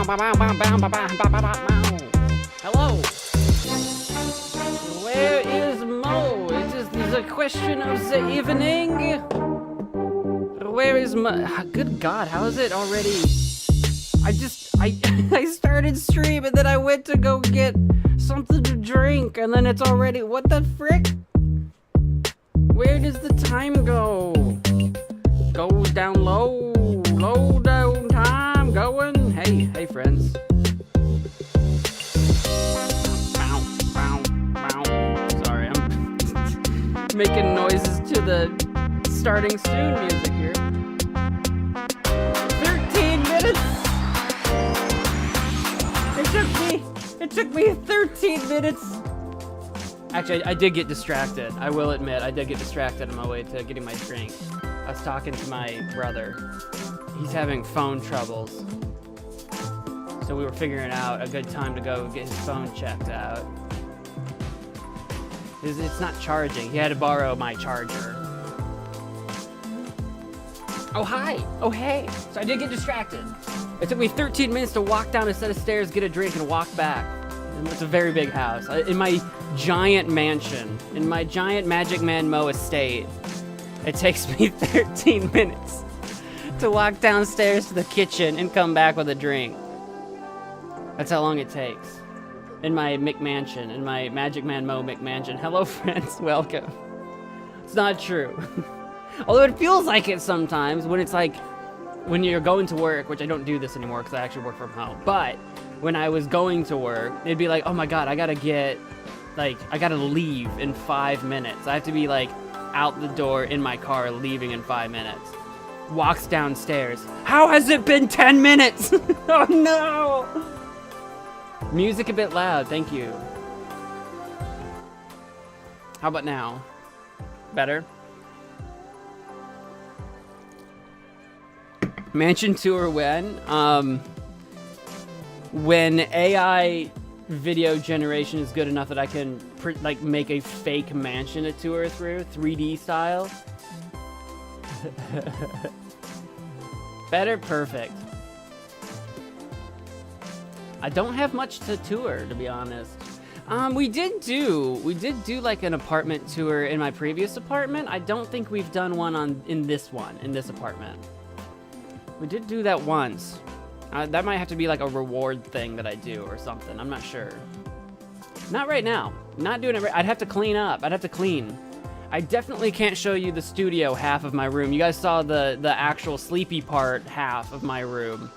Hello. Where is Mo? It is the question of the evening. Where is Mo? Good God, how is it already? I started stream and then I went to go get something to drink and then it's already, what the frick? Where does the time go? Goes down low down time going. Hey friends. Sorry, I'm making noises to the starting soon music here. 13 minutes! It took me 13 minutes. Actually, I did get distracted. I will admit, I did get distracted on my way to getting my drink. I was talking to my brother. He's having phone troubles. So we were figuring out a good time to go get his phone checked out. It's not charging. He had to borrow my charger. Oh, hi. Oh, hey. So I did get distracted. It took me 13 minutes to walk down a set of stairs, get a drink, and walk back. And it's a very big house. In my giant mansion, in my giant MagicManMo estate, it takes me 13 minutes to walk downstairs to the kitchen and come back with a drink. That's how long it takes. In my McMansion, in my MagicManMo McMansion. Hello, friends. Welcome. It's not true. Although it feels like it sometimes when it's like, when you're going to work, which I don't do this anymore because I actually work from home, but when I was going to work, it'd be like, oh my God, I gotta leave in 5 minutes. I have to be like out the door in my car, leaving in 5 minutes. Walks downstairs. How has it been 10 minutes? Oh no! Music a bit loud, thank you. How about now? Better? Mansion tour when AI video generation is good enough that I can make a fake mansion to tour through, 3D style. Better? Perfect. I don't have much to tour, to be honest. We did do like an apartment tour in my previous apartment. I don't think we've done one in this apartment. We did do that once. That might have to be like a reward thing that I do or something. I'm not sure. Not right now. Not doing it right. I'd have to clean up. I'd have to clean. I definitely can't show you the studio half of my room. You guys saw the actual sleepy part half of my room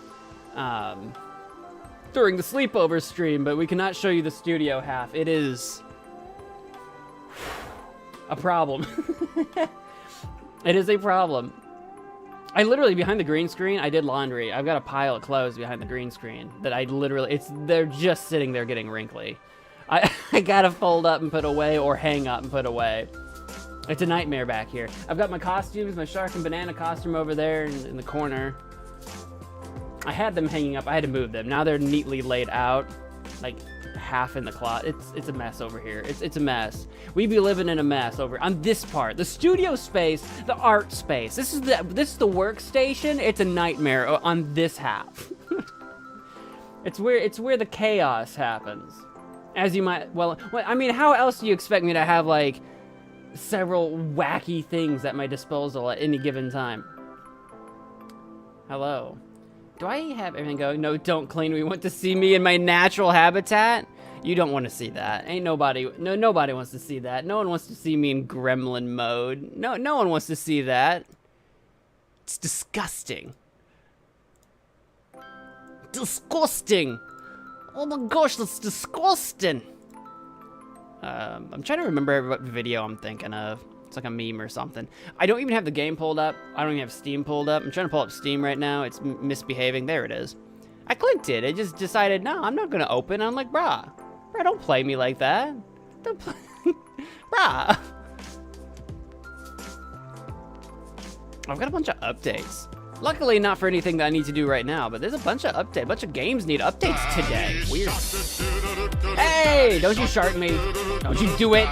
during the sleepover stream, but we cannot show you the studio half. It is a problem. It is a problem. I literally, behind the green screen, I did laundry. I've got a pile of clothes behind the green screen that I literally, they're just sitting there getting wrinkly. I gotta fold up and put away or hang up and put away. It's a nightmare back here. I've got my costumes, my shark and banana costume over there in the corner. I had them hanging up. I had to move them. Now they're neatly laid out, like half in the closet. It's a mess over here. It's a mess. We be living in a mess over on this part. The studio space, the art space. This is the workstation. It's a nightmare on this half. It's where the chaos happens. As you might, well, I mean, how else do you expect me to have like several wacky things at my disposal at any given time? Hello. Do I have everything going? No, don't clean. We want to see me in my natural habitat. You don't want to see that. Ain't nobody. Nobody wants to see that. No one wants to see me in gremlin mode. No one wants to see that. It's disgusting. Disgusting. Oh my gosh, that's disgusting. I'm trying to remember what video I'm thinking of. It's like a meme or something. I don't even have the game pulled up. I don't even have Steam pulled up. I'm trying to pull up Steam right now. It's misbehaving. There it is. I clicked it. It just decided, no, I'm not going to open. I'm like, bruh, don't play me like that. Don't play. Bruh. I've got a bunch of updates. Luckily, not for anything that I need to do right now, but there's a bunch of updates. A bunch of games need updates today. Weird. Hey, don't you shark me. Don't you do it.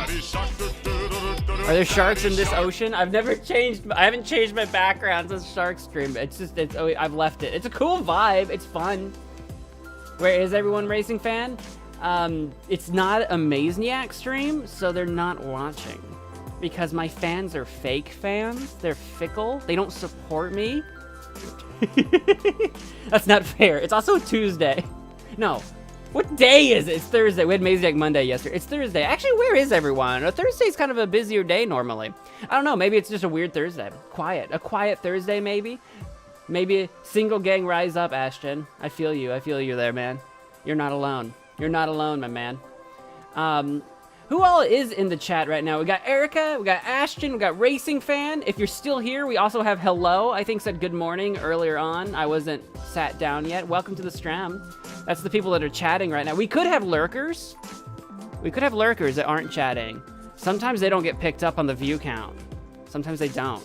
Are there sharks in this ocean? I haven't changed my background since Shark Stream. I've left it. It's a cool vibe. It's fun. Where is everyone, Racing Fan? It's not a Mazniak stream, so they're not watching. Because my fans are fake fans. They're fickle. They don't support me. That's not fair. It's also Tuesday. No. What day is it? It's Thursday. We had Mazniak Monday yesterday. It's Thursday. Actually, where is everyone? A Thursday's kind of a busier day normally. I don't know. Maybe it's just a weird Thursday. Quiet. A quiet Thursday, maybe? Maybe single gang rise up, Ashton. I feel you. I feel you there, man. You're not alone. You're not alone, my man. Who all is in the chat right now? We got Erica, we got Ashton, we got Racing Fan. If you're still here, we also have Hello. I think said good morning earlier on. I wasn't sat down yet. Welcome to the stream. That's the people that are chatting right now. We could have lurkers. We could have lurkers that aren't chatting. Sometimes they don't get picked up on the view count. Sometimes they don't.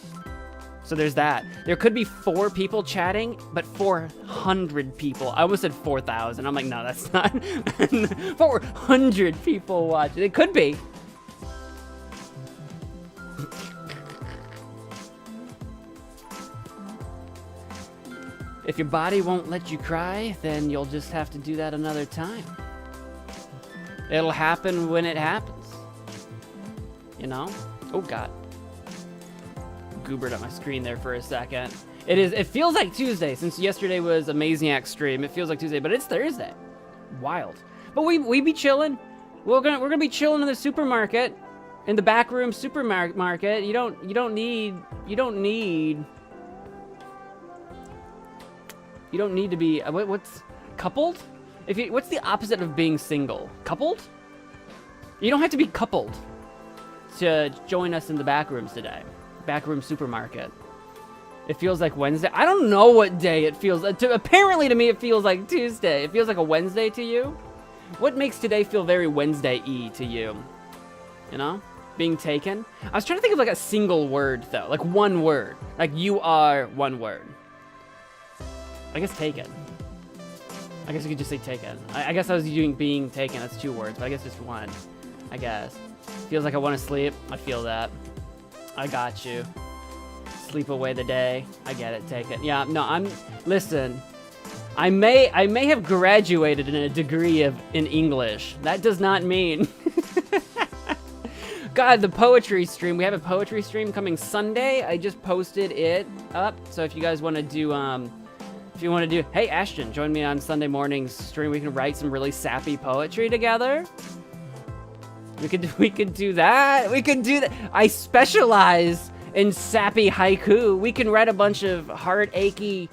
So there's that. There could be 4 people chatting, but 400 people. I almost said 4,000. I'm like, no, that's not. 400 people watching. It could be. If your body won't let you cry, then you'll just have to do that another time. It'll happen when it happens. You know? Oh, God. Goobered up my screen there for a second. It feels like Tuesday since yesterday was a Mazniak stream. It feels like Tuesday, but it's Thursday. Wild. But we be chilling. We're gonna be chilling in the supermarket, in the Backrooms supermarket. You don't need to be what's coupled? What's the opposite of being single? Coupled? You don't have to be coupled to join us in the Backrooms today. Backroom supermarket. It feels like Wednesday. I don't know what day it feels. Apparently to me it feels like Tuesday. It feels like a Wednesday to you. What makes today feel very Wednesday-y to you? You know? Being taken? I was trying to think of like a single word though. Like one word. Like you are one word. I guess taken. I guess you could just say taken. I guess I was doing being taken. That's 2 words, but I guess just one. I guess. Feels like I want to sleep. I feel that. I got you. Sleep away the day. I get it. Take it. Yeah, no, listen. I may have graduated in a degree in English. That does not mean. God, the poetry stream. We have a poetry stream coming Sunday. I just posted it up. So if you guys want to do, hey, Ashton, join me on Sunday morning's stream. We can write some really sappy poetry together. We could do that. We could do that. I specialize in sappy haiku. We can write a bunch of heart-achy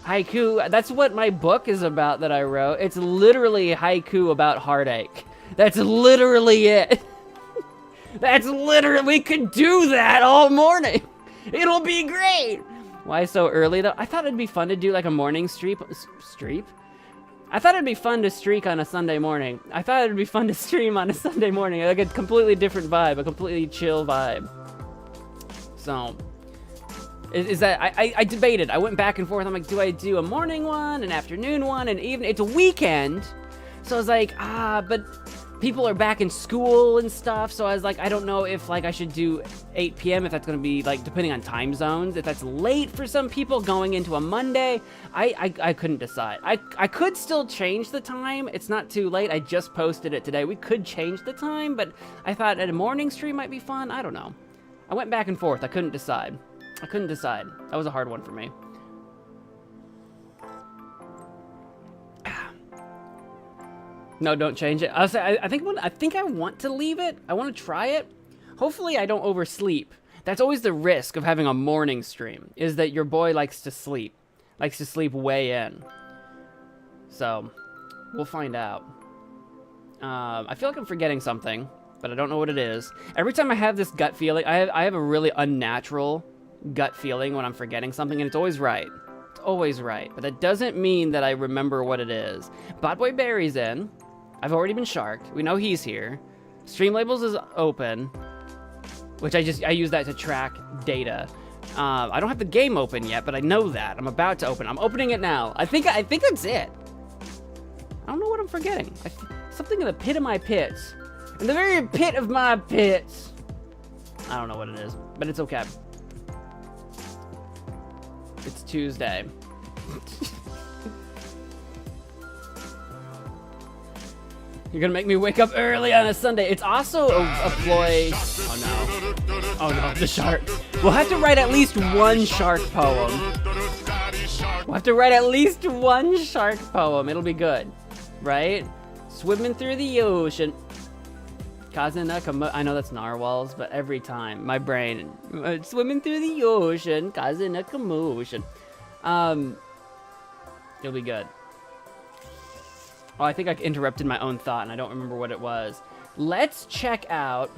haiku. That's what my book is about that I wrote. It's literally haiku about heartache. That's literally it. That's literally, we could do that all morning. It'll be great. Why so early though? I thought it'd be fun to do like a morning streak. I thought it'd be fun to streak on a Sunday morning. I thought it'd be fun to stream on a Sunday morning. Like a completely different vibe, a completely chill vibe. So, is that, I debated. I went back and forth. I'm like, do I do a morning one, an afternoon one, an evening? It's a weekend. So I was like, but people are back in school and stuff. So I was like, I don't know if like I should do 8 p.m. if that's going to be like, depending on time zones, if that's late for some people going into a Monday. I couldn't decide. I could still change the time. It's not too late. I just posted it today. We could change the time, but I thought a morning stream might be fun. I don't know. I went back and forth. I couldn't decide. That was a hard one for me. No, don't change it. I think I want to leave it. I want to try it. Hopefully I don't oversleep. That's always the risk of having a morning stream, is that your boy likes to sleep. Likes to sleep way in. So, we'll find out. I feel like I'm forgetting something, but I don't know what it is. Every time I have this gut feeling, I have a really unnatural gut feeling when I'm forgetting something, and it's always right. It's always right. But that doesn't mean that I remember what it is. Botboy Barry's in. I've already been sharked. We know he's here. Streamlabels is open, which I use that to track data. I don't have the game open yet, but I know that. I'm about to open. I'm opening it now. I think that's it. I don't know what I'm forgetting. Something in the pit of my pits. In the very pit of my pits. I don't know what it is, but it's okay. It's Tuesday. You're gonna make me wake up early on a Sunday. It's also a ploy. Oh no. Oh no, the shark. We'll have to write at least one shark poem. We'll have to write at least one shark poem. It'll be good, right? Swimming through the ocean. Causing a I know that's narwhals, but every time, my brain, swimming through the ocean, causing a commotion. It'll be good. Oh, I think I interrupted my own thought, and I don't remember what it was. Let's check out...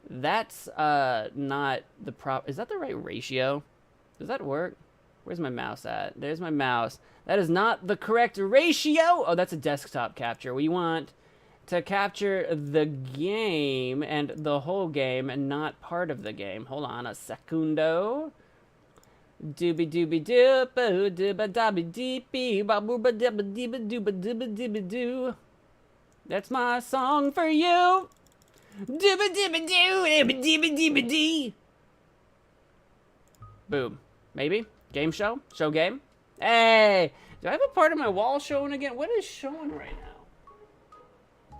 That's, not the prop... Is that the right ratio? Does that work? Where's my mouse at? There's my mouse. That is not the correct ratio! Oh, that's a desktop capture. We want to capture the game and the whole game and not part of the game. Hold on a secundo. Doobie doobie doop, oh dooba dobby deepy, babooba dibba dibba dooba dibba dibba doo. That's my song for you. Dooba dibba doo, dibba dibba dibba dee. Boom. Maybe? Game show? Show game? Hey! Do I have a part of my wall showing again? What is showing right now?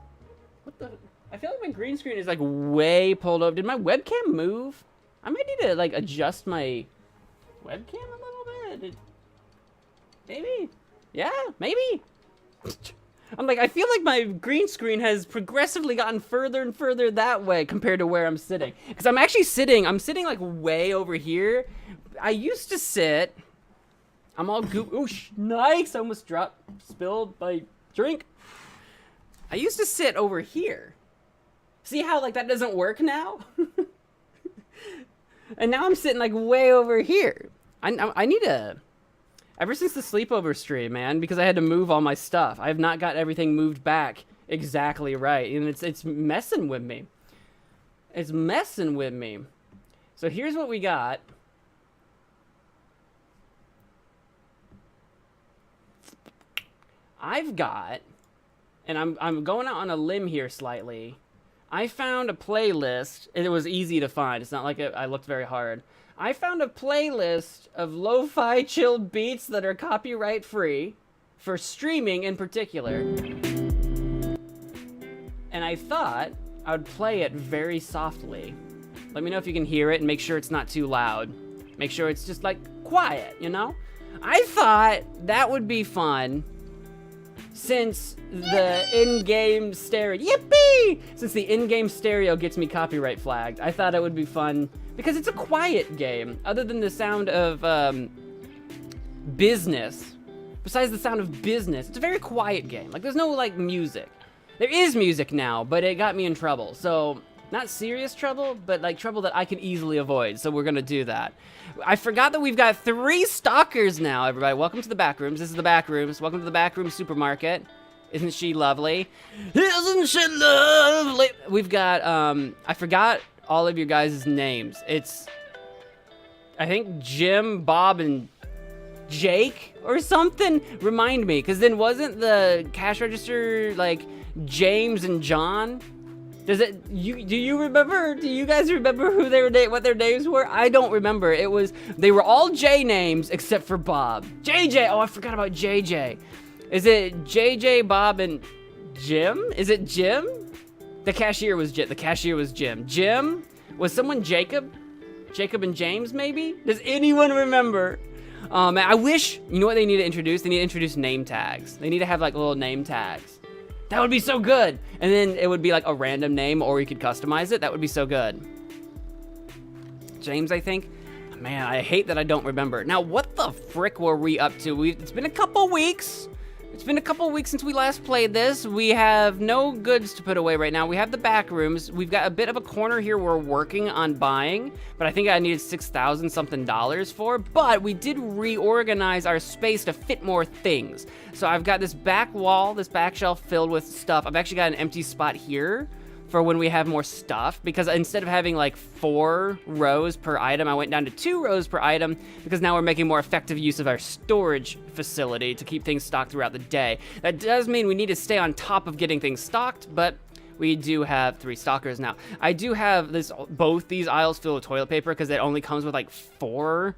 What the? I feel like my green screen is like way pulled over. Did my webcam move? I might need to like adjust my webcam a little bit. Maybe. Yeah, maybe. I'm like, I feel like my green screen has progressively gotten further and further that way compared to where I'm sitting. Because I'm actually sitting, like way over here. I used to sit, I'm all oosh, nice, I almost spilled my drink. I used to sit over here. See how like that doesn't work now? And now I'm sitting like way over here. I need to, ever since the sleepover stream, man, because I had to move all my stuff, I have not got everything moved back exactly right. And it's messing with me. It's messing with me. So here's what we got. I've got, and I'm going out on a limb here slightly. I found a playlist, and it was easy to find. It's not like I looked very hard. I found a playlist of lo-fi chilled beats that are copyright free for streaming in particular. And I thought I would play it very softly. Let me know if you can hear it and make sure it's not too loud. Make sure it's just like quiet, you know? I thought that would be fun. Since the in-game stereo, yippee! Since the in-game stereo gets me copyright flagged, I thought it would be fun because it's a quiet game. Other than the sound of business, besides the sound of business, it's a very quiet game. Like there's no like music. There is music now, but it got me in trouble. So not serious trouble, but like trouble that I can easily avoid. So we're gonna do that. I forgot that we've got 3 stalkers now, everybody. Welcome to the Backrooms. This is the Backrooms. Welcome to the Backrooms supermarket. Isn't she lovely? Isn't she lovely? We've got, I forgot all of your guys' names. It's, I think Jim, Bob, and Jake or something. Remind me, because then wasn't the cash register like James and John? Do you remember? Do you guys remember who they were? What their names were? I don't remember. They were all J names except for Bob. JJ. Oh, I forgot about JJ. Is it JJ, Bob, and Jim? Is it Jim? The cashier was Jim. The cashier was Jim. Jim? Was someone Jacob? Jacob and James, maybe? Does anyone remember? Man, I wish. You know what they need to introduce? They need to introduce name tags. They need to have like little name tags. That would be so good. And then it would be like a random name or you could customize it. That would be so good. James, I think. Man, I hate that I don't remember. Now, what the frick were we up to? It's been a couple weeks. It's been a couple weeks since we last played this. We have no goods to put away right now. We have the back rooms. We've got a bit of a corner here we're working on buying, but I think I needed $6,000 something for. But we did reorganize our space to fit more things. So I've got this back wall, this back shelf filled with stuff. I've actually got an empty spot here for when we have more stuff, because instead of having like 4 rows per item, I went down to 2 rows per item, because now we're making more effective use of our storage facility to keep things stocked throughout the day. That does mean we need to stay on top of getting things stocked, but we do have 3 stalkers now. I do have both these aisles filled with toilet paper, because it only comes with like 4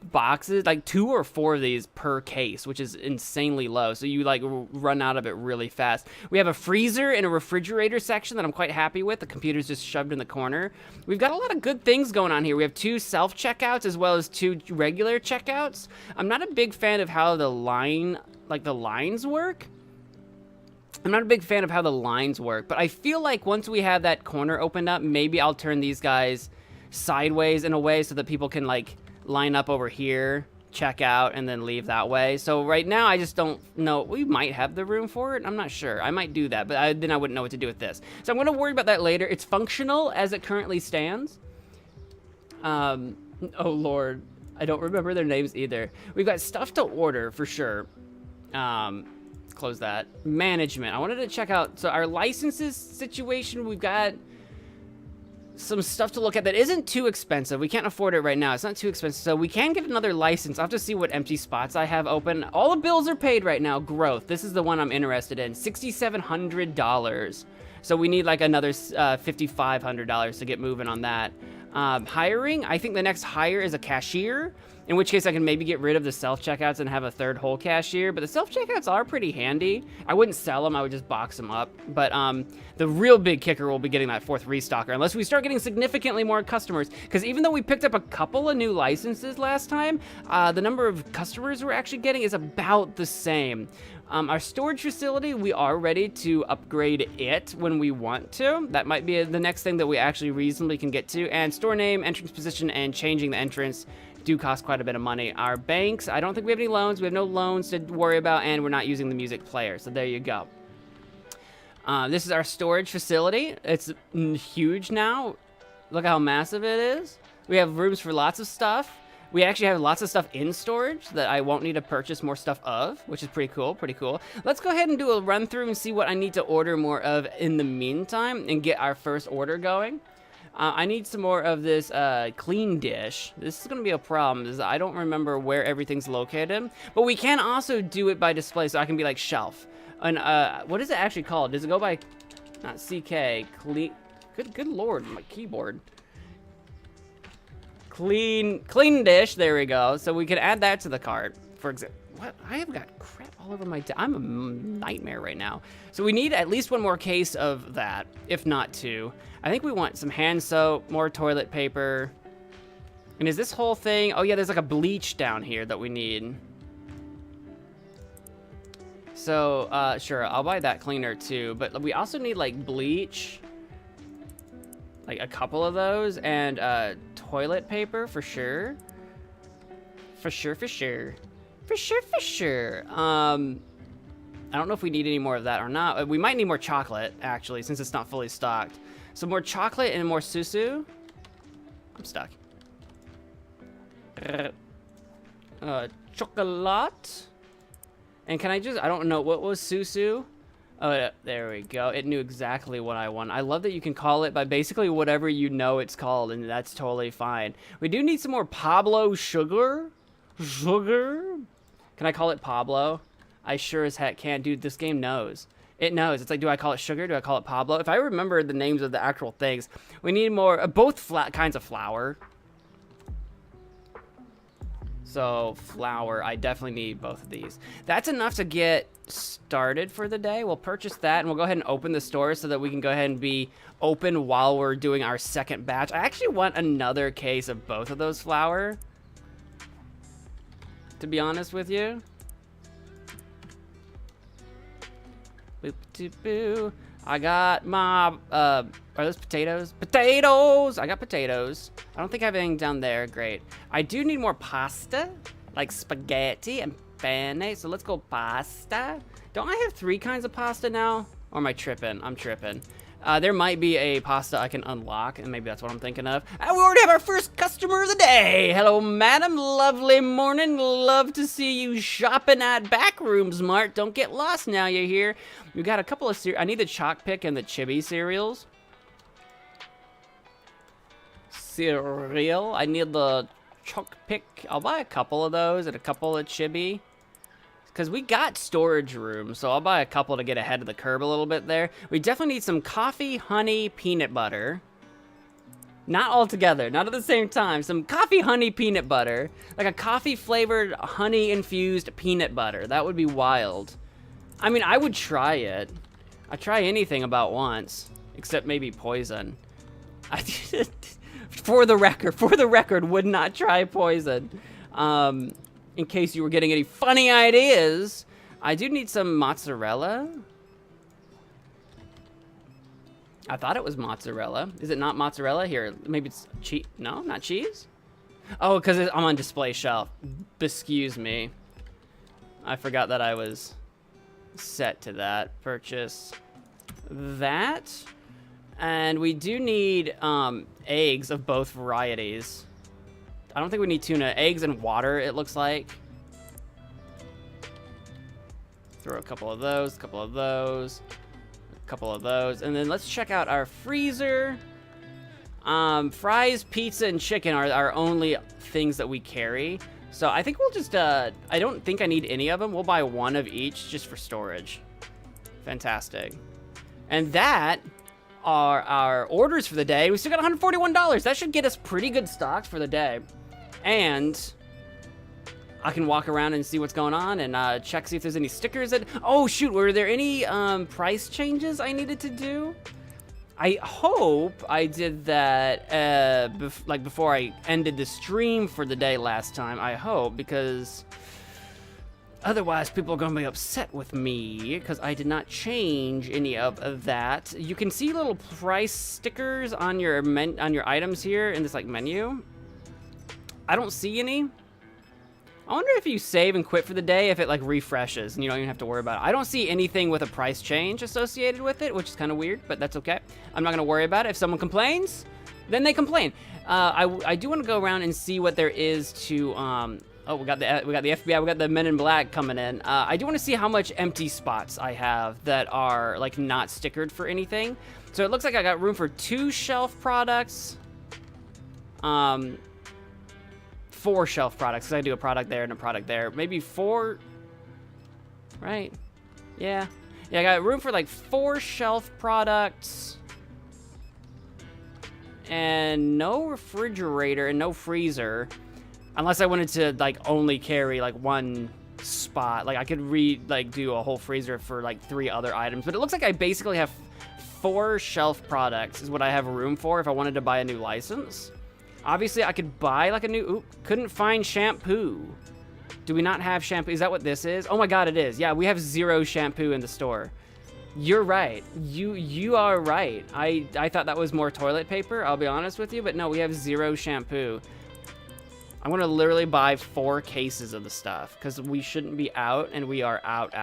boxes, like 2 or 4 of these per case, which is insanely low. So you like run out of it really fast. We have a freezer and a refrigerator section that I'm quite happy with. The computer's just shoved in the corner. We've got a lot of good things going on here. We have 2 self-checkouts as well as 2 regular checkouts. I'm not a big fan of how the lines work. I'm not a big fan of how the lines work, but I feel like once we have that corner opened up, maybe I'll turn these guys sideways in a way so that people can like line up over here, check out, and then leave that way. So right now, I just don't know. We might have the room for it. I'm not sure. I might do that, but then I wouldn't know what to do with this. So I'm going to worry about that later. It's functional as it currently stands. Oh, Lord. I don't remember their names either. We've got stuff to order for sure. Close that. Management. I wanted to check out. So our licenses situation, we've got some stuff to look at that isn't too expensive. We can't afford it right now. It's not too expensive. So we can get another license. I'll have to see what empty spots I have open. All the bills are paid right now. Growth. This is the one I'm interested in. $6,700. So we need like another $5,500 to get moving on that. Hiring. I think the next hire is a cashier. In which case I can maybe get rid of the self-checkouts and have a third whole cashier. But the self-checkouts are pretty handy. I wouldn't sell them. I would just box them up. But the real big kicker will be getting that 4th restocker. Unless we start getting significantly more customers. Because even though we picked up a couple of new licenses last time, the number of customers we're actually getting is about the same. Our storage facility, we are ready to upgrade it when we want to. That might be the next thing that we actually reasonably can get to. And store name, entrance position, and changing the entrance do cost quite a bit of money. Our banks, I don't think we have any loans. We have no loans to worry about, and we're not using the music player. So there you go. This is our storage facility. It's huge now. Look how massive it is. We have rooms for lots of stuff. We actually have lots of stuff in storage that I won't need to purchase more stuff of, which is pretty cool, pretty cool. Let's go ahead and do a run through and see what I need to order more of in the meantime and get our first order going. I need some more of this clean dish. This is going to be a problem because I don't remember where everything's located. But we can also do it by display, so I can be like shelf. And what is it actually called? Does it go by, not CK, clean, good lord, my keyboard. Clean dish, there we go. So we can add that to the cart. For example, what? I have got crap all over my I'm a nightmare right now. So we need at least one more case of that, if not 2. I think we want some hand soap, more toilet paper. And is this whole thing... Oh, yeah, there's like a bleach down here that we need. So, sure, I'll buy that cleaner too. But we also need, like, bleach. Like, a couple of those. And, toilet paper, for sure. For sure. I don't know if we need any more of that or not. We might need more chocolate, actually, since it's not fully stocked. So more chocolate and more susu. I'm stuck. Chocolate. And can I just, I don't know, what was susu? Oh, there we go. It knew exactly what I want. I love that you can call it by basically whatever you know it's called, and that's totally fine. We do need some more Pablo sugar. Can I call it Pablo? I sure as heck can. Dude, this game knows. It knows. It's like, do I call it sugar? Do I call it Pablo? If I remember the names of the actual things, we need more, both kinds of flour. So, flour, I definitely need both of these. That's enough to get started for the day. We'll purchase that, and we'll go ahead and open the store so that we can go ahead and be open while we're doing our second batch. I actually want another case of both of those flour, to be honest with you. Boop-de-boo. I got my, are those potatoes? Potatoes! I got potatoes. I don't think I have anything down there. Great. I do need more pasta, like spaghetti and penne. So let's go pasta. Don't I have 3 kinds of pasta now? Or am I tripping? I'm tripping. There might be a pasta I can unlock, and maybe that's what I'm thinking of. And we already have our first customer of the day. Hello, madam. Lovely morning. Love to see you shopping at Backrooms Mart. Don't get lost now you're here. We got a couple of I need the chalk pick and the chibi cereals. Cereal. I need the chalk pick. I'll buy a couple of those and a couple of chibi. Because we got storage room, so I'll buy a couple to get ahead of the curve a little bit there. We definitely need some coffee, honey, peanut butter. Not all together, not at the same time. Some coffee honey peanut butter. Like a coffee flavored honey infused peanut butter. That would be wild. I mean, I would try it. I'd try anything about once. Except maybe poison. For the record, would not try poison. In case you were getting any funny ideas. I do need some mozzarella. I thought it was mozzarella. Is it not mozzarella? Here, maybe it's cheese. No, not cheese? Oh, because I'm on display shelf. Excuse me. I forgot that I was set to that. Purchase that. And we do need eggs of both varieties. I don't think we need tuna. Eggs and water, it looks like. Throw a couple of those, a couple of those. Couple of those, and then let's check out our freezer. Fries, pizza, and chicken are our only things that we carry. So I think we'll just, I don't think I need any of them. We'll buy one of each just for storage. Fantastic. And that are our orders for the day. We still got $141. That should get us pretty good stocks for the day. And I can walk around and see what's going on and check, see if there's any stickers that... Oh, shoot, were there any price changes I needed to do? I hope I did that like before I ended the stream for the day last time. I hope, because otherwise people are going to be upset with me because I did not change any of that. You can see little price stickers on your items here in this like menu. I don't see any. I wonder if you save and quit for the day, if it like refreshes and you don't even have to worry about it. I don't see anything with a price change associated with it, which is kind of weird, but that's okay. I'm not going to worry about it. If someone complains, then they complain. I do want to go around and see what there is to... oh, we got the FBI, we got the Men in Black coming in. I do want to see how much empty spots I have that are like not stickered for anything. So it looks like I got room for 2 shelf products. 4 shelf products, because I do a product there and a product there. Maybe 4, right? Yeah. Yeah, I got room for like 4 shelf products. And no refrigerator and no freezer. Unless I wanted to like only carry like 1 spot. Like I could do a whole freezer for like 3 other items. But it looks like I basically have 4 shelf products is what I have room for if I wanted to buy a new license. Obviously, I could buy like a new... Oop, couldn't find shampoo. Do we not have shampoo? Is that what this is? Oh my god, it is. Yeah, we have 0 shampoo in the store. You're right. You are right. I thought that was more toilet paper, I'll be honest with you. But no, we have 0 shampoo. I want to literally buy 4 cases of the stuff. Because we shouldn't be out, and we are out.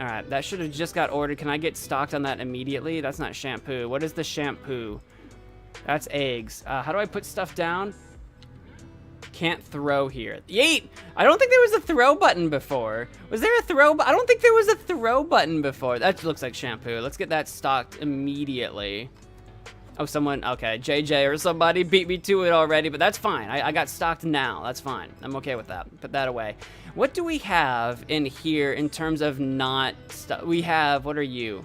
Alright, that should have just got ordered. Can I get stocked on that immediately? That's not shampoo. What is the shampoo? That's eggs. How do I put stuff down? Can't throw here. Yeet! I don't think there was a throw button before. Was there a throw? I don't think there was a throw button before. That looks like shampoo. Let's get that stocked immediately. Oh, someone, okay, JJ or somebody beat me to it already, but that's fine. I got stocked now. That's fine. I'm okay with that. Put that away. What do we have in here in terms of not stuff? We have, what are you?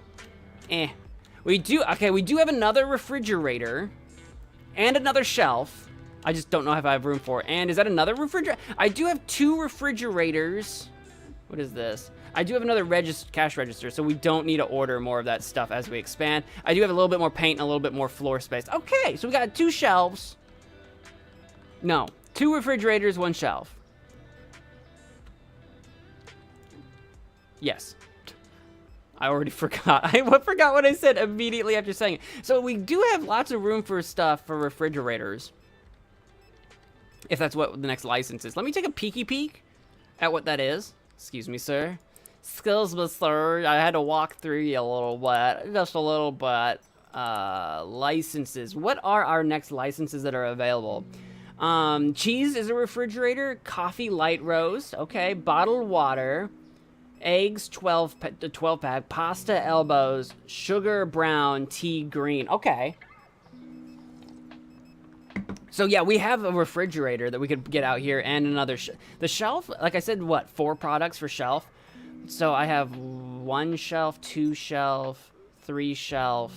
We do have another refrigerator and another shelf. I just don't know if I have room for it. And is that another refrigerator? I do have 2 refrigerators. What is this? I do have another cash register, so we don't need to order more of that stuff as we expand. I do have a little bit more paint and a little bit more floor space. Okay, so we got 2 shelves. No, 2 refrigerators, 1 shelf. Yes. I already forgot. I forgot what I said immediately after saying it. So we do have lots of room for stuff for refrigerators. If that's what the next license is. Let me take a peeky peek at what that is. Excuse me, sir. Excuse me, sir. I had to walk through you a little bit. Just a little bit. Licenses. What are our next licenses that are available? Cheese is a refrigerator. Coffee light roast. Okay. Bottled water. Eggs, 12 pack, pasta elbows, sugar brown, tea green. Okay. So yeah, we have a refrigerator that we could get out here and another the shelf, like I said, what, 4 products for shelf? So I have 1 shelf, 2 shelf, 3 shelf,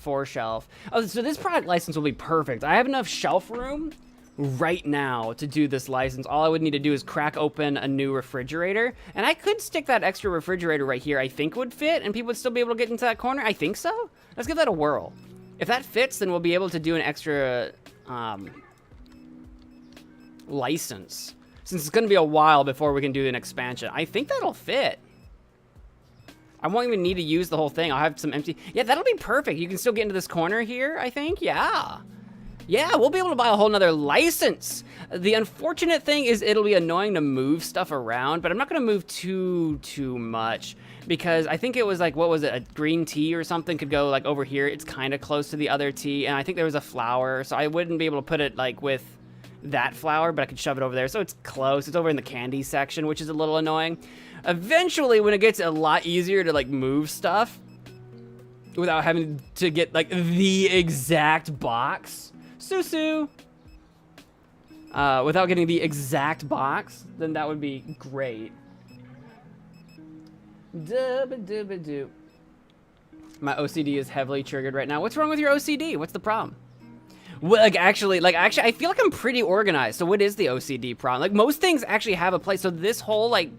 4 shelf. Oh, so this product license will be perfect. I have enough shelf room right now to do this license. All I would need to do is crack open a new refrigerator, and I could stick that extra refrigerator right here. I think would fit, and people would still be able to get into that corner. I think so. Let's give that a whirl. If that fits, then we'll be able to do an extra license, since it's going to be a while before we can do an expansion. I think that'll fit. I won't even need to use the whole thing. I'll have some empty. Yeah, that'll be perfect. You can still get into this corner here, I think. Yeah. Yeah, we'll be able to buy a whole nother license. The unfortunate thing is it'll be annoying to move stuff around, but I'm not going to move too much, because I think it was like, what was it, a green tea or something could go like over here. It's kind of close to the other tea, and I think there was a flower, so I wouldn't be able to put it like with that flower, but I could shove it over there. So it's close. It's over in the candy section, which is a little annoying. Eventually, when it gets a lot easier to like move stuff without having to get like the exact box, without getting the exact box, then that would be great. Dubba-dubba-doo. My OCD is heavily triggered right now. What's wrong with your OCD? What's the problem? Well, actually, I feel like I'm pretty organized. So what is the OCD problem? Like, most things actually have a place. So this whole, like,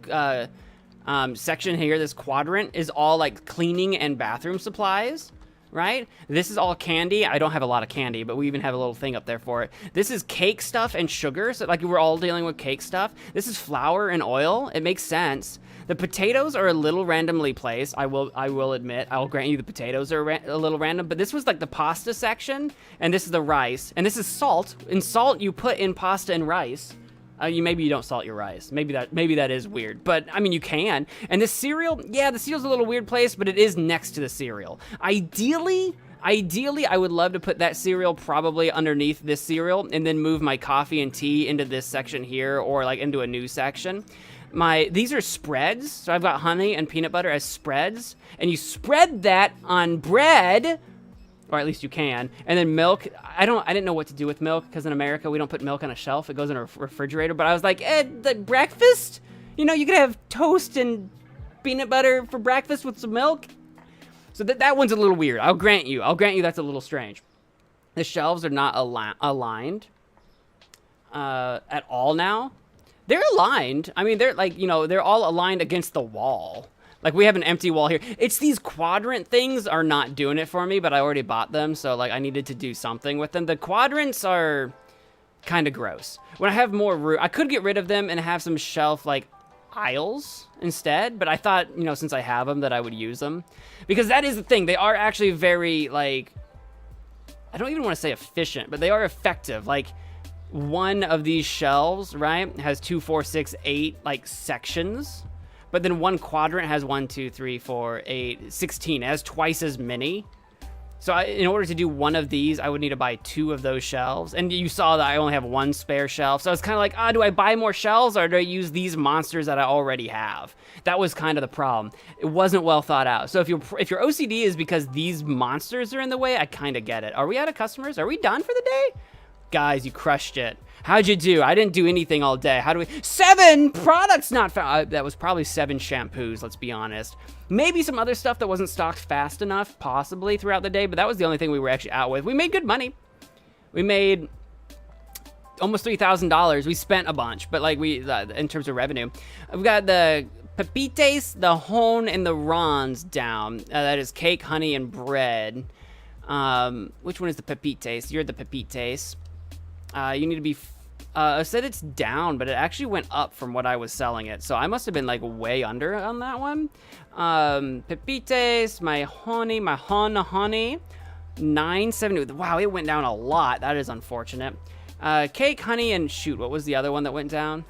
section here, this quadrant, is all, like, cleaning and bathroom supplies, right? This is all candy. I don't have a lot of candy, but we even have a little thing up there for it. This is cake stuff and sugar. So, like, we're all dealing with cake stuff. This is flour and oil. It makes sense. The potatoes are a little randomly placed. I will admit. I'll grant you the potatoes are a little random. But this was like the pasta section, and this is the rice, and this is salt. In salt, you put in pasta and rice. Maybe you don't salt your rice. Maybe that is weird. But I mean, you can. And this cereal, yeah, the cereal's a little weird place, but it is next to the cereal. Ideally, I would love to put that cereal probably underneath this cereal, and then move my coffee and tea into this section here, or like into a new section. These are spreads, so I've got honey and peanut butter as spreads, and you spread that on bread, or at least you can, and then milk. I didn't know what to do with milk, because in America we don't put milk on a shelf, it goes in a refrigerator, but I was like, the breakfast? You know, you could have toast and peanut butter for breakfast with some milk? So that one's a little weird, I'll grant you that's a little strange. The shelves are not aligned at all now. They're aligned. I mean, they're like, you know, they're all aligned against the wall. Like, we have an empty wall here. It's these quadrant things are not doing it for me, but I already bought them, so, like, I needed to do something with them. The quadrants are kind of gross. When I have more room, I could get rid of them and have some shelf, like, aisles instead, but I thought, you know, since I have them, that I would use them. Because that is the thing. They are actually very, like, I don't even want to say efficient, but they are effective. Like, one of these shelves, right, has 2, 4, 6, 8 like sections, but then one quadrant has 1, 2, 3, 4, 8, 16. It has twice as many. So in order to do one of these, I would need to buy 2 of those shelves. And you saw that I only have 1 spare shelf. So I was kind of like, do I buy more shelves, or do I use these monsters that I already have? That was kind of the problem. It wasn't well thought out. So if your OCD is because these monsters are in the way, I kind of get it. Are we out of customers? Are we done for the day? Guys, you crushed it. How'd you do? I didn't do anything all day. How do we... 7 products not found. That was probably 7 shampoos, let's be honest. Maybe some other stuff that wasn't stocked fast enough, possibly, throughout the day, but that was the only thing we were actually out with. We made good money. We made almost $3,000. We spent a bunch, but like in terms of revenue. We've got the pepites, the hone, and the rons down. That is cake, honey, and bread. Which one is the pepites? You're the pepites. You need to be, I said it's down, but it actually went up from what I was selling it. So I must have been like way under on that one. Pepites, my honey, honey, 970. Wow, it went down a lot. That is unfortunate. Cake, honey, and shoot, what was the other one that went down?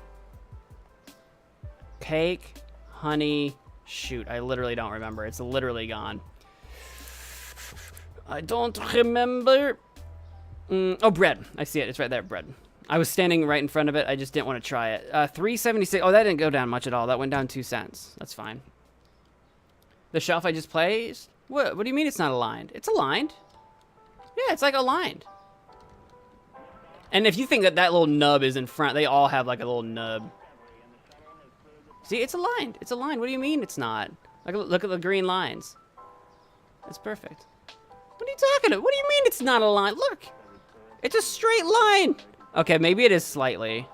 Cake, honey, shoot, I literally don't remember. It's literally gone. I don't remember. Oh, bread. I see it. It's right there, bread. I was standing right in front of it. I just didn't want to try it. 376. Oh, that didn't go down much at all. That went down 2 cents. That's fine. The shelf I just placed? What do you mean it's not aligned? It's aligned. Yeah, it's like aligned. And if you think that little nub is in front, they all have like a little nub. See, it's aligned. It's aligned. What do you mean it's not? Look at the green lines. That's perfect. What are you talking about? What do you mean it's not a line? Look, it's a straight line. Okay, maybe it is slightly.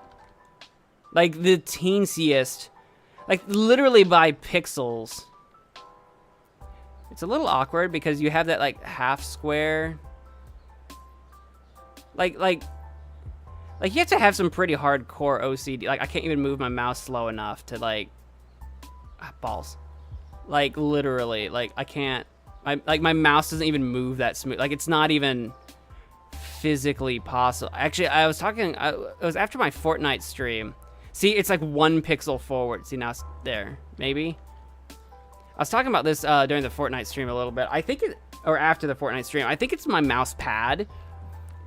Like the teensiest, like literally by pixels. It's a little awkward because you have that like half square. Like you have to have some pretty hardcore OCD. Like I can't even move my mouse slow enough to like, balls. Like literally, like I can't, my mouse doesn't even move that smooth. Like it's not even physically possible. Actually, I was talking, it was after my Fortnite stream. See, it's like 1 pixel forward. See, now it's there, maybe. I was talking about this during the Fortnite stream a little bit. I think or after the Fortnite stream, I think it's my mouse pad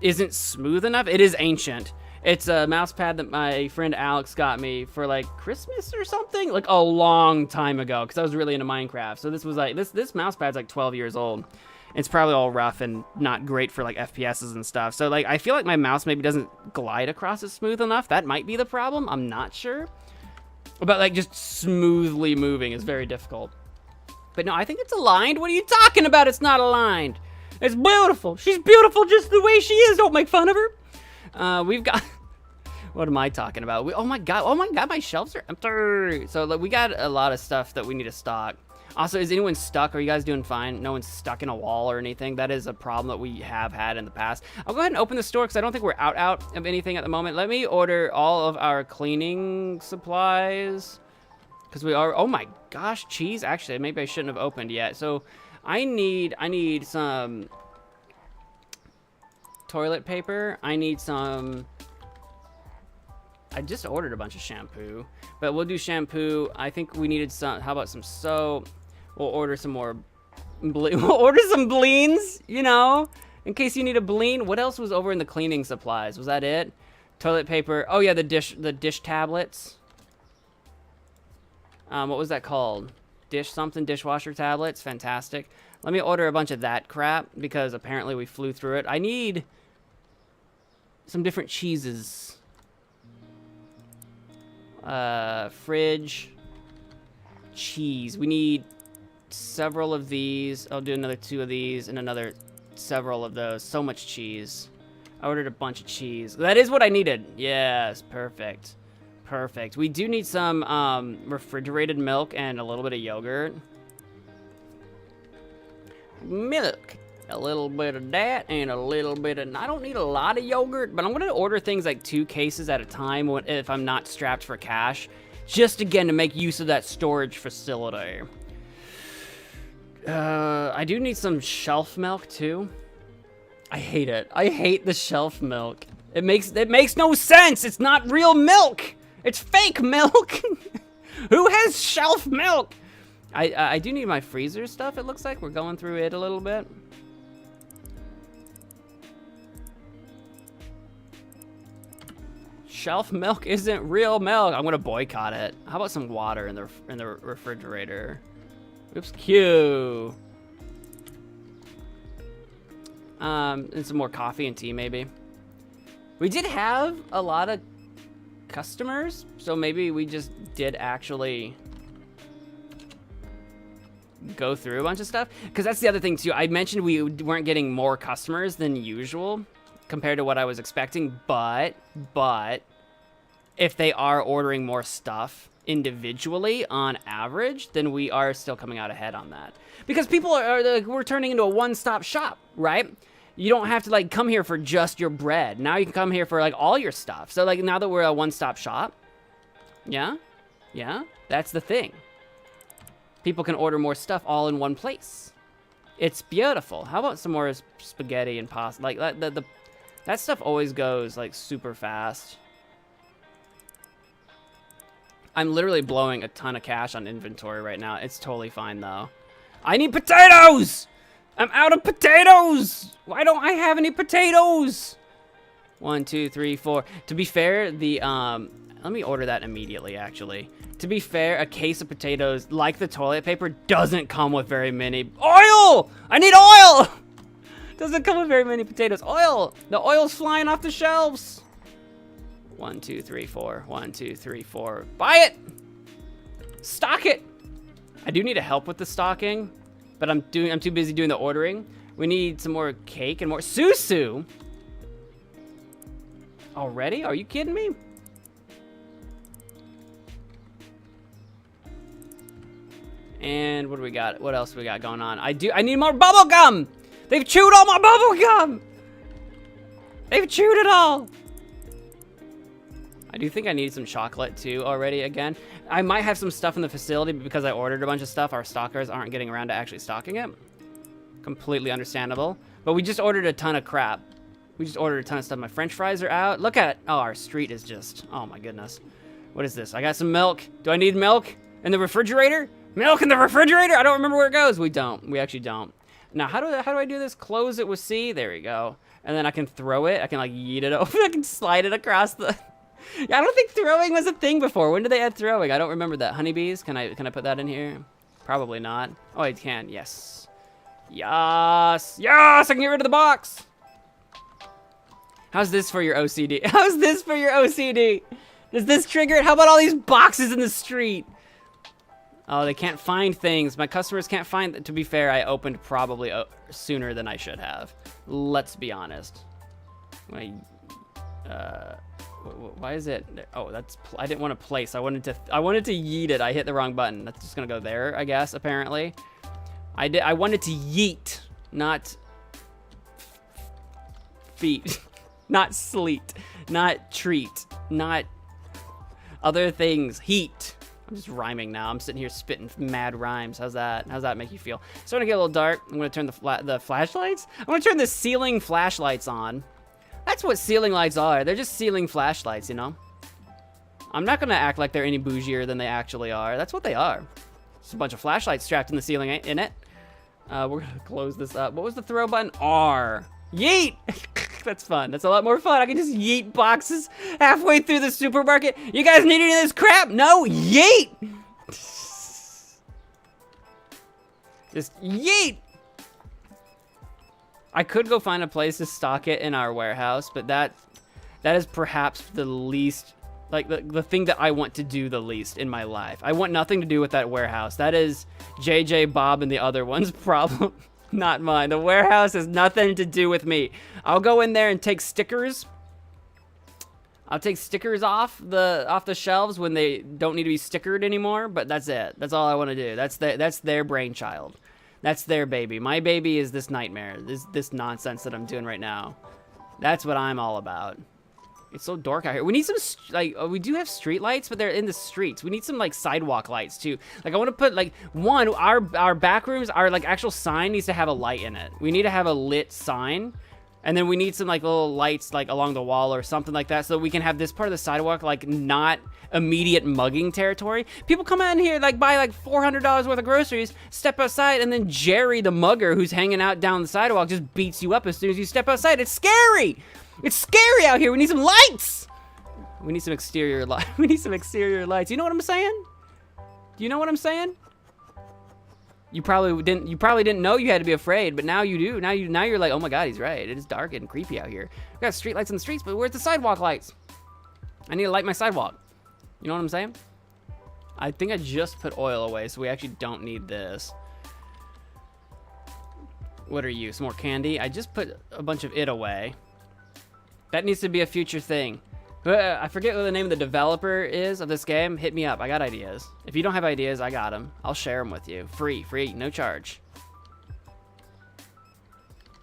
isn't smooth enough. It is ancient. It's a mouse pad that my friend Alex got me for like Christmas or something, like a long time ago, because I was really into Minecraft. So this was like, this mouse pad's like 12 years old. It's probably all rough and not great for like FPSs and stuff. So like, I feel like my mouse maybe doesn't glide across it smooth enough. That might be the problem. I'm not sure. But like just smoothly moving is very difficult. But no, I think it's aligned. What are you talking about? It's not aligned. It's beautiful. She's beautiful just the way she is. Don't make fun of her. We've got, what am I talking about? Oh my god, my shelves are empty. So like, we got a lot of stuff that we need to stock. Also, is anyone stuck? Are you guys doing fine? No one's stuck in a wall or anything? That is a problem that we have had in the past. I'll go ahead and open the store because I don't think we're out of anything at the moment. Let me order all of our cleaning supplies. Because we are, oh my gosh, cheese. Actually, maybe I shouldn't have opened yet. So I need some toilet paper. I need some, I just ordered a bunch of shampoo, but we'll do shampoo. I think we needed some, how about some soap? We'll order some more, we'll order some bleens, you know, in case you need a bleen. What else was over in the cleaning supplies? Was that it? Toilet paper. Oh yeah, the dish tablets. What was that called? Dishwasher tablets. Fantastic. Let me order a bunch of that crap because apparently we flew through it. I need some different cheeses. Fridge. Cheese. We need several of these. I'll do another 2 of these and another several of those. So much cheese. I ordered a bunch of cheese. That is what I needed. Yes, perfect. Perfect. We do need some refrigerated milk and a little bit of yogurt. Milk. A little bit of that and a little bit of... I don't need a lot of yogurt, but I'm going to order things like 2 cases at a time if I'm not strapped for cash. Just, again, to make use of that storage facility. I do need some shelf milk, too. I hate it. I hate the shelf milk. It makes no sense. It's not real milk. It's fake milk. Who has shelf milk? I do need my freezer stuff, it looks like. We're going through it a little bit. Shelf milk isn't real milk. I'm gonna boycott it. How about some water in the refrigerator? Oops, Q. And some more coffee and tea, maybe. We did have a lot of customers, so maybe we just did actually go through a bunch of stuff. Because that's the other thing, too. I mentioned we weren't getting more customers than usual compared to what I was expecting, but if they are ordering more stuff individually on average, then we are still coming out ahead on that. Because people we're turning into a one-stop shop, right? You don't have to like come here for just your bread. Now you can come here for like all your stuff. So like now that we're a one-stop shop, yeah, that's the thing. People can order more stuff all in one place. It's beautiful. How about some more spaghetti and pasta? Like that stuff always goes like super fast. I'm literally blowing a ton of cash on inventory right now. It's totally fine though. I need potatoes! I'm out of potatoes! Why don't I have any potatoes? 1, 2, 3, 4. To be fair, let me order that immediately, actually. To be fair, a case of potatoes, like the toilet paper, doesn't come with very many. Oil! I need oil! Doesn't come with very many potatoes. Oil! The oil's flying off the shelves. 1, 2, 3, 4. 1, 2, 3, 4. Buy it! Stock it! I do need help with the stocking, but I'm too busy doing the ordering. We need some more cake and more susu. Already? Are you kidding me? And what do we got? What else do we got going on? I need more bubble gum. They've chewed all my bubble gum. They've chewed it all. I do think I need some chocolate too already again. I might have some stuff in the facility, but because I ordered a bunch of stuff, our stockers aren't getting around to actually stocking it. Completely understandable. But we just ordered a ton of crap. We just ordered a ton of stuff. My French fries are out. Look at it. Oh, our street is just, oh my goodness. What is this? I got some milk. Do I need milk in the refrigerator? Milk in the refrigerator? I don't remember where it goes. We don't. We actually don't. Now, how do I do this? Close it with C. There we go. And then I can throw it. I can like yeet it over. I can slide it across the... Yeah, I don't think throwing was a thing before. When did they add throwing? I don't remember that. Honeybees? Can I put that in here? Probably not. Oh, I can. Yes. Yes. Yes! I can get rid of the box. How's this for your OCD? How's this for your OCD? Does this trigger it? How about all these boxes in the street? Oh, they can't find things. My customers can't find... To be fair, I opened probably sooner than I should have. Let's be honest. Why is it... Oh, that's... I didn't want to place. I wanted to yeet it. I hit the wrong button. That's just gonna go there, I guess, apparently. I wanted to yeet, not... feet. Not sleet. Not treat. Not... other things. Heat. I'm just rhyming now. I'm sitting here spitting mad rhymes. How's that? How's that make you feel? It's starting to get a little dark. I'm gonna turn the flashlights. I'm gonna turn the ceiling flashlights on. That's what ceiling lights are. They're just ceiling flashlights, you know? I'm not gonna act like they're any bougier than they actually are. That's what they are. Just a bunch of flashlights strapped in the ceiling in it. We're gonna close this up. What was the throw button? R. Yeet! That's fun. That's a lot more fun. I can just yeet boxes halfway through the supermarket. You guys need any of this crap? No? Yeet! Just yeet! I could go find a place to stock it in our warehouse, but that is perhaps the least, like the thing that I want to do the least in my life. I want nothing to do with that warehouse. That is JJ, Bob, and the other one's problem. Not mine. The warehouse has nothing to do with me. I'll go in there and take stickers. I'll take stickers off the shelves when they don't need to be stickered anymore, but that's it. That's all I want to do. That's their brainchild. That's their baby. My baby is this nightmare. This nonsense that I'm doing right now. That's what I'm all about. It's so dark out here. We need some, like, we do have street lights, but they're in the streets. We need some, like, sidewalk lights, too. Like, I want to put, like, one, our back rooms, our, like, actual sign needs to have a light in it. We need to have a lit sign. And then we need some, like, little lights, like, along the wall or something like that so that we can have this part of the sidewalk, like, not immediate mugging territory. People come out in here, like, buy, like, $400 worth of groceries, step outside, and then Jerry, the mugger who's hanging out down the sidewalk, just beats you up as soon as you step outside. It's scary! It's scary out here. We need some lights. We need some exterior light. We need some exterior lights. You know what I'm saying? Do you know what I'm saying? You probably didn't know you had to be afraid, but now you do. Now you're like, oh my God, he's right. It is dark and creepy out here. We got street lights in the streets, but where's the sidewalk lights? I need to light my sidewalk. You know what I'm saying? I think I just put oil away, so we actually don't need this. What are you? Some more candy? I just put a bunch of it away. That needs to be a future thing. I forget what the name of the developer is of this game. Hit me up. I got ideas. If you don't have ideas, I got them. I'll share them with you. Free, no charge.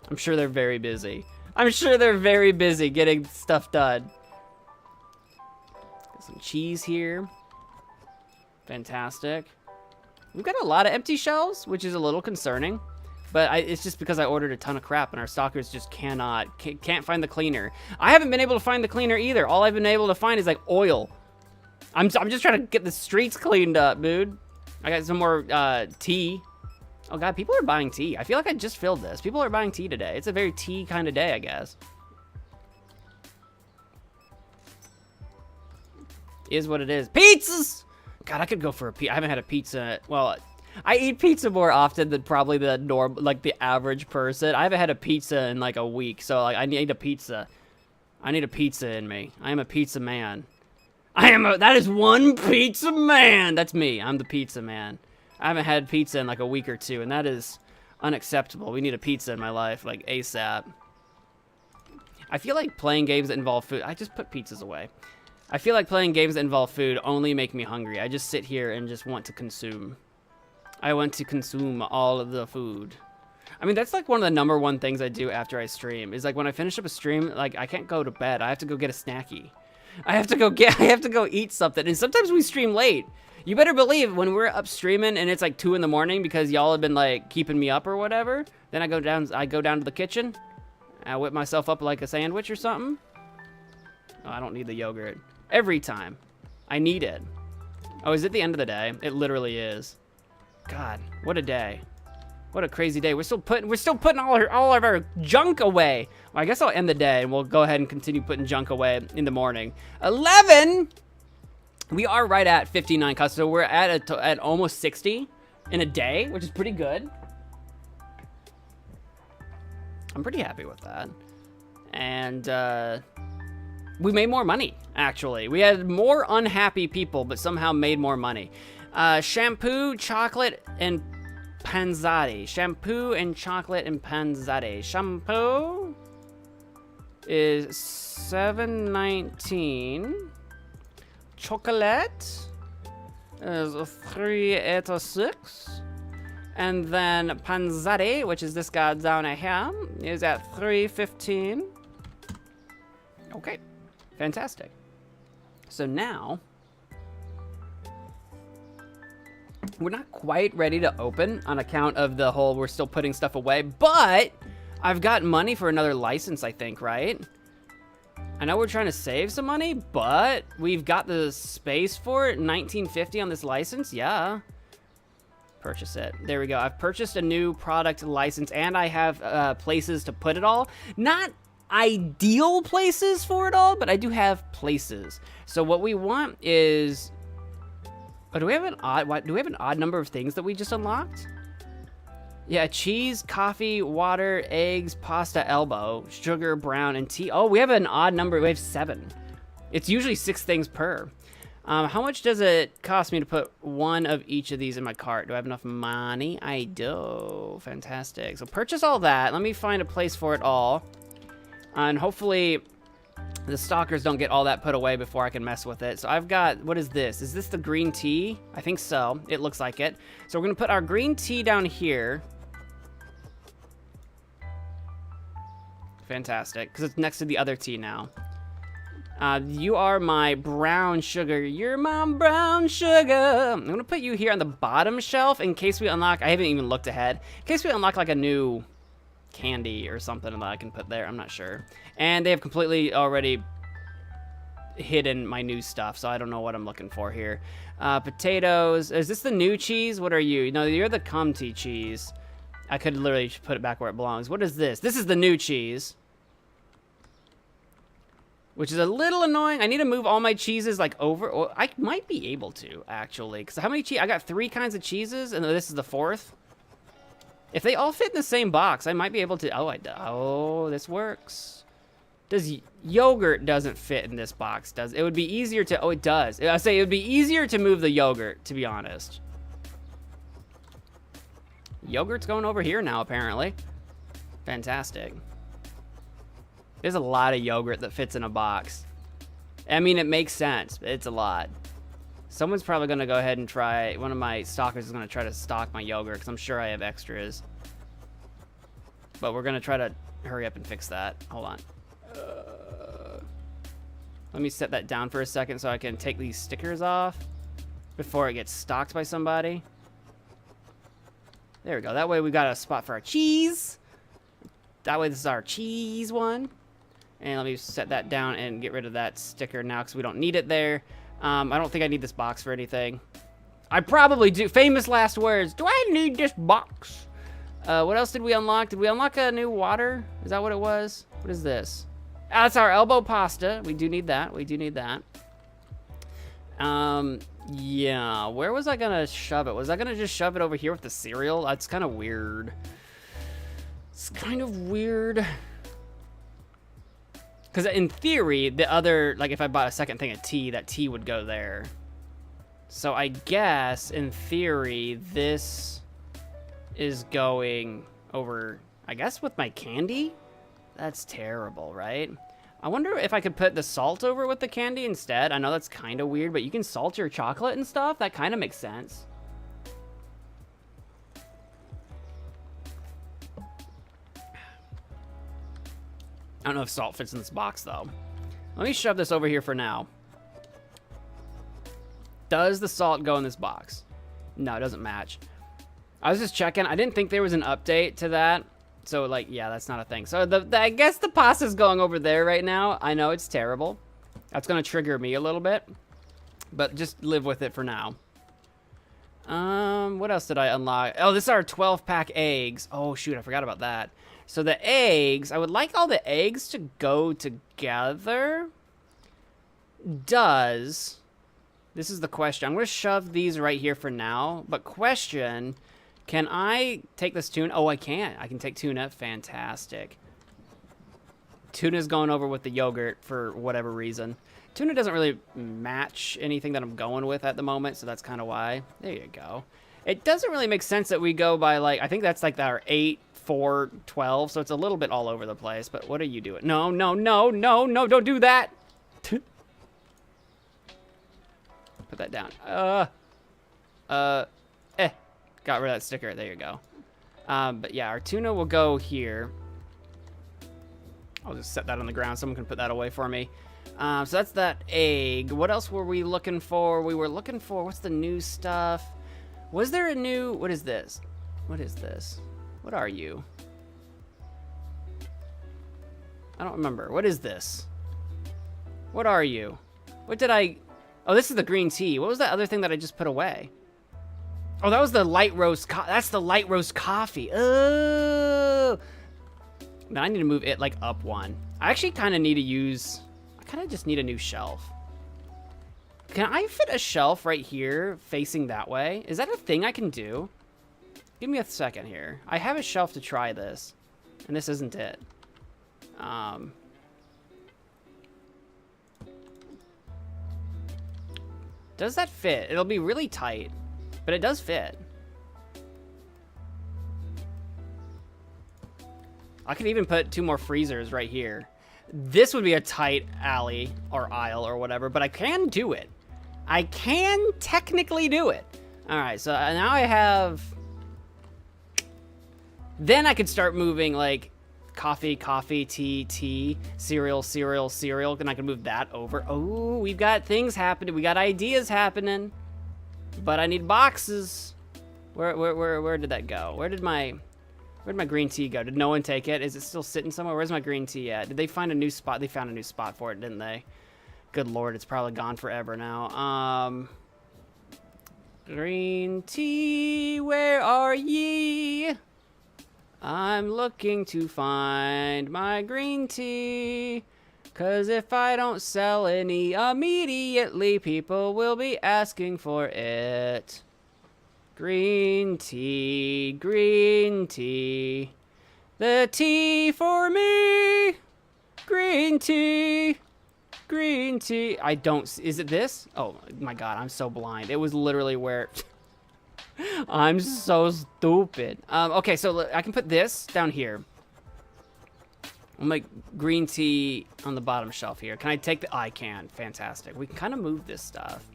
I'm sure they're very busy. I'm sure they're very busy getting stuff done. Got some cheese here. Fantastic. We've got a lot of empty shelves, which is a little concerning. But it's just because I ordered a ton of crap and our stalkers just can't find the cleaner. I haven't been able to find the cleaner either. All I've been able to find is like oil. I'm just trying to get the streets cleaned up, dude. I got some more tea. Oh God, people are buying tea. I feel like I just filled this. People are buying tea today. It's a very tea kind of day, I guess. Is what it is. Pizzas! God, I could go for a pizza. I haven't had a pizza. Well, I eat pizza more often than probably the average person. I haven't had a pizza in like a week, so like I need a pizza. I need a pizza in me. I am a pizza man. That is one pizza man. That's me. I'm the pizza man. I haven't had pizza in like a week or two, and that is Unacceptable. We need a pizza in my life, like ASAP. I feel like playing games that involve food. I just put pizzas away. I feel like playing games that involve food only make me hungry. I just sit here and just want to consume. I want to consume all of the food. I mean, that's like one of the #1 things I do after I stream. Is like when I finish up a stream, like I can't go to bed. I have to go get a snacky. I have to go eat something. And sometimes we stream late. You better believe when we're up streaming and it's like 2 in the morning because y'all have been like keeping me up or whatever. Then I go down to the kitchen. I whip myself up like a sandwich or something. Oh, I don't need the yogurt. Every time. I need it. Oh, is it the end of the day? It literally is. God, what a day. What a crazy day. We're still putting all of our junk away. Well, I guess I'll end the day and we'll go ahead and continue putting junk away in the morning. 11! We are right at 59 customers, so we're at almost 60 in a day, which is pretty good. I'm pretty happy with that. And we made more money, actually. We had more unhappy people, but somehow made more money. Shampoo, chocolate, and panzati. Shampoo and chocolate and panzati. Shampoo is $7.19. Chocolate is $3.86. And then panzati, which is this guy down here, is at $3.15. Okay, fantastic. So now, we're not quite ready to open on account of the whole we're still putting stuff away, but I've got money for another license, I think, right? I know we're trying to save some money, but we've got the space for it. $19.50 on this license, yeah. Purchase it. There we go. I've purchased a new product license, and I have places to put it all. Not ideal places for it all, but I do have places. So what we want is... Oh, do we have an odd number of things that we just unlocked? Yeah, cheese, coffee, water, eggs, pasta, elbow, sugar, brown, and tea. Oh, we have an odd number. We have 7. It's usually 6 things per. How much does it cost me to put one of each of these in my cart? Do I have enough money? I do. Fantastic. So purchase all that. Let me find a place for it all. And hopefully the stalkers don't get all that put away before I can mess with it. So I've got, what is this? Is this the green tea? I think so. It looks like it. So we're going to put our green tea down here. Fantastic. Because it's next to the other tea now. You are my brown sugar. You're my brown sugar. I'm going to put you here on the bottom shelf in case we unlock. I haven't even looked ahead. In case we unlock like a new candy or something that I can put there. I'm not sure. And they have completely already hidden my new stuff, so I don't know what I'm looking for here. Potatoes. Is this the new cheese? What are you? No, you're the Comté cheese. I could literally just put it back where it belongs. What is this? This is the new cheese. Which is a little annoying. I need to move all my cheeses like over. Or I might be able to, actually. Because how many cheese? I got 3 kinds of cheeses, and this is the 4th. If they all fit in the same box, I might be able to. Oh, this works. Does yogurt doesn't fit in this box? Does it? Would be easier to. Oh, it does. I say it would be easier to move the yogurt, to be honest. Yogurt's going over here now, apparently. Fantastic. There's a lot of yogurt that fits in a box. I mean, it makes sense, but it's a lot. Someone's probably going to go ahead and try... One of my stalkers is going to try to stock my yogurt, because I'm sure I have extras. But we're going to try to hurry up and fix that. Hold on. Let me set that down for a second so I can take these stickers off before it gets stocked by somebody. There we go. That way we got a spot for our cheese. That way this is our cheese one. And let me set that down and get rid of that sticker now because we don't need it there. I don't think I need this box for anything. I probably do. Famous last words. Do I need this box? What else did we unlock? Did we unlock a new water? Is that what it was? What is this? Ah, that's our elbow pasta. We do need that. We do need that. Yeah. Where was I going to shove it? Was I going to just shove it over here with the cereal? That's kind of weird. It's kind of weird. Because in theory, the other, like if I bought a second thing of tea, that tea would go there. So I guess, in theory, this is going over, I guess, with my candy? That's terrible, right? I wonder if I could put the salt over with the candy instead. I know that's kind of weird, but you can salt your chocolate and stuff. That kind of makes sense. I don't know if salt fits in this box, though. Let me shove this over here for now. Does the salt go in this box? No, it doesn't match. I was just checking. I didn't think there was an update to that. So, like, yeah, that's not a thing. So, I guess the pasta's going over there right now. I know it's terrible. That's going to trigger me a little bit. But just live with it for now. What else did I unlock? Oh, this is our 12-pack eggs. Oh, shoot, I forgot about that. So the eggs, I would like all the eggs to go together. This is the question. I'm going to shove these right here for now. But question, can I take this tuna? Oh, I can. I can take tuna. Fantastic. Tuna's going over with the yogurt for whatever reason. Tuna doesn't really match anything that I'm going with at the moment, so that's kind of why. There you go. It doesn't really make sense that we go by, like, I think that's like our 8, 4, 12, so it's a little bit all over the place. But what are you doing? No, no, no, no, no, don't do that. Put that down. Got rid of that sticker. There you go. But yeah, our tuna will go here. I'll just set that on the ground. Someone can put that away for me. So that's that egg. What else were we looking for? We were looking for, what's the new stuff? Was there a new, what is this? What is this? What are you? I don't remember. What is this? What are you? What did I, oh, this is the green tea. What was that other thing that I just put away? Oh, that was the light roast, that's the light roast coffee. Oh. Now I need to move it like up one. I actually kind of need to use, I kind of just need a new shelf. Can I fit a shelf right here facing that way? Is that a thing I can do? Give me a second here. I have a shelf to try this, and this isn't it. Does that fit? It'll be really tight, but it does fit. I could even put 2 more freezers right here. This would be a tight alley or aisle or whatever, but I can do it. I can technically do it. All right, so now I have... Then I could start moving, like, coffee, coffee, tea, tea, cereal, cereal, cereal, and I can move that over. Oh, we've got things happening. We got ideas happening, but I need boxes. Where did that go? Where'd my green tea go? Did no one take it? Is it still sitting somewhere? Where's my green tea at? Did they find a new spot? They found a new spot for it, didn't they? Good Lord, it's probably gone forever now. Green tea, where are ye? I'm looking to find my green tea, 'cause if I don't sell any immediately, people will be asking for it. Green tea, the tea for me. Green tea, green tea. I don't, is it this? Oh my God, I'm so blind. It was literally where... I'm so stupid. Okay, so I can put this down here. I'll make green tea on the bottom shelf here. Can I take the... Oh, I can. Fantastic. We can kind of move this stuff.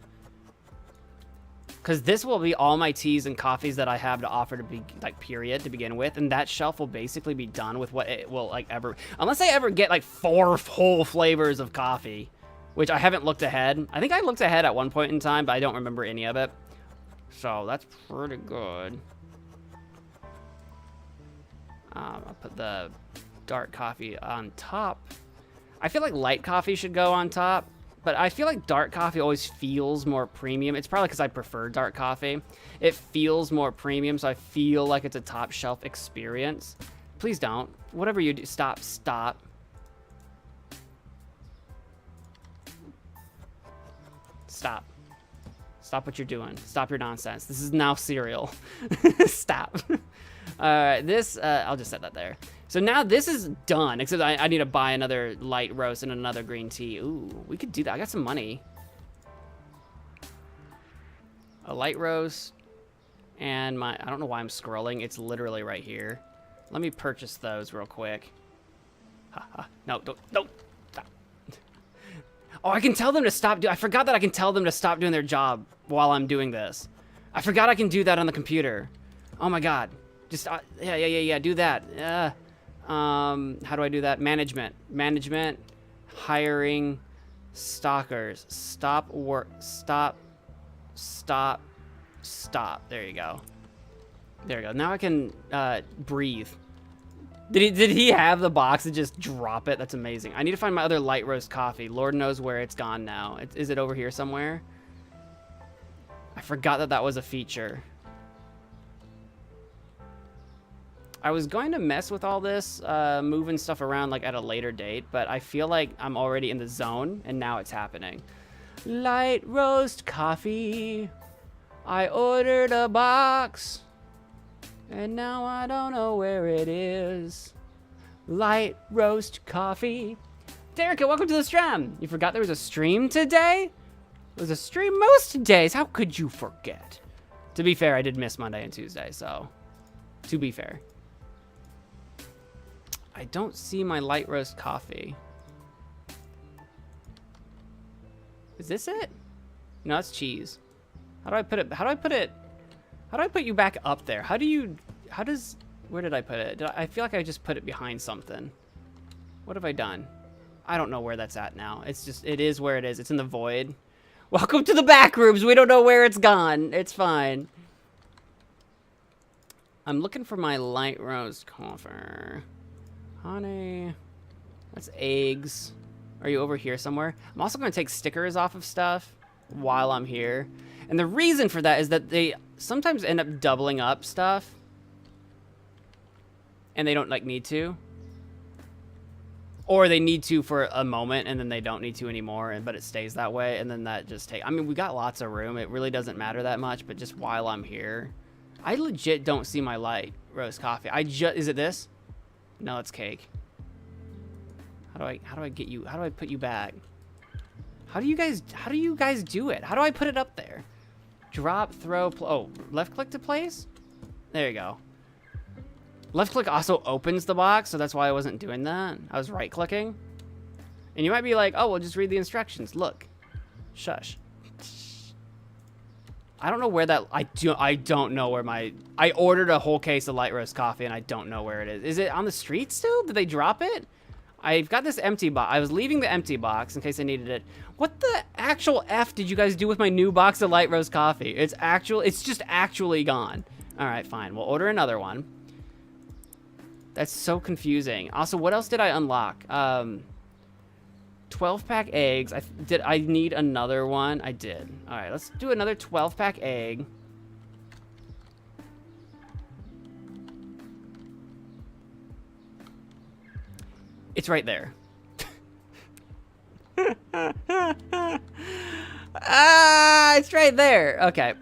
Because this will be all my teas and coffees that I have to offer to be, like, period, to begin with. And that shelf will basically be done with what it will, like, ever... Unless I ever get, like, 4 whole flavors of coffee. Which I haven't looked ahead. I think I looked ahead at one point in time, but I don't remember any of it. So that's pretty good. I'll put the dark coffee on top. I feel like light coffee should go on top, but I feel like dark coffee always feels more premium. It's probably because I prefer dark coffee. It feels more premium, so I feel like it's a top shelf experience. Please don't. Whatever you do, stop. Stop what you're doing. Stop your nonsense. This is now cereal. Stop. Alright, this, I'll just set that there. So now this is done, except I need to buy another light roast and another green tea. Ooh, we could do that. I got some money. A light roast And I don't know why I'm scrolling. It's literally right here. Let me purchase those real quick. No, don't, no. Stop. Oh, I can tell them to stop. I forgot that I can tell them to stop doing their job while I'm doing this. I forgot I can do that on the computer. Oh my God. Just, yeah, do that. How do I do that? Management, hiring, stalkers, stop. There you go. There you go. Now I can breathe. Did he have the box and just drop it? That's amazing. I need to find my other light roast coffee. Lord knows where it's gone now. Is it over here somewhere? I forgot that that was a feature. I was going to mess with all this, moving stuff around like at a later date, but I feel like I'm already in the zone and now it's happening. Light roast coffee. I ordered a box. And now I don't know where it is. Light roast coffee. Derica, welcome to the stream. You forgot there was a stream today? There's a stream most days. How could you forget? To be fair, I did miss Monday and Tuesday, so to be fair. I don't see my light roast coffee. Is this it? No, it's cheese. How do I put it? How do I put it? How do I put you back up there? Where did I put it? I feel like I just put it behind something. What have I done? I don't know where that's at now. It is where it is. It's in the void. Welcome to the Backrooms. We don't know where it's gone. It's fine. I'm looking for my light roast coffee. Honey. That's eggs. Are you over here somewhere? I'm also going to take stickers off of stuff while I'm here. And the reason for that is that they sometimes end up doubling up stuff. And they don't like need to. Or they need to for a moment and then they don't need to anymore, but it stays that way. And then that just I mean, we got lots of room. It really doesn't matter that much, but just while I'm here. I legit don't see my light roast coffee. Is it this? No, it's cake. How do I get you? How do I put you back? How do you guys do it? How do I put it up there? Drop, throw, oh, left click to place? There you go. Left click also opens the box, so that's why I wasn't doing that. I was right clicking. And you might be like, oh, well, just read the instructions. Look. Shush. I don't know where that, I don't know where I ordered a whole case of light roast coffee and I don't know where it is. Is it on the street still? Did they drop it? I've got this empty box. I was leaving the empty box in case I needed it. What the actual F did you guys do with my new box of light roast coffee? It's just actually gone. All right, fine. We'll order another one. That's so confusing. Also, what else did I unlock? 12-pack eggs. Did I need another one? I did. All right, let's do another 12-pack egg. It's right there. It's right there. Okay.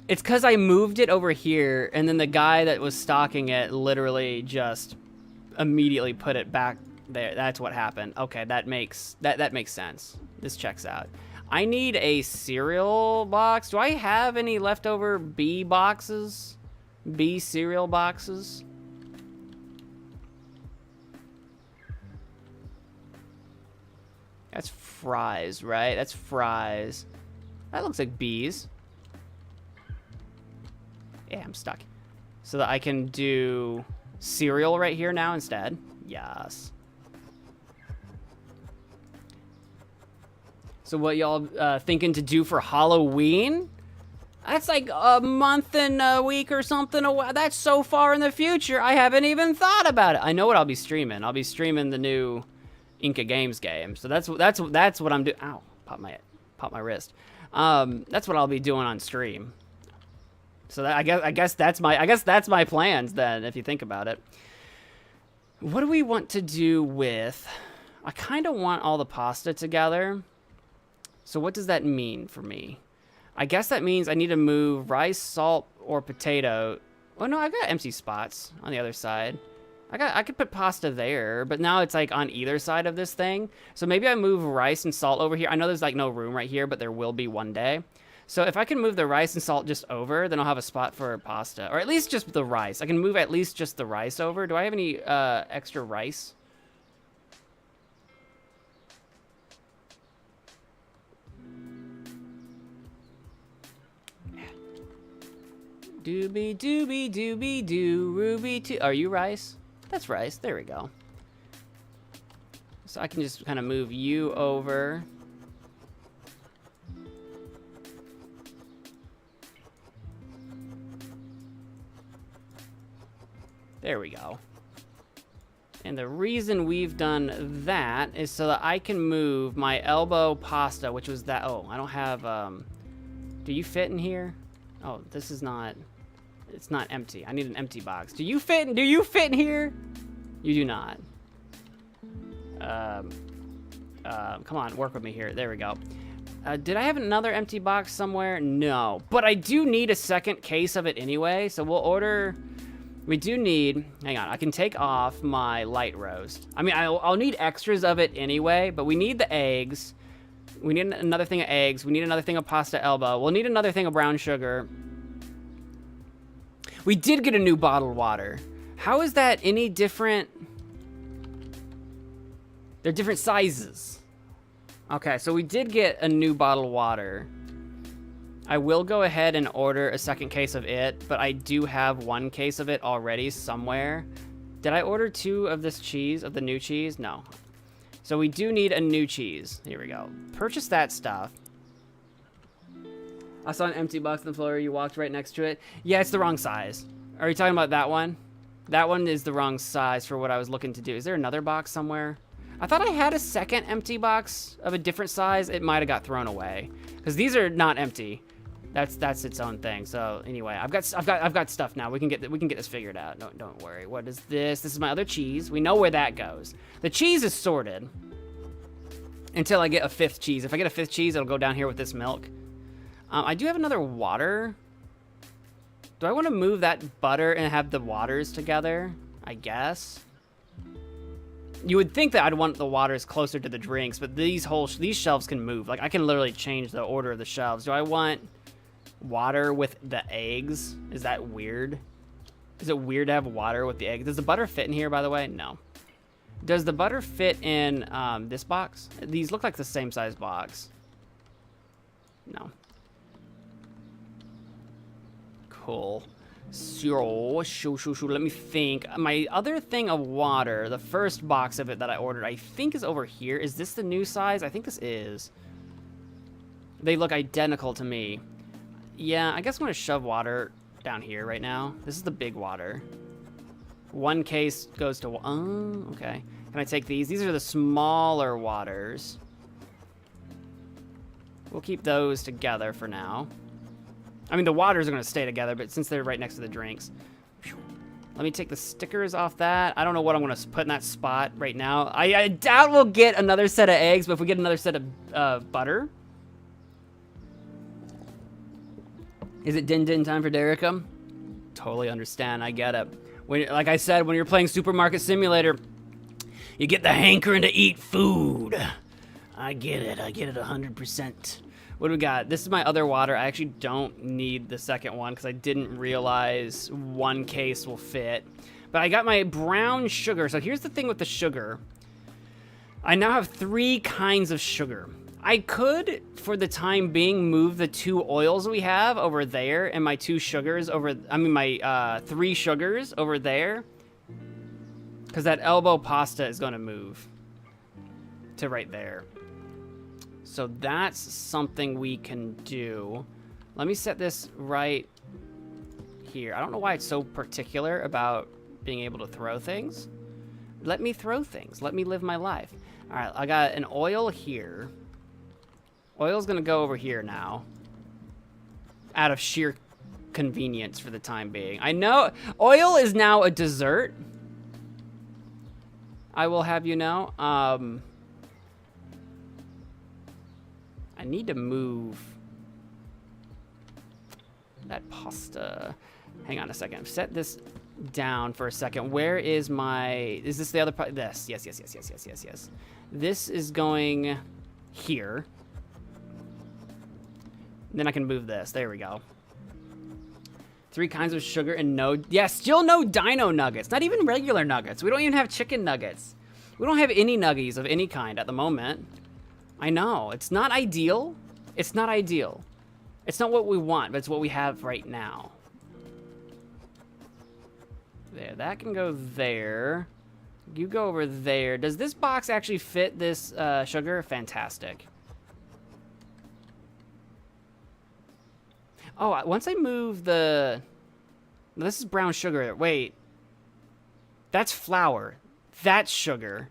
It's because I moved it over here, and then the guy that was stocking it literally just immediately put it back there. That's what happened. Okay, that makes sense. This checks out. I need a cereal box. Do I have any leftover B boxes? B cereal boxes? That's fries, right? That's fries. That looks like bees. Yeah, I'm stuck. So that I can do cereal right here now instead. Yes. So what y'all thinking to do for Halloween? That's like a month and a week or something away. That's so far in the future, I haven't even thought about it. I know what I'll be streaming. I'll be streaming the new Inca Games game. So that's what I'm doing. Ow, pop my wrist. That's what I'll be doing on stream. So that, I guess that's my plans then, if you think about it. What do we want to do with? I kind of want all the pasta together. So what does that mean for me? I guess that means I need to move rice, salt, or potato. Oh no, I got empty spots on the other side. I could put pasta there, but now it's like on either side of this thing. So maybe I move rice and salt over here. I know there's like no room right here, but there will be one day. So if I can move the rice and salt just over, then I'll have a spot for pasta. Or at least just the rice. I can move at least just the rice over. Do I have any extra rice? Doobie doobie doobie doo ruby too. Are you rice? That's rice. There we go. So I can just kind of move you over. There we go. And the reason we've done that is so that I can move my elbow pasta, which was that. Oh, I don't have, do you fit in here? Oh, this is not, it's not empty. I need an empty box. Do you fit in here? You do not. Come on, work with me here. There we go. Did I have another empty box somewhere? No, but I do need a second case of it anyway. So we'll order, we do need, hang on, I can take off my light roast. I mean, I'll need extras of it anyway, but we need the eggs. We need another thing of eggs. We need another thing of pasta elbow. We'll need another thing of brown sugar. We did get a new bottled water. How is that any different? They're different sizes. Okay, so we did get a new bottled water. I will go ahead and order a second case of it, but I do have one case of it already somewhere. Did I order 2 of this cheese, of the new cheese? No. So we do need a new cheese. Here we go. Purchase that stuff. I saw an empty box on the floor. You walked right next to it. Yeah, it's the wrong size. Are you talking about that one? That one is the wrong size for what I was looking to do. Is there another box somewhere? I thought I had a second empty box of a different size. It might have got thrown away because these are not empty. That's its own thing. So anyway, I've got stuff now. We can get this figured out. Don't worry. What is this? This is my other cheese. We know where that goes. The cheese is sorted until I get a 5th cheese. If I get a 5th cheese, it'll go down here with this milk. I do have another water. Do I want to move that butter and have the waters together? I guess. You would think that I'd want the waters closer to the drinks, but these shelves can move. Like I can literally change the order of the shelves. Do I want water with the eggs? Is that weird? Is it weird to have water with the eggs? Does the butter fit in here, by the way? No. Does the butter fit in this box? These look like the same size box. No. Cool. So, let me think. My other thing of water, the first box of it that I ordered, I think is over here. Is this the new size? I think this is. They look identical to me. Yeah, I guess I'm going to shove water down here right now. This is the big water. One case goes to... Oh, okay. Can I take these? These are the smaller waters. We'll keep those together for now. I mean, the waters are going to stay together, but since they're right next to the drinks. Let me take the stickers off that. I don't know what I'm going to put in that spot right now. I doubt we'll get another set of eggs, but if we get another set of butter. Is it din time for Derricum? Totally understand. I get it. Like I said, when you're playing Supermarket Simulator, you get the hankering to eat food. I get it. I get it 100%. What do we got? This is my other water. I actually don't need the second one because I didn't realize one case will fit. But I got my brown sugar. So here's the thing with the sugar. I now have 3 kinds of sugar. I could, for the time being, move the 2 oils we have over there and my 2 sugars over, I mean my 3 sugars over there. Because that elbow pasta is going to move to right there. So that's something we can do. Let me set this right here. I don't know why it's so particular about being able to throw things. Let me throw things. Let me live my life. All right, I got an oil here. Oil's gonna go over here now. Out of sheer convenience for the time being. I know oil is now a dessert. I will have you know. I need to move that pasta. Hang on a second. Set this down for a second. Where is my... Is this the other part? This. Yes. This is going here. Then I can move this. There we go. 3 kinds of sugar and no... Yeah, still no dino nuggets. Not even regular nuggets. We don't even have chicken nuggets. We don't have any nuggies of any kind at the moment. I know. It's not ideal. It's not ideal. It's not what we want, but it's what we have right now. There. That can go there. You go over there. Does this box actually fit this sugar? Fantastic. Oh, once I move the... This is brown sugar. Wait. That's flour. That's sugar.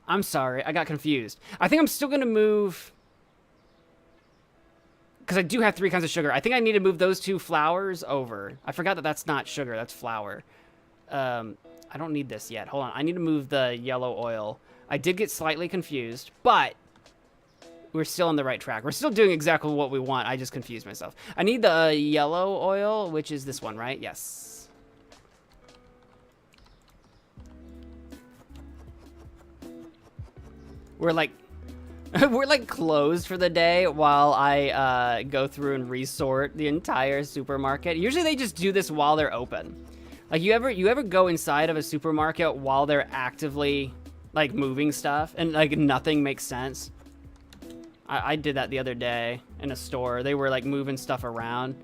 I'm sorry. I got confused. I think I'm still going to move... Because I do have 3 kinds of sugar. I think I need to move those 2 flours over. I forgot that that's not sugar. That's flour. I don't need this yet. Hold on. I need to move the yellow oil. I did get slightly confused, but... We're still on the right track. We're still doing exactly what we want. I just confused myself. I need the yellow oil, which is this one, right? Yes. We're like... we're like closed for the day while I go through and resort the entire supermarket. Usually they just do this while they're open. Like you ever go inside of a supermarket while they're actively like moving stuff and like nothing makes sense? I did that the other day in a store. They were like moving stuff around.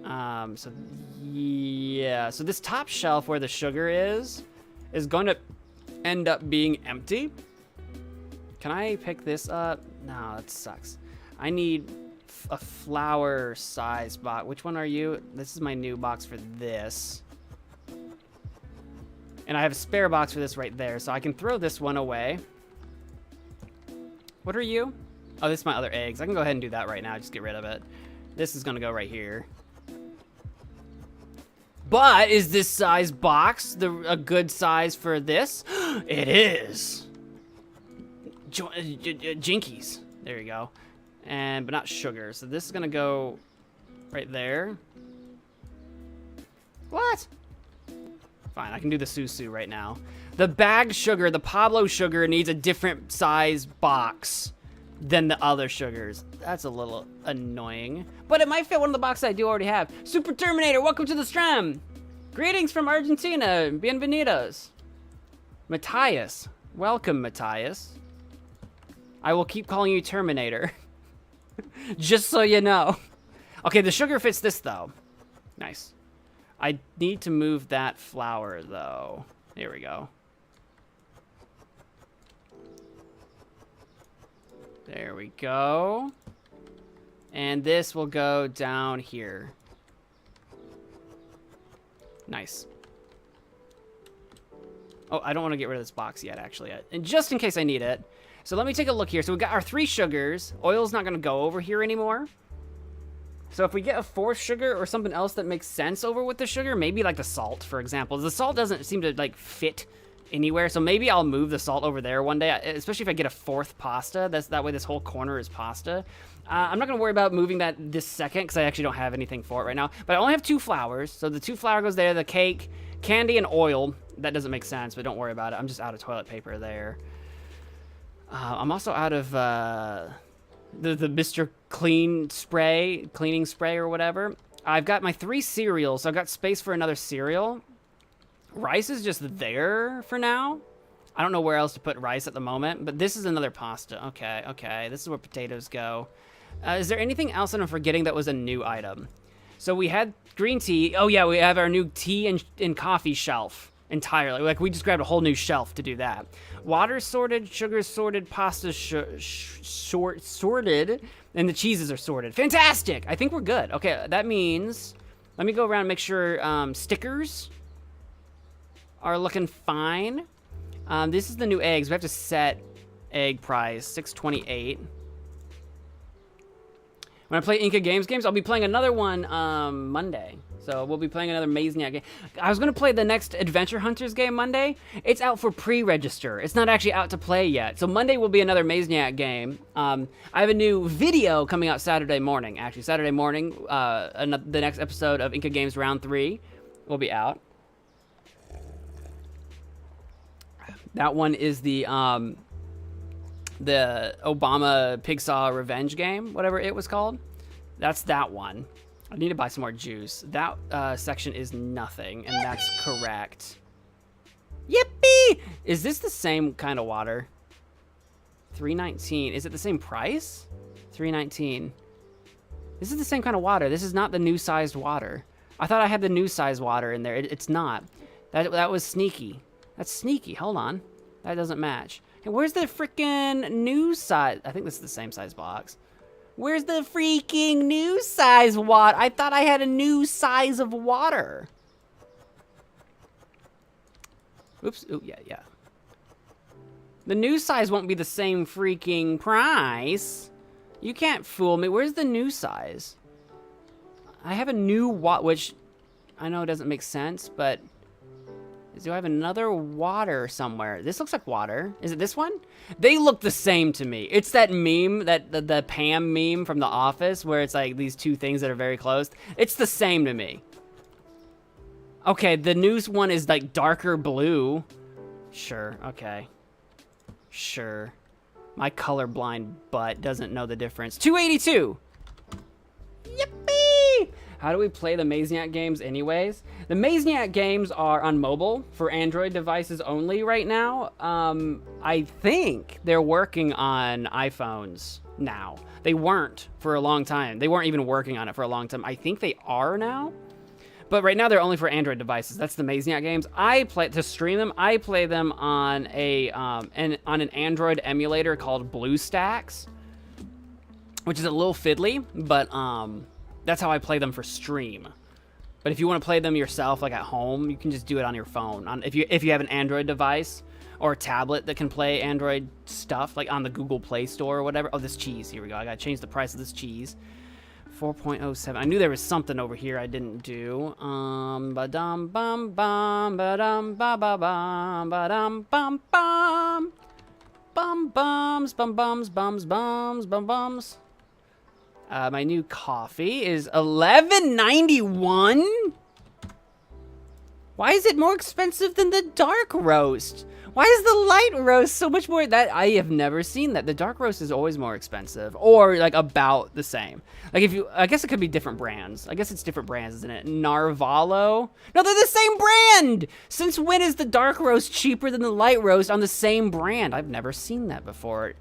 So yeah, so this top shelf where the sugar is going to end up being empty. Can I pick this up? No, that sucks. I need a flour size box. Which one are you? This is my new box for this. And I have a spare box for this right there, so I can throw this one away. What are you? Oh, this is my other eggs. I can go ahead and do that right now. Just get rid of it. This is going to go right here. But is this size box a good size for this? It is. Jinkies. There you go. But not sugar. So this is going to go right there. What? Fine, I can do the Susu right now. The bag sugar, the Pablo sugar, needs a different size box than the other sugars. That's a little annoying. But it might fit one of the boxes I do already have. Super Terminator, welcome to the stream. Greetings from Argentina. Bienvenidos. Matthias. Welcome, Matthias. I will keep calling you Terminator. Just so you know. Okay, the sugar fits this, though. Nice. I need to move that flour, though. Here we go. There we go. And this will go down here. Nice. Oh, I don't want to get rid of this box yet, actually. And just in case I need it. So let me take a look here. So we've got our 3 sugars. Oil's not going to go over here anymore. So if we get a 4th sugar or something else that makes sense over with the sugar, maybe like the salt, for example. The salt doesn't seem to like fit anywhere, so maybe I'll move the salt over there one day, especially if I get a 4th pasta. That way this whole corner is pasta. I'm not going to worry about moving that this second because I actually don't have anything for it right now. But I only have 2 flours, so the 2 flour goes there, the cake, candy, and oil. That doesn't make sense, but don't worry about it. I'm just out of toilet paper there. I'm also out of... the Mr. Cleaning spray or whatever. I've got my 3 cereals, so I've got space for another cereal. Rice is just there for now. I don't know where else to put rice at the moment, but this is another pasta. Okay. This is where potatoes go. Is there anything else that I'm forgetting that was a new item? So we had green tea. Oh yeah, we have our new tea and coffee shelf entirely. Like we just grabbed a whole new shelf to do that. Water sorted, sugar sorted, pasta sorted, and the cheeses are sorted. Fantastic! I think we're good. Okay, that means, let me go around and make sure stickers are looking fine. This is the new eggs. We have to set egg price, $6.28. When I play Inca games, I'll be playing another one Monday. So we'll be playing another Mazniak game. I was going to play the next Adventure Hunters game Monday. It's out for pre-register. It's not actually out to play yet. So Monday will be another Mazniak game. I have a new video coming out Saturday morning. Actually, Saturday morning, the next episode of Inca Games Round 3 will be out. That one is the the Obama Pigsaw Revenge game, whatever it was called. That's that one. I need to buy some more juice. That section is nothing, and that's correct. Yippee! Is this the same kind of water? $3.19. Is it the same price? $3.19. This is the same kind of water. This is not the new sized water. I thought I had the new sized water in there. It's not. That was sneaky. That's sneaky. Hold on. That doesn't match. Hey, where's the freaking new size? I think this is the same size box. Where's the freaking new size water? I thought I had a new size of water. Oops. Oh, yeah. The new size won't be the same freaking price. You can't fool me. Where's the new size? I have a new which I know it doesn't make sense, but do I have another water somewhere? This looks like water. Is it this one? They look the same to me. It's that meme, that the Pam meme from The Office, where it's like these two things that are very close. It's the same to me. Okay, the news one is like darker blue. Sure, okay. Sure. My colorblind butt doesn't know the difference. 282! Yippee! How do we play the Mazniac games anyways? The Mazniac games are on mobile for Android devices only right now. I think they're working on iPhones now. They weren't for a long time. They weren't even working on it for a long time. I think they are now. But right now they're only for Android devices. That's the Mazniac games. To stream them, I play them on an Android emulator called BlueStacks, which is a little fiddly, but that's how I play them for stream. But if you want to play them yourself, like at home, you can just do it on your phone. If you have an Android device or a tablet that can play Android stuff, like on the Google Play Store or whatever. Oh, this cheese. Here we go. I gotta change the price of this cheese. 4.07. I knew there was something over here I didn't do. Ba-dum bum bum ba-dum ba ba bum ba-dum bum bum. Bum bums bum bums bums bums bum bums. My new coffee is $11.91. Why is it more expensive than the dark roast? Why is the light roast so much more? That I have never seen that. The dark roast is always more expensive, or like about the same. Like I guess it could be different brands. I guess it's different brands, isn't it? Narvalo? No, they're the same brand. Since when is the dark roast cheaper than the light roast on the same brand? I've never seen that before.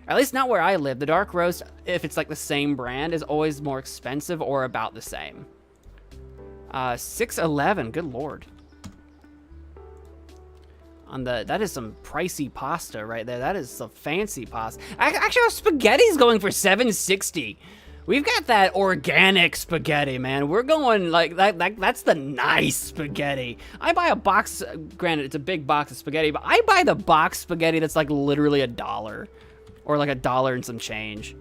At least not where I live. The dark roast, if it's like the same brand, is always more expensive or about the same. $6.11. Good lord. That is some pricey pasta right there. That is some fancy pasta. Actually, our spaghetti's going for $7.60. We've got that organic spaghetti, man. We're going like that. That's the nice spaghetti. I buy a box. Granted, it's a big box of spaghetti, but I buy the box spaghetti that's like literally $1, or like $1 and some change.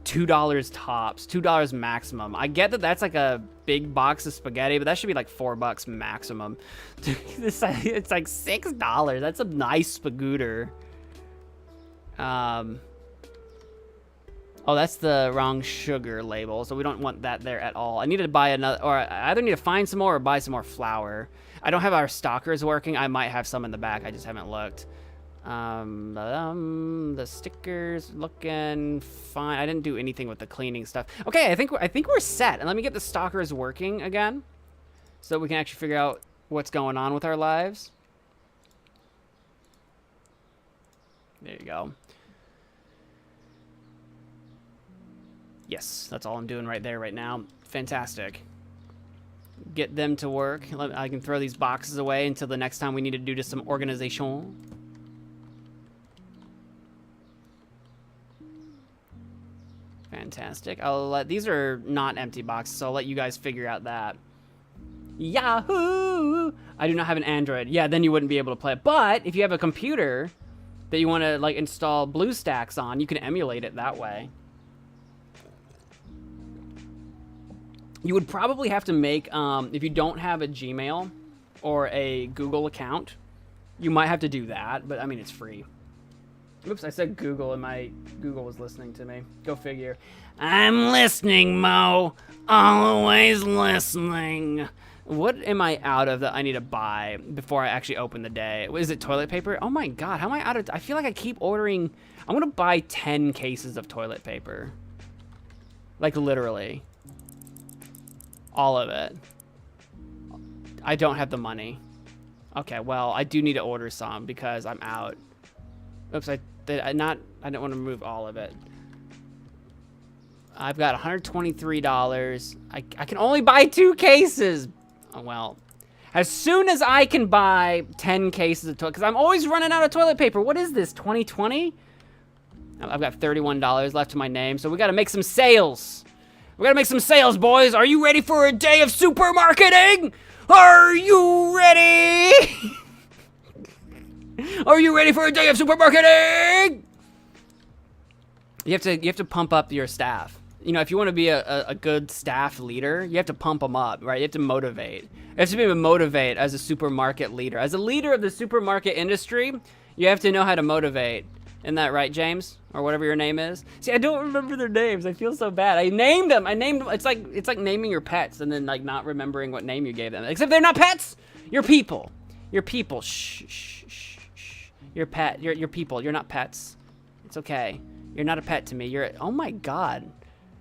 $2 tops, $2 maximum. I get that that's like a big box of spaghetti, but that should be like $4 maximum. It's like $6. That's a nice spagooter. Oh, that's the wrong sugar label, so we don't want that there at all. I need to buy another, or I either need to find some more or buy some more flour. I don't have our stockers working. I might have some in the back. I just haven't looked. The stickers looking fine. I didn't do anything with the cleaning stuff. Okay, I think we're set. And let me get the stalkers working again, so we can actually figure out what's going on with our lives. There you go. Yes, that's all I'm doing right there right now. Fantastic. Get them to work. I can throw these boxes away until the next time we need to do just some organization. Fantastic. These are not empty boxes, so I'll let you guys figure out that. Yahoo! I do not have an Android. Yeah, then you wouldn't be able to play it. But if you have a computer that you want to like install BlueStacks on, you can emulate it that way. You would probably have to make, if you don't have a Gmail or a Google account, you might have to do that, but I mean, it's free. Oops, I said Google and my Google was listening to me. Go figure. I'm listening, Mo. Always listening. What am I out of that I need to buy before I actually open the day? Is it toilet paper? Oh my god, how am I out of... I feel like I keep ordering... I'm gonna buy 10 cases of toilet paper. Like, literally. All of it. I don't have the money. Okay, well, I do need to order some because I'm out. Oops, I don't want to remove all of it. I've got $123. I can only buy 2 cases. Oh, well, as soon as I can buy 10 cases of toilet, because I'm always running out of toilet paper. What is this, 2020? I've got $31 left to my name, so we got to make some sales. We got to make some sales, boys. Are you ready for a day of supermarketing? Are you ready? Are you ready for a day of supermarketing? You have to pump up your staff. You know, if you want to be a good staff leader, you have to pump them up, right? You have to motivate. You have to be able to motivate as a supermarket leader. As a leader of the supermarket industry, you have to know how to motivate. Isn't that right, James? Or whatever your name is? See, I don't remember their names. I feel so bad. I named them. It's like naming your pets and then like not remembering what name you gave them. Except they're not pets. You're people. You're people. Shh, shh, shh, shh. You're pet. You're people. You're not pets. It's okay. You're not a pet to me. You're... Oh my god.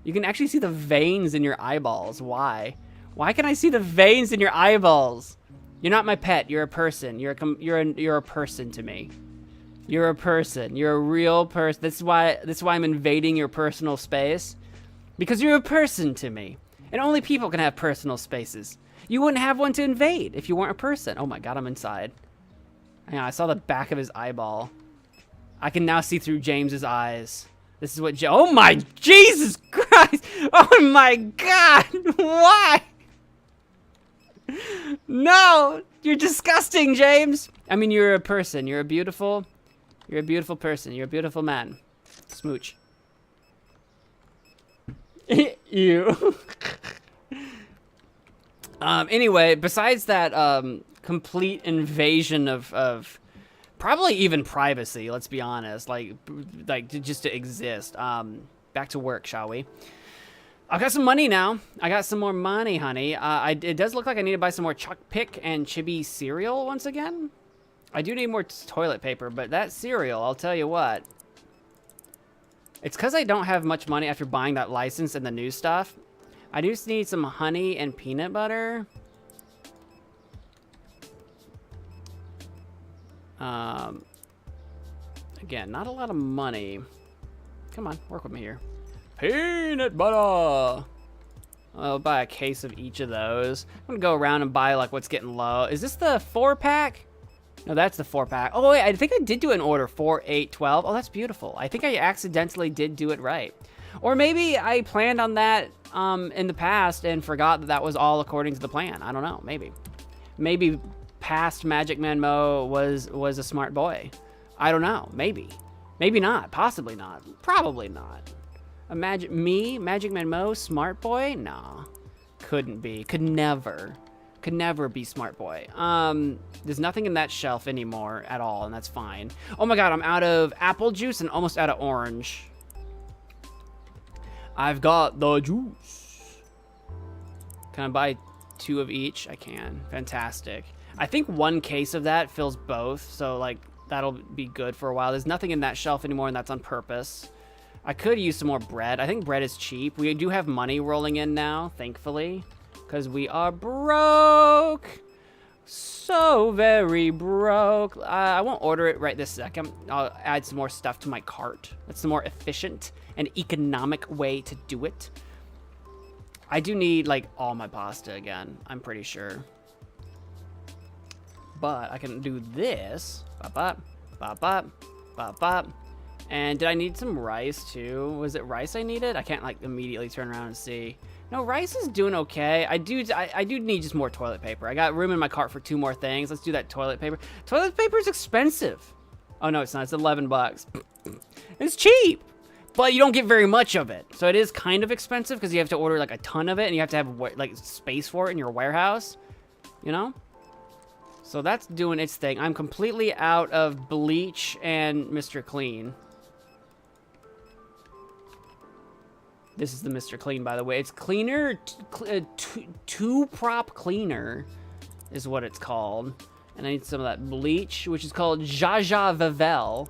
You can actually see the veins in your eyeballs. Why? Why can I see the veins in your eyeballs? You're not my pet. You're a person. You're a person to me. You're a person. You're a real person. This is why I'm invading your personal space. Because you're a person to me. And only people can have personal spaces. You wouldn't have one to invade if you weren't a person. Oh my god, I'm inside. Hang on, I saw the back of his eyeball. I can now see through James's eyes. This is what oh my Jesus Christ! Oh my god! Why? No! You're disgusting, James! I mean, you're a person. You're a beautiful person. You're a beautiful man. Smooch. Ew. Anyway, besides that complete invasion of probably even privacy, let's be honest, like just to exist. Back to work, shall we? I've got some money now. I got some more money, honey. It does look like I need to buy some more Chuck Pick and Chibi cereal once again. I do need more toilet paper, but that cereal, I'll tell you what. It's because I don't have much money after buying that license and the new stuff. I do need some honey and peanut butter. Again, not a lot of money. Come on, work with me here. Peanut butter! I'll buy a case of each of those. I'm gonna go around and buy like what's getting low. Is this the 4-pack? No, that's the 4-pack. Oh wait, I think I did do an order 4, 8, 12. Oh, that's beautiful. I think I accidentally did do it right. Or maybe I planned on that in the past and forgot that that was all according to the plan. I don't know, maybe. Maybe past MagicManMo was a smart boy. I don't know, maybe. Maybe not, possibly not, probably not. MagicManMo, smart boy? Nah, couldn't be, could never be smart boy. There's nothing in that shelf anymore at all, and that's fine. Oh my god, I'm out of apple juice and almost out of orange. I've got the juice. Can I buy 2 of each? I can. Fantastic. I think 1 case of that fills both, so like that'll be good for a while. There's nothing in that shelf anymore, and that's on purpose. I could use some more bread. I think bread is cheap. We do have money rolling in now, thankfully, because we are broke. So very broke. I won't order it right this second. I'll add some more stuff to my cart. That's the more efficient and economic way to do it. I do need like all my pasta again, I'm pretty sure. But I can do this. Bop, bop, bop, bop, bop, bop. And did I need some rice too? Was it rice I needed? I can't like immediately turn around and see. No, rice is doing okay. I do need just more toilet paper. I got room in my cart for 2 more things. Let's do that toilet paper. Toilet paper is expensive. Oh no, it's not. It's 11 bucks. It's cheap, but you don't get very much of it. So it is kind of expensive because you have to order like a ton of it and you have to have like space for it in your warehouse, you know? So that's doing its thing. I'm completely out of bleach and Mr. Clean. This is the Mr. Clean, by the way. It's cleaner, two-prop cleaner is what it's called. And I need some of that bleach, which is called Jaja Vavel.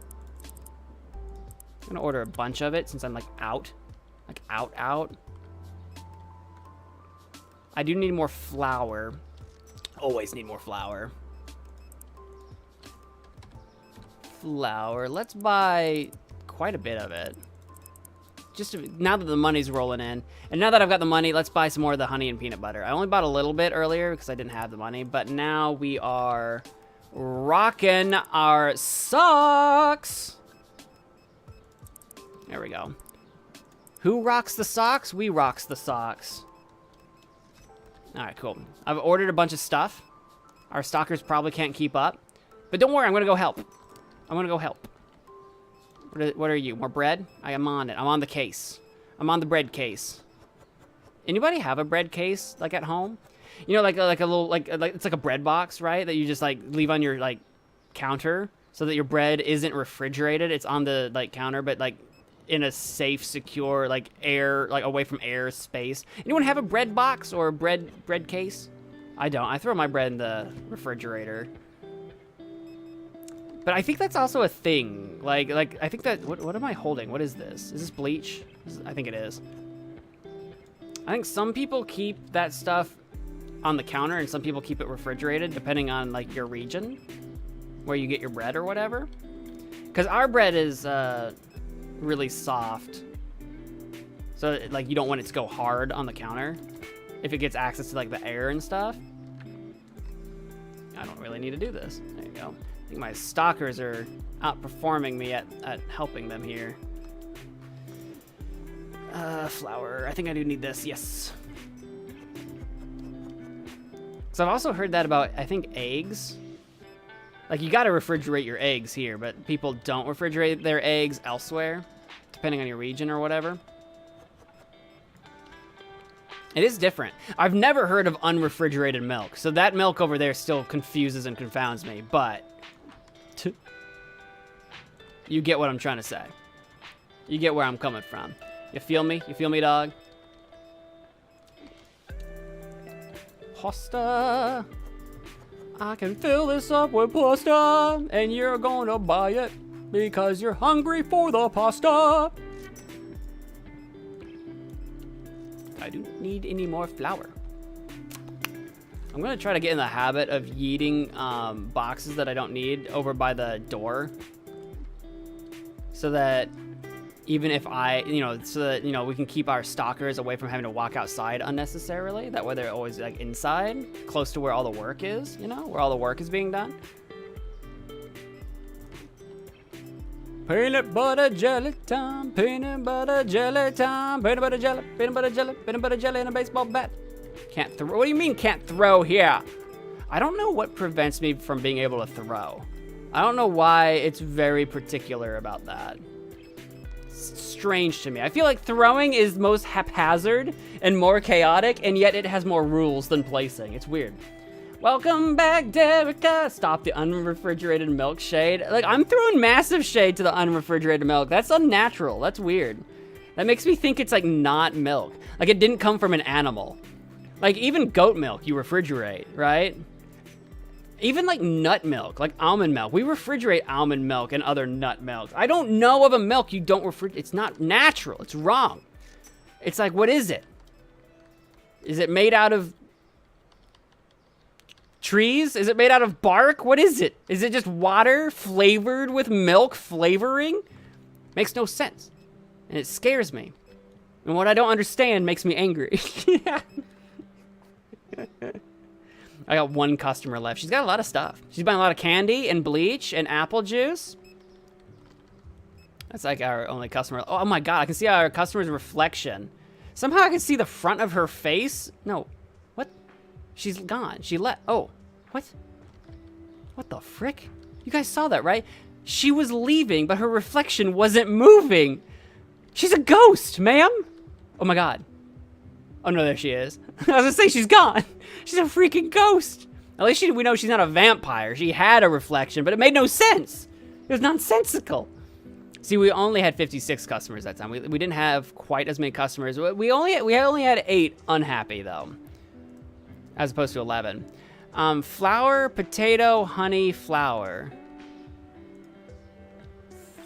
I'm gonna order a bunch of it since I'm like out. Like out. I do need more flour. Always need more flour. Flour. Let's buy quite a bit of it. Just now that the money's rolling in. And now that I've got the money, let's buy some more of the honey and peanut butter. I only bought a little bit earlier because I didn't have the money. But now we are rocking our socks. There we go. Who rocks the socks? We rocks the socks. All right, cool. I've ordered a bunch of stuff. Our stalkers probably can't keep up. But don't worry, I'm going to go help. I'm going to go help. What are you? More bread? I am on it. I'm on the case. I'm on the bread case. Anybody have a bread case, like, at home? You know, like a little, it's like a bread box, right? That you just, like, leave on your, like, counter so that your bread isn't refrigerated. It's on the, like, counter, but, like, in a safe, secure, like, air, like, away from air space. Anyone have a bread box or a bread case? I don't. I throw my bread in the refrigerator. But I think that's also a thing. Like I think that, what am I holding? What is this? Is this bleach? I think it is. I think some people keep that stuff on the counter and some people keep it refrigerated depending on like your region where you get your bread or whatever. Because our bread is really soft. So like you don't want it to go hard on the counter if it gets access to like the air and stuff. I don't really need to do this. There you go. I think my stalkers are outperforming me at helping them here. Flour. I think I do need this. Yes. So I've also heard that about, I think, eggs. Like, you gotta refrigerate your eggs here, but people don't refrigerate their eggs elsewhere, depending on your region or whatever. It is different. I've never heard of unrefrigerated milk, so that milk over there still confuses and confounds me, but you get what I'm trying to say. You get where I'm coming from. You feel me? You feel me, dog? Pasta. I can fill this up with pasta, and you're gonna buy it because you're hungry for the pasta. I don't need any more flour. I'm gonna try to get in the habit of yeeting boxes that I don't need over by the door, so that even if we can keep our stalkers away from having to walk outside unnecessarily. That way they're always like inside, close to where all the work is, where all the work is being done. Peanut butter jelly time, peanut butter jelly time, peanut butter jelly, peanut butter jelly, peanut butter jelly, and a baseball bat. Can't throw. What do you mean can't throw here? I don't know what prevents me from being able to throw. I don't know why it's very particular about that. It's strange to me. I feel like throwing is most haphazard and more chaotic, and yet it has more rules than placing. It's weird. Welcome back, Derica. Stop the unrefrigerated milk shade. Like, I'm throwing massive shade to the unrefrigerated milk. That's unnatural. That's weird. That makes me think it's like not milk. Like it didn't come from an animal. Like even goat milk you refrigerate, right? Even like nut milk, like almond milk. We refrigerate almond milk and other nut milk. I don't know of a milk you don't refrigerate. It's not natural. It's wrong. It's like, what is it? Is it made out of trees? Is it made out of bark? What is it? Is it just water flavored with milk flavoring? Makes no sense. And it scares me. And what I don't understand makes me angry. I got one customer left. She's got a lot of stuff. She's buying a lot of candy and bleach and apple juice. That's like our only customer. Oh my God, I can see our customer's reflection. Somehow I can see the front of her face. No, what? She's gone. She left. Oh, what? What the frick? You guys saw that, right? She was leaving, but her reflection wasn't moving. She's a ghost, ma'am. Oh my God. Oh no, there she is. I was gonna say she's gone. She's a freaking ghost. At least we know she's not a vampire. She had a reflection, but it made no sense. It was nonsensical. See, we only had 56 customers that time. We didn't have quite as many customers. We only had 8 unhappy though, as opposed to 11. Flour, potato, honey, flour.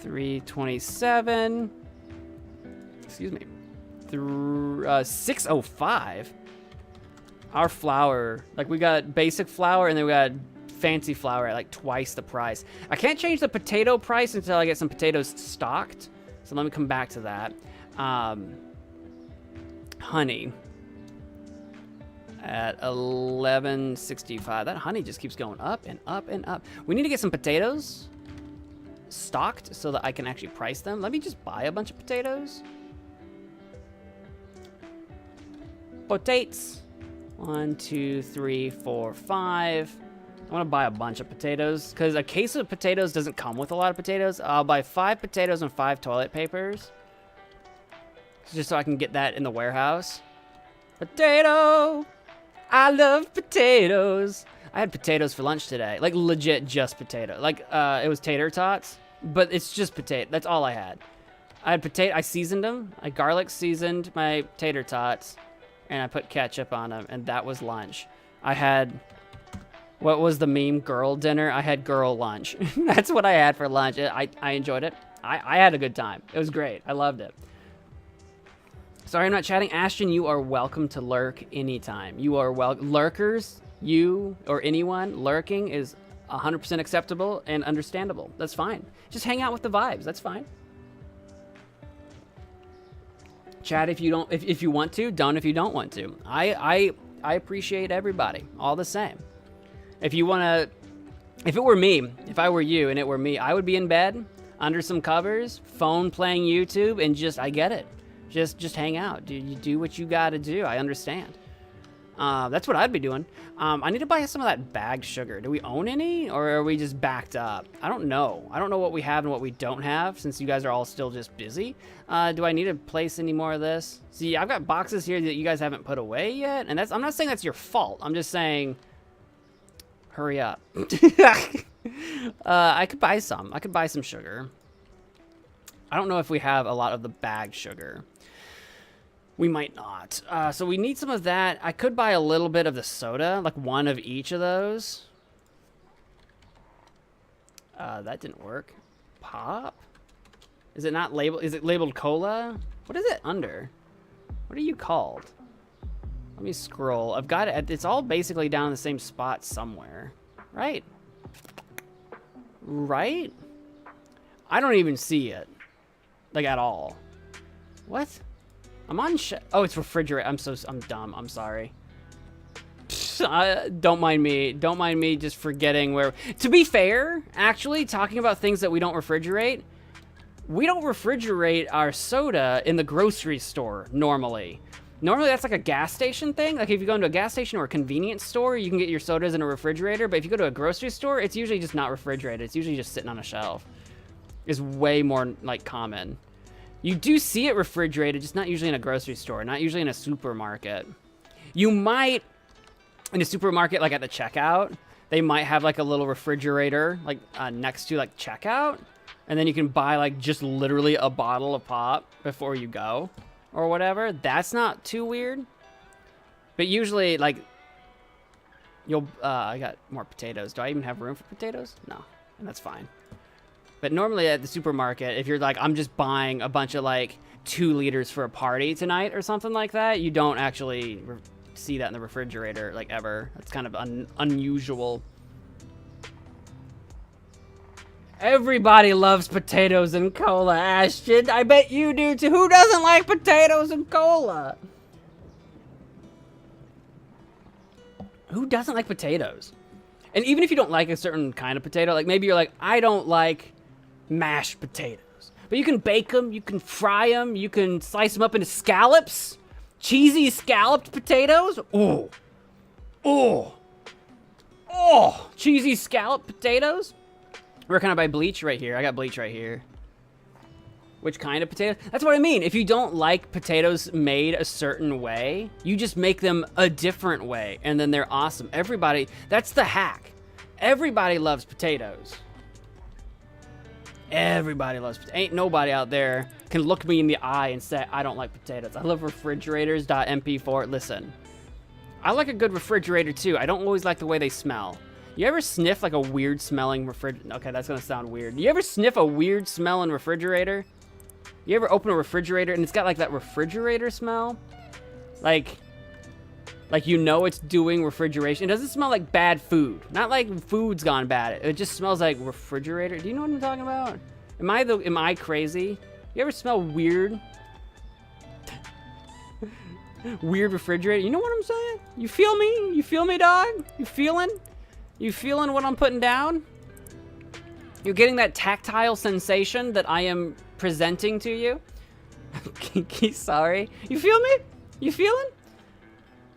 327. Excuse me. 605. Our flour, like we got basic flour and then we got fancy flour at like twice the price. I can't change the potato price until I get some potatoes stocked. So let me come back to that. Honey at 1165. That honey just keeps going up and up and up. We need to get some potatoes stocked so that I can actually price them. Let me just buy a bunch of potatoes. Potatoes. 1, 2, 3, 4, 5. I want to buy a bunch of potatoes because a case of potatoes doesn't come with a lot of potatoes. I'll buy 5 potatoes and 5 toilet papers just so I can get that in the warehouse. Potato! I love potatoes. I had potatoes for lunch today. Like legit just potato. Like it was tater tots, but it's just potato. That's all I had. I had potato. I seasoned them. I garlic seasoned my tater tots. And I put ketchup on them, and that was lunch. I had, what was the meme, girl dinner? I had girl lunch. That's what I had for lunch. I enjoyed it. I had a good time. It was great. I loved it. Sorry I'm not chatting. Ashton, you are welcome to lurk anytime. You are lurkers, you or anyone, lurking is 100% acceptable and understandable. That's fine. Just hang out with the vibes. That's fine. Chat if you don't, if you want to, don't if you don't want to. I appreciate everybody all the same. If you want to, if it were me, if I were you and it were me, I would be in bed under some covers, phone playing YouTube, and just, I get it. Just hang out. You do what you got to do. I understand. That's what I'd be doing. I need to buy some of that bagged sugar. Do we own any, or are we just backed up? I don't know. I don't know what we have and what we don't have, since you guys are all still just busy. Do I need to place any more of this? See, I've got boxes here that you guys haven't put away yet, and I'm not saying that's your fault. I'm just saying, hurry up. I could buy some. I could buy some sugar. I don't know if we have a lot of the bagged sugar. We might not. So we need some of that. I could buy a little bit of the soda, like one of each of those. That didn't work. Pop? Is it not labeled? Is it labeled cola? What is it under? What are you called? Let me scroll. I've got it. It's all basically down in the same spot somewhere. Right? Right? I don't even see it. Like, at all. What? I'm on oh, it's refrigerator. I'm dumb. I'm sorry. Don't mind me. Don't mind me just forgetting where. To be fair, actually, talking about things that we don't refrigerate, we don't refrigerate our soda in the grocery store normally. Normally, that's like a gas station thing. Like if you go into a gas station or a convenience store, you can get your sodas in a refrigerator. But if you go to a grocery store, it's usually just not refrigerated. It's usually just sitting on a shelf. It's way more like common. You do see it refrigerated, just not usually in a grocery store, not usually in a supermarket. You might, in a supermarket, like at the checkout, they might have like a little refrigerator, like next to like checkout. And then you can buy like just literally a bottle of pop before you go or whatever. That's not too weird. But usually like, I got more potatoes. Do I even have room for potatoes? No, and that's fine. But normally at the supermarket, if you're like, I'm just buying a bunch of like 2 liters for a party tonight or something like that, you don't actually see that in the refrigerator like ever. That's kind of unusual. Everybody loves potatoes and cola, Ashton. I bet you do too. Who doesn't like potatoes and cola? Who doesn't like potatoes? And even if you don't like a certain kind of potato, like maybe you're like, I don't like mashed potatoes. But you can bake them, you can fry them, you can slice them up into scallops. Cheesy scalloped potatoes. Oh. Oh. Oh. Cheesy scalloped potatoes. Where can I buy bleach? Right here. I got bleach right here. Which kind of potato? That's what I mean. If you don't like potatoes made a certain way, you just make them a different way, and then they're awesome. Everybody, that's the hack. Everybody loves potatoes. Everybody loves potatoes. Ain't nobody out there can look me in the eye and say, I don't like potatoes. I love refrigerators.mp4. Listen, I like a good refrigerator too. I don't always like the way they smell. You ever sniff like a weird smelling refrigerator? Okay, that's gonna sound weird. You ever sniff a weird smelling refrigerator? You ever open a refrigerator and it's got like that refrigerator smell? Like you know it's doing refrigeration. It doesn't smell like bad food. Not like food's gone bad. It just smells like refrigerator. Do you know what I'm talking about? Am I crazy? You ever smell weird? Weird refrigerator? You know what I'm saying? You feel me? You feel me, dog? You feeling? You feeling what I'm putting down? You're getting that tactile sensation that I am presenting to you? Sorry. You feel me? You feeling?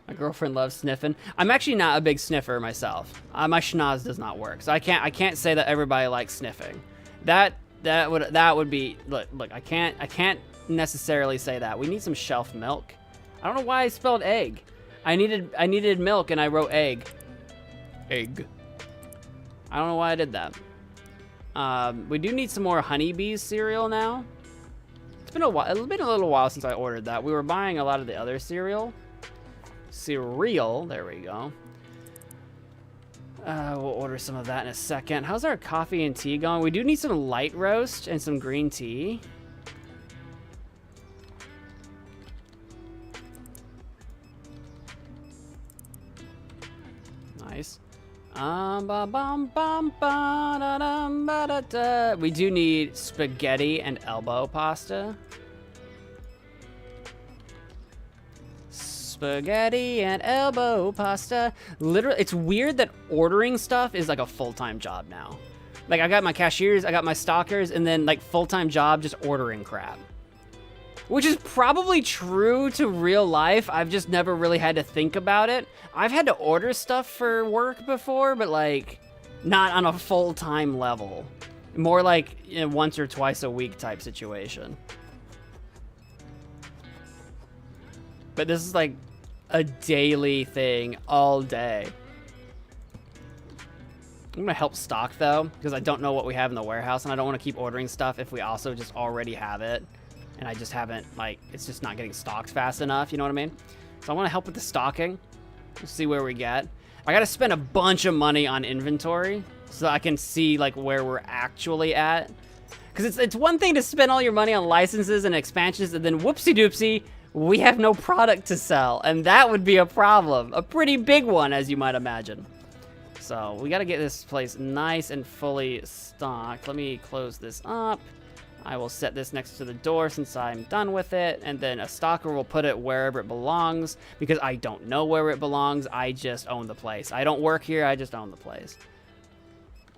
My girlfriend loves sniffing. I'm actually not a big sniffer myself. My schnoz does not work, so I can't say that everybody likes sniffing. That would be look. I can't necessarily say that. We need some shelf milk. I don't know why I spelled egg. I needed milk and I wrote egg. Egg. I don't know why I did that. We do need some more honeybees cereal now. It's been a while. It's been a little while since I ordered that. We were buying a lot of the other cereal. There we go. We'll order some of that in a second. How's our coffee and tea going? We do need some light roast and some green tea. Nice. We do need spaghetti and elbow pasta. Spaghetti and elbow pasta. Literally, it's weird that ordering stuff is like a full-time job now. Like, I got my cashiers, I got my stockers, and then like full-time job just ordering crap. Which is probably true to real life. I've just never really had to think about it. I've had to order stuff for work before, but like not on a full-time level. More like once or twice a week type situation. But this is like a daily thing all day. I'm gonna help stock though, because I don't know what we have in the warehouse and I don't want to keep ordering stuff if we also just already have it. And I just haven't, like, it's just not getting stocked fast enough, you know what I mean? So I want to help with the stocking. We'll see where we get. I got to spend a bunch of money on inventory so I can see, like, where we're actually at. Because it's one thing to spend all your money on licenses and expansions, and then whoopsie-doopsie, we have no product to sell. And that would be a problem. A pretty big one, as you might imagine. So we got to get this place nice and fully stocked. Let me close this up. I will set this next to the door since I'm done with it, and then a stalker will put it wherever it belongs, because I don't know where it belongs. I just own the place. I don't work here, I just own the place.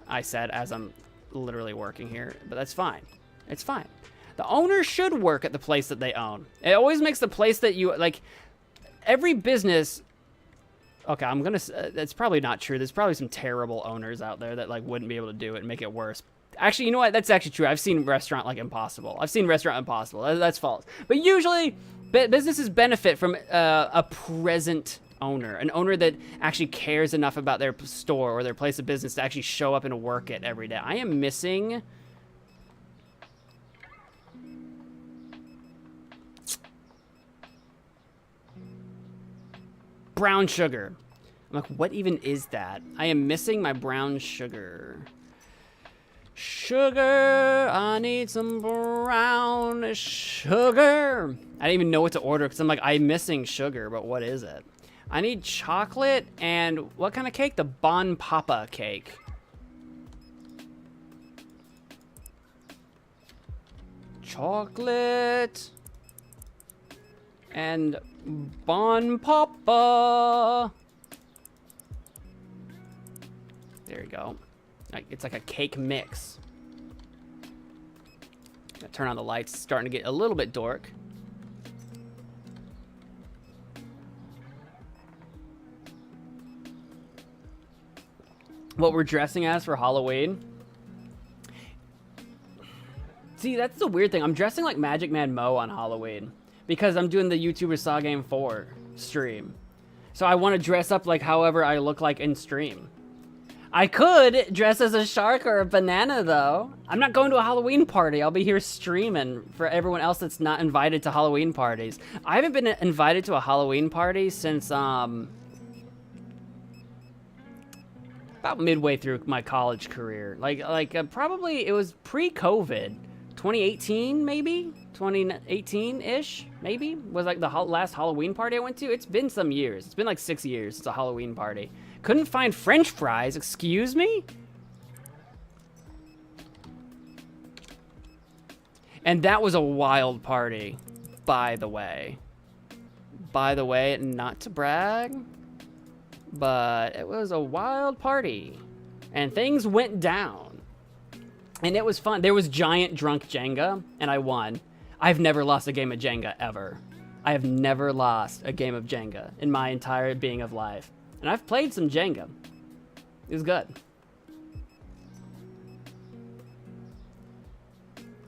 I said as I'm literally working here, but that's fine. It's fine. The owner should work at the place that they own. It always makes the place that you, like, every business... Okay, I'm gonna... That's probably not true. There's probably some terrible owners out there that, like, wouldn't be able to do it and make it worse. Actually, you know what? That's actually true. I've seen Restaurant like Impossible. I've seen Restaurant Impossible. That's false. But usually, businesses benefit from a present owner. An owner that actually cares enough about their store or their place of business to actually show up and work it every day. I am missing... brown sugar. I'm like, what even is that? I am missing my brown sugar. Sugar, I need some brown sugar. I didn't even know what to order because I'm like, I'm missing sugar, but what is it? I need chocolate and what kind of cake? The Bon Papa cake. Chocolate and Bon Papa. There you go. It's like a cake mix. Gonna turn on the lights. It's starting to get a little bit dark. What we're dressing as for Halloween. See, that's the weird thing. I'm dressing like MagicManMo on Halloween because I'm doing the YouTuber Saw Game 4 stream. So I want to dress up like however I look like in stream. I could dress as a shark or a banana, though. I'm not going to a Halloween party. I'll be here streaming for everyone else that's not invited to Halloween parties. I haven't been invited to a Halloween party since, about midway through my college career. Probably it was pre-COVID. 2018, maybe? 2018-ish, maybe? Was like the last Halloween party I went to. It's been some years. It's been like 6 years since a Halloween party. Couldn't find French fries, excuse me? And that was a wild party, by the way. By the way, not to brag, but it was a wild party. And things went down. And it was fun. There was giant drunk Jenga, and I won. I've never lost a game of Jenga, ever. I have never lost a game of Jenga in my entire being of life. And I've played some Jenga. It was good.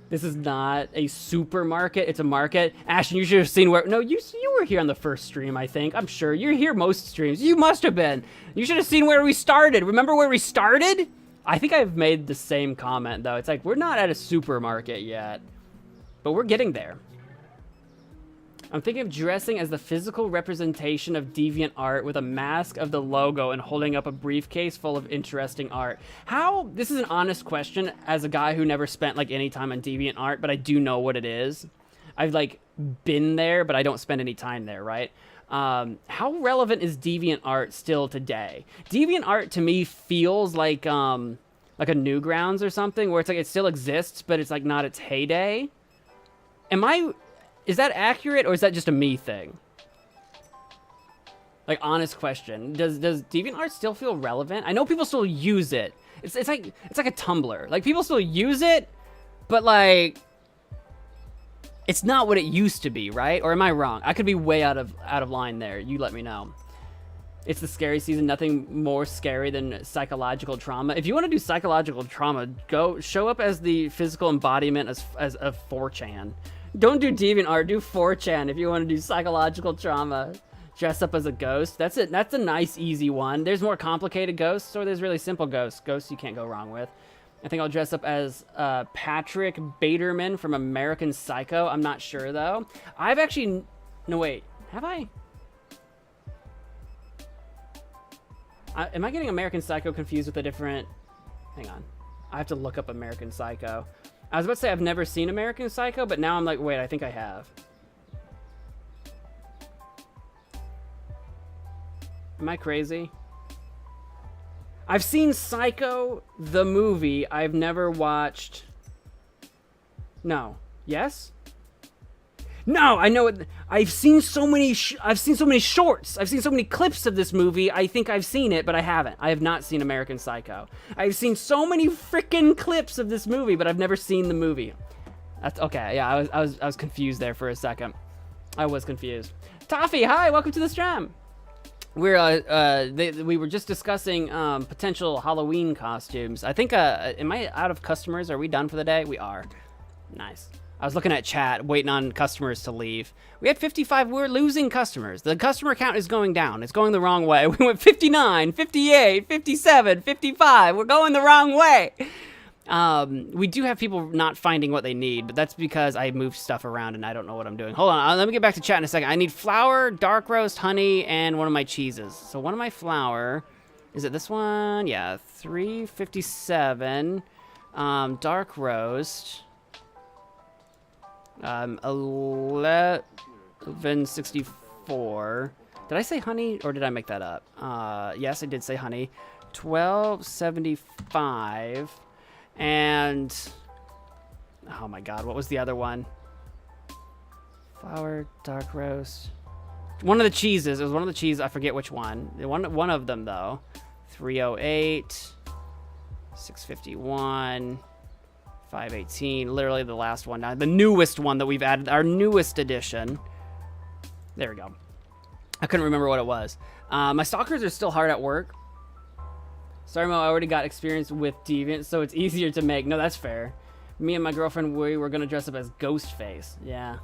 This is not a supermarket, it's a market. Ashton, you should have seen where, no, you were here on the first stream, I think. I'm sure, you're here most streams. You must have been. You should have seen where we started. Remember where we started? I think I've made the same comment, though. It's like, we're not at a supermarket yet, but we're getting there. I'm thinking of dressing as the physical representation of DeviantArt with a mask of the logo and holding up a briefcase full of interesting art. How? This is an honest question as a guy who never spent like any time on DeviantArt, but I do know what it is. I've like been there, but I don't spend any time there, right? How relevant is DeviantArt still today? DeviantArt to me feels like a Newgrounds or something, where it's like it still exists, but it's like not its heyday. Is that accurate, or is that just a me thing? Like, honest question. Does DeviantArt still feel relevant? I know people still use it. It's like a Tumblr. Like, people still use it, but like, it's not what it used to be, right? Or am I wrong? I could be way out of line there. You let me know. It's the scary season. Nothing more scary than psychological trauma. If you want to do psychological trauma, go show up as the physical embodiment as of 4chan. Don't do DeviantArt, do 4chan if you want to do psychological trauma. Dress up as a ghost. That's it. That's a nice, easy one. There's more complicated ghosts, or there's really simple ghosts. Ghosts you can't go wrong with. I think I'll dress up as Patrick Bateman from American Psycho. I'm not sure, though. I've actually... No, wait. Have I? Am I getting American Psycho confused with a different... Hang on. I have to look up American Psycho. I was about to say I've never seen American Psycho, but now I'm like, wait, I think I have. Am I crazy? I've seen Psycho, the movie. I've never watched... No. Yes? No, I know it. I've seen so many shorts. I've seen so many clips of this movie. I think I've seen it, but I haven't. I have not seen American Psycho. I've seen so many freaking clips of this movie, but I've never seen the movie. That's okay. Yeah, I was confused there for a second. I was confused. Toffee, hi, welcome to the stream. We were just discussing potential Halloween costumes. I think am I out of customers? Are we done for the day? We are. Nice. I was looking at chat, waiting on customers to leave. We had 55. We're losing customers. The customer count is going down. It's going the wrong way. We went 59, 58, 57, 55. We're going the wrong way. We do have people not finding what they need, but that's because I moved stuff around and I don't know what I'm doing. Hold on. Let me get back to chat in a second. I need flour, dark roast, honey, and one of my cheeses. So one of my flour, is it this one? Yeah, 357. Dark roast. 1164. Did I say honey or did I make that up? Yes, I did say honey. 1275. And oh my god, what was the other one? Flour, dark roast. One of the cheeses. It was one of the cheeses. I forget which one. One of them though. 308. 651. 518, literally the last one now. The newest one that we've added, our newest edition. There we go. I couldn't remember what it was. My stalkers are still hard at work. Sorry, Mo, I already got experience with Deviant, so it's easier to make. No, that's fair. Me and my girlfriend, we were going to dress up as Ghostface. Yeah.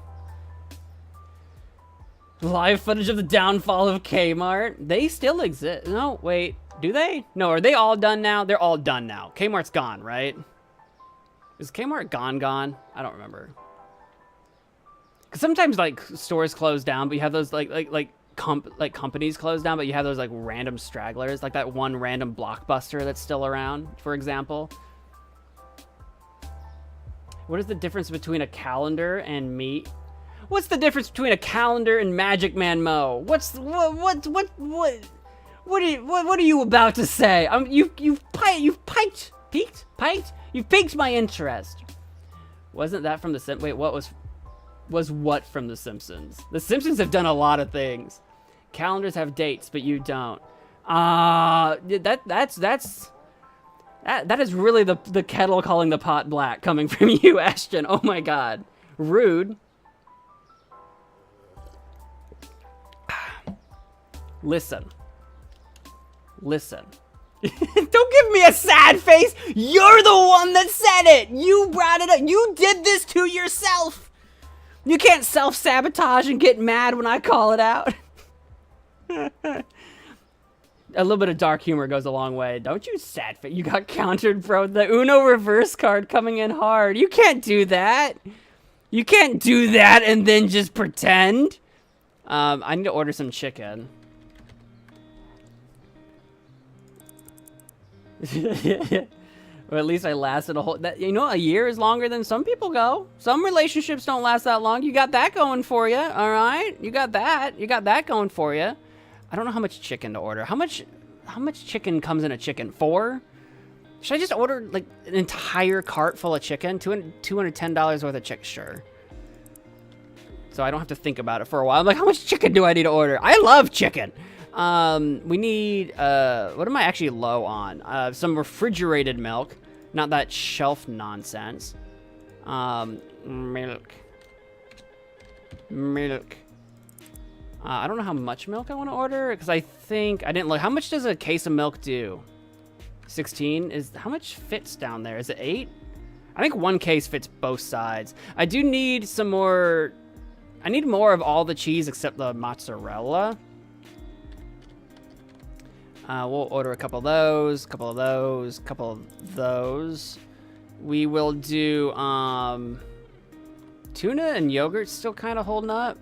Live footage of the downfall of Kmart. They still exist. No, wait. Do they? No, are they all done now? They're all done now. Kmart's gone, right? Is Kmart gone? I don't remember. Cause sometimes like stores close down, but you have those like companies close down, but you have those like random stragglers, like that one random Blockbuster that's still around, for example. What is the difference between a calendar and meat? What's the difference between a calendar and MagicManMo? What are you about to say? You've piqued my interest. Wasn't that from the Wait, what was what from The Simpsons? The Simpsons have done a lot of things. Calendars have dates, but you don't. That is really the kettle calling the pot black coming from you, Ashton. Oh my god. Rude. Listen. Don't give me a sad face. You're the one that said it. You brought it up. You did this to yourself. You can't self-sabotage and get mad when I call it out. A little bit of dark humor goes a long way. Don't you sad face. You got countered, bro. The Uno reverse card coming in hard. You can't do that. You can't do that and then just pretend. I need to order some chicken. Or at least I lasted a whole... a year is longer than some people go. Some relationships don't last that long. You got that going for you, all right? You got that going for you. I don't know how much chicken to order. How much chicken comes in a chicken? 4? Should I just order, like, an entire cart full of chicken? $210 worth of chicken? Sure. So I don't have to think about it for a while. I'm like, how much chicken do I need to order? I love chicken. We need, what am I actually low on? Some refrigerated milk, not that shelf nonsense. Milk. I don't know how much milk I want to order, because I think, I didn't look. How much does a case of milk do? 16? How much fits down there? Is it 8? I think one case fits both sides. I do need some more, I need more of all the cheese except the mozzarella. We'll order a couple of those, couple of those. We will do, tuna and yogurt still kind of holding up.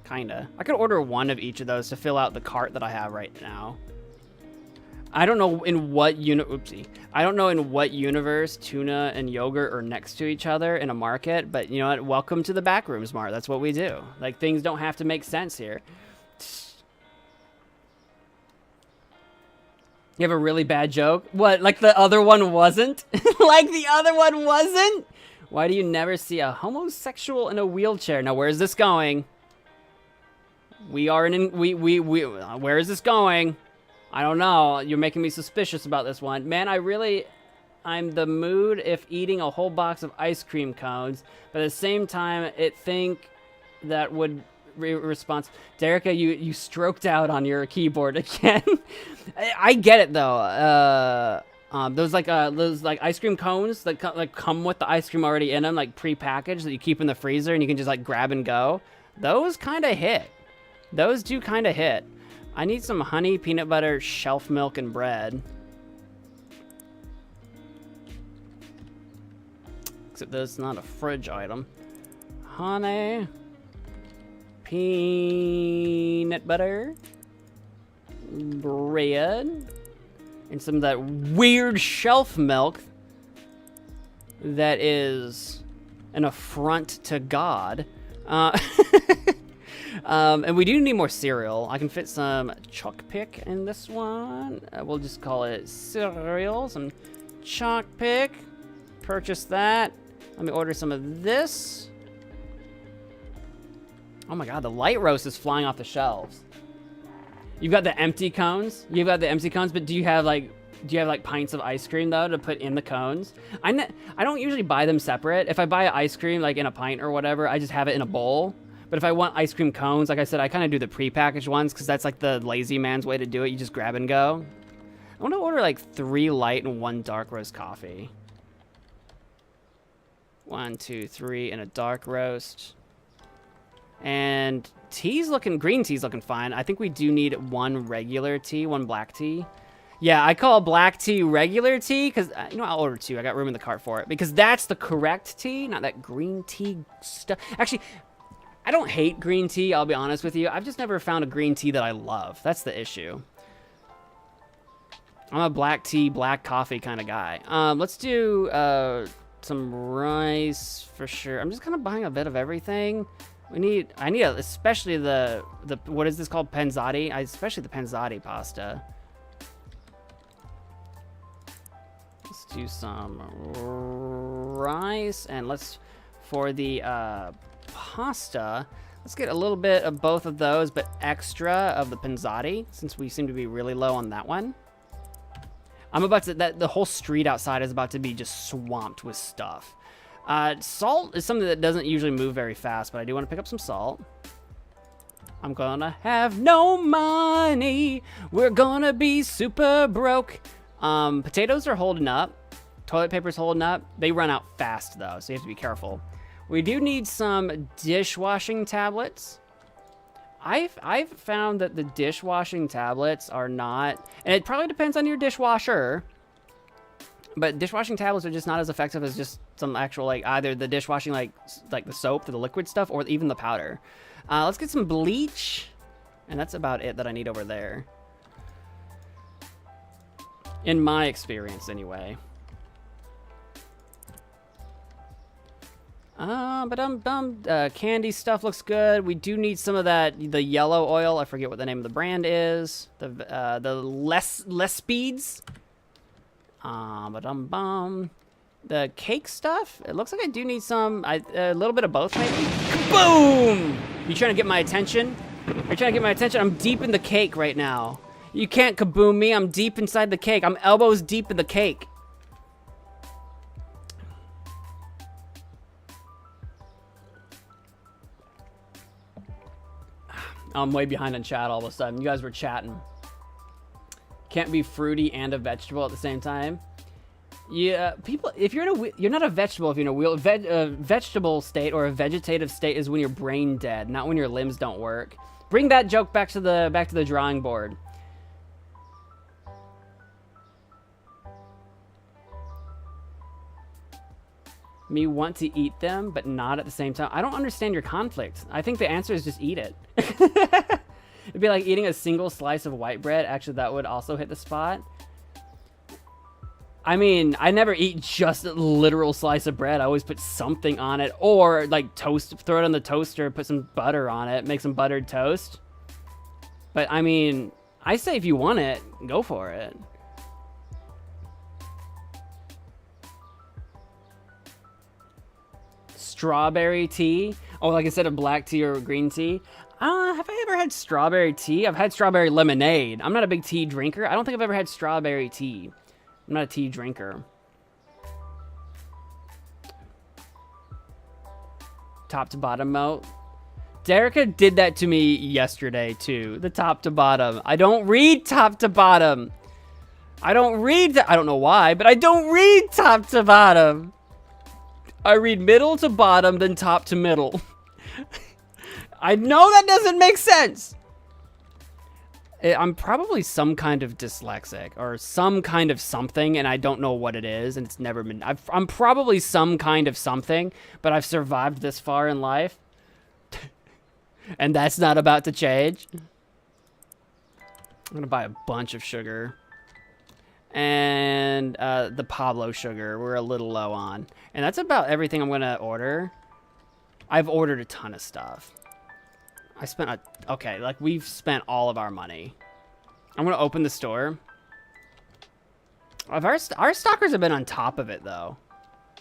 Kinda. I could order one of each of those to fill out the cart that I have right now. I don't know in what I don't know in what universe tuna and yogurt are next to each other in a market, but you know what? Welcome to the Backrooms Mart. That's what we do. Like, things don't have to make sense here. You have a really bad joke? What, like the other one wasn't? Like the other one wasn't? Why do you never see a homosexual in a wheelchair? Now, where is this going? Where is this going? I don't know. You're making me suspicious about this one. Man, I'm the mood if eating a whole box of ice cream cones, but at the same time, that would response. Derica, you stroked out on your keyboard again. I get it though. Those ice cream cones that come with the ice cream already in them, like pre-packaged, that you keep in the freezer and you can just like grab and go. Those kind of hit. Those do kind of hit. I need some honey, peanut butter, shelf milk, and bread. Except that's not a fridge item. Honey, peanut butter, bread, and some of that weird shelf milk that is an affront to God. And we do need more cereal. I can fit some chalk pick in this one. We'll just call it cereal. Some chalk pick. Purchase that. Let me order some of this. Oh my god, the light roast is flying off the shelves. You've got the empty cones. You've got the empty cones, but do you have like pints of ice cream though to put in the cones? I don't usually buy them separate. If I buy ice cream like in a pint or whatever, I just have it in a bowl. But if I want ice cream cones, like I said, I kind of do the pre-packaged ones because that's like the lazy man's way to do it. You just grab and go. I want to order like 3 light and 1 dark roast coffee. 1, 2, 3, and a dark roast. And green tea's looking fine. I think we do need one regular tea, one black tea. Yeah, I call black tea regular tea because, you know, I'll order 2. I got room in the cart for it because that's the correct tea, not that green tea stuff. Actually, I don't hate green tea, I'll be honest with you. I've just never found a green tea that I love. That's the issue. I'm a black tea, black coffee kind of guy. Let's do some rice for sure. I'm just kind of buying a bit of everything. I need especially the what is this called? Panzati? Especially the panzati pasta. Let's do some rice, and for the pasta, let's get a little bit of both of those, but extra of the panzati, since we seem to be really low on that one. I'm about to, the whole street outside is about to be just swamped with stuff. Salt is something that doesn't usually move very fast, but I do want to pick up some salt. I'm gonna have no money. We're gonna be super broke. Potatoes are holding up. Toilet paper's holding up. They run out fast though, so you have to be careful. We do need some dishwashing tablets. I've found that the dishwashing tablets are not, and it probably depends on your dishwasher, but dishwashing tablets are just not as effective as just some actual, like, either the dishwashing, like the soap, the liquid stuff, or even the powder. Let's get some bleach, and that's about it that I need over there. In my experience, anyway. Candy stuff looks good. We do need some of the yellow oil. I forget what the name of the brand is. The less speeds. The cake stuff. It looks like I do need some. A little bit of both, maybe. Boom! You trying to get my attention? You're trying to get my attention? I'm deep in the cake right now. You can't kaboom me. I'm deep inside the cake. I'm elbows deep in the cake. I'm way behind on chat all of a sudden. You guys were chatting. Can't be fruity and a vegetable at the same time. Yeah, people, if you're you're not a vegetable if you're in a vegetable state or a vegetative state is when you're brain dead, not when your limbs don't work. Bring that joke back to the drawing board. Me want to eat them, but not at the same time. I don't understand your conflict. I think the answer is just eat it. It'd be like eating a single slice of white bread. Actually, that would also hit the spot. I mean, I never eat just a literal slice of bread. I always put something on it, or like toast, throw it on the toaster, put some butter on it, make some buttered toast. But I mean, I say if you want it, go for it. Strawberry tea. Oh, like instead of black tea or green tea. Have I ever had strawberry tea? I've had strawberry lemonade. I'm not a big tea drinker. I don't think I've ever had strawberry tea. I'm not a tea drinker. Top to bottom Mo. Derica did that to me yesterday too. The top to bottom. I don't read top to bottom. I don't know why, but I don't read top to bottom. I read middle to bottom, then top to middle. I know that doesn't make sense. I'm probably some kind of dyslexic or some kind of something, and I don't know what it is, and it's never been... I'm probably some kind of something, but I've survived this far in life. And that's not about to change. I'm gonna buy a bunch of sugar. And the Pablo sugar we're a little low on. And that's about everything I'm gonna order. I've ordered a ton of stuff. I spent okay, like we've spent all of our money. I'm gonna open the store. Our stalkers have been on top of it though.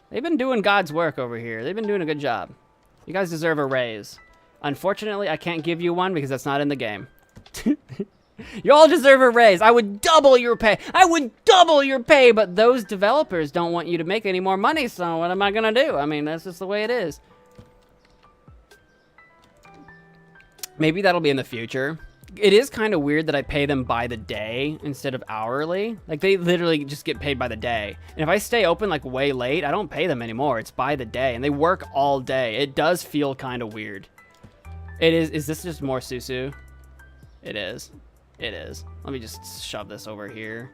They've been doing God's work over here. They've been doing a good job. You guys deserve a raise. Unfortunately, I can't give you one because that's not in the game. You all deserve a raise. I would double your pay. I would double your pay, but those developers don't want you to make any more money, so what am I gonna do? I mean, that's just the way it is. Maybe that'll be in the future. It is kind of weird that I pay them by the day instead of hourly. Like, they literally just get paid by the day. And if I stay open, like, way late, I don't pay them anymore. It's by the day, and they work all day. It does feel kind of weird. It is. Is this just more Susu? It is. It is. Let me just shove this over here.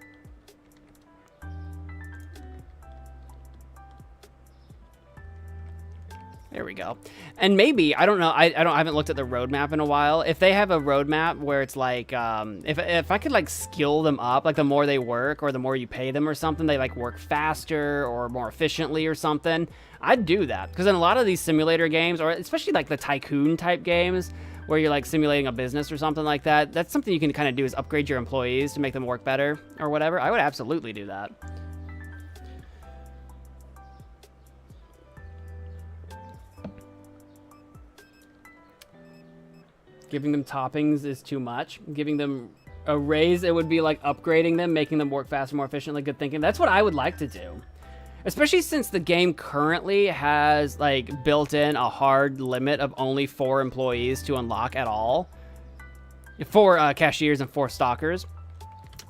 There we go. And maybe, I don't know, I haven't looked at the roadmap in a while. If they have a roadmap where it's like, if I could like skill them up, like the more they work or the more you pay them or something, they like work faster or more efficiently or something, I'd do that. Because in a lot of these simulator games, or especially like the tycoon type games, where you're like simulating a business or something like that, that's something you can kind of do is upgrade your employees to make them work better or whatever. I would absolutely do that. Giving them toppings is too much. Giving them a raise, it would be like upgrading them, making them work faster, more efficiently. Good thinking. That's what I would like to do. Especially since the game currently has like built in a hard limit of only 4 employees to unlock at all. 4 cashiers and 4 stalkers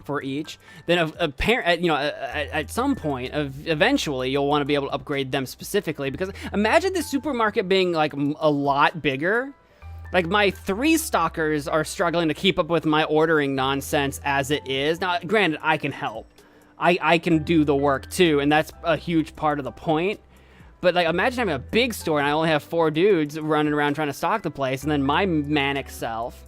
for each. Then at some point, eventually you'll want to be able to upgrade them specifically, because imagine the supermarket being like a lot bigger. Like, my 3 stalkers are struggling to keep up with my ordering nonsense as it is. Now, granted, I can help. I can do the work, too, and that's a huge part of the point. But, like, imagine having a big store and I only have 4 dudes running around trying to stock the place, and then my manic self.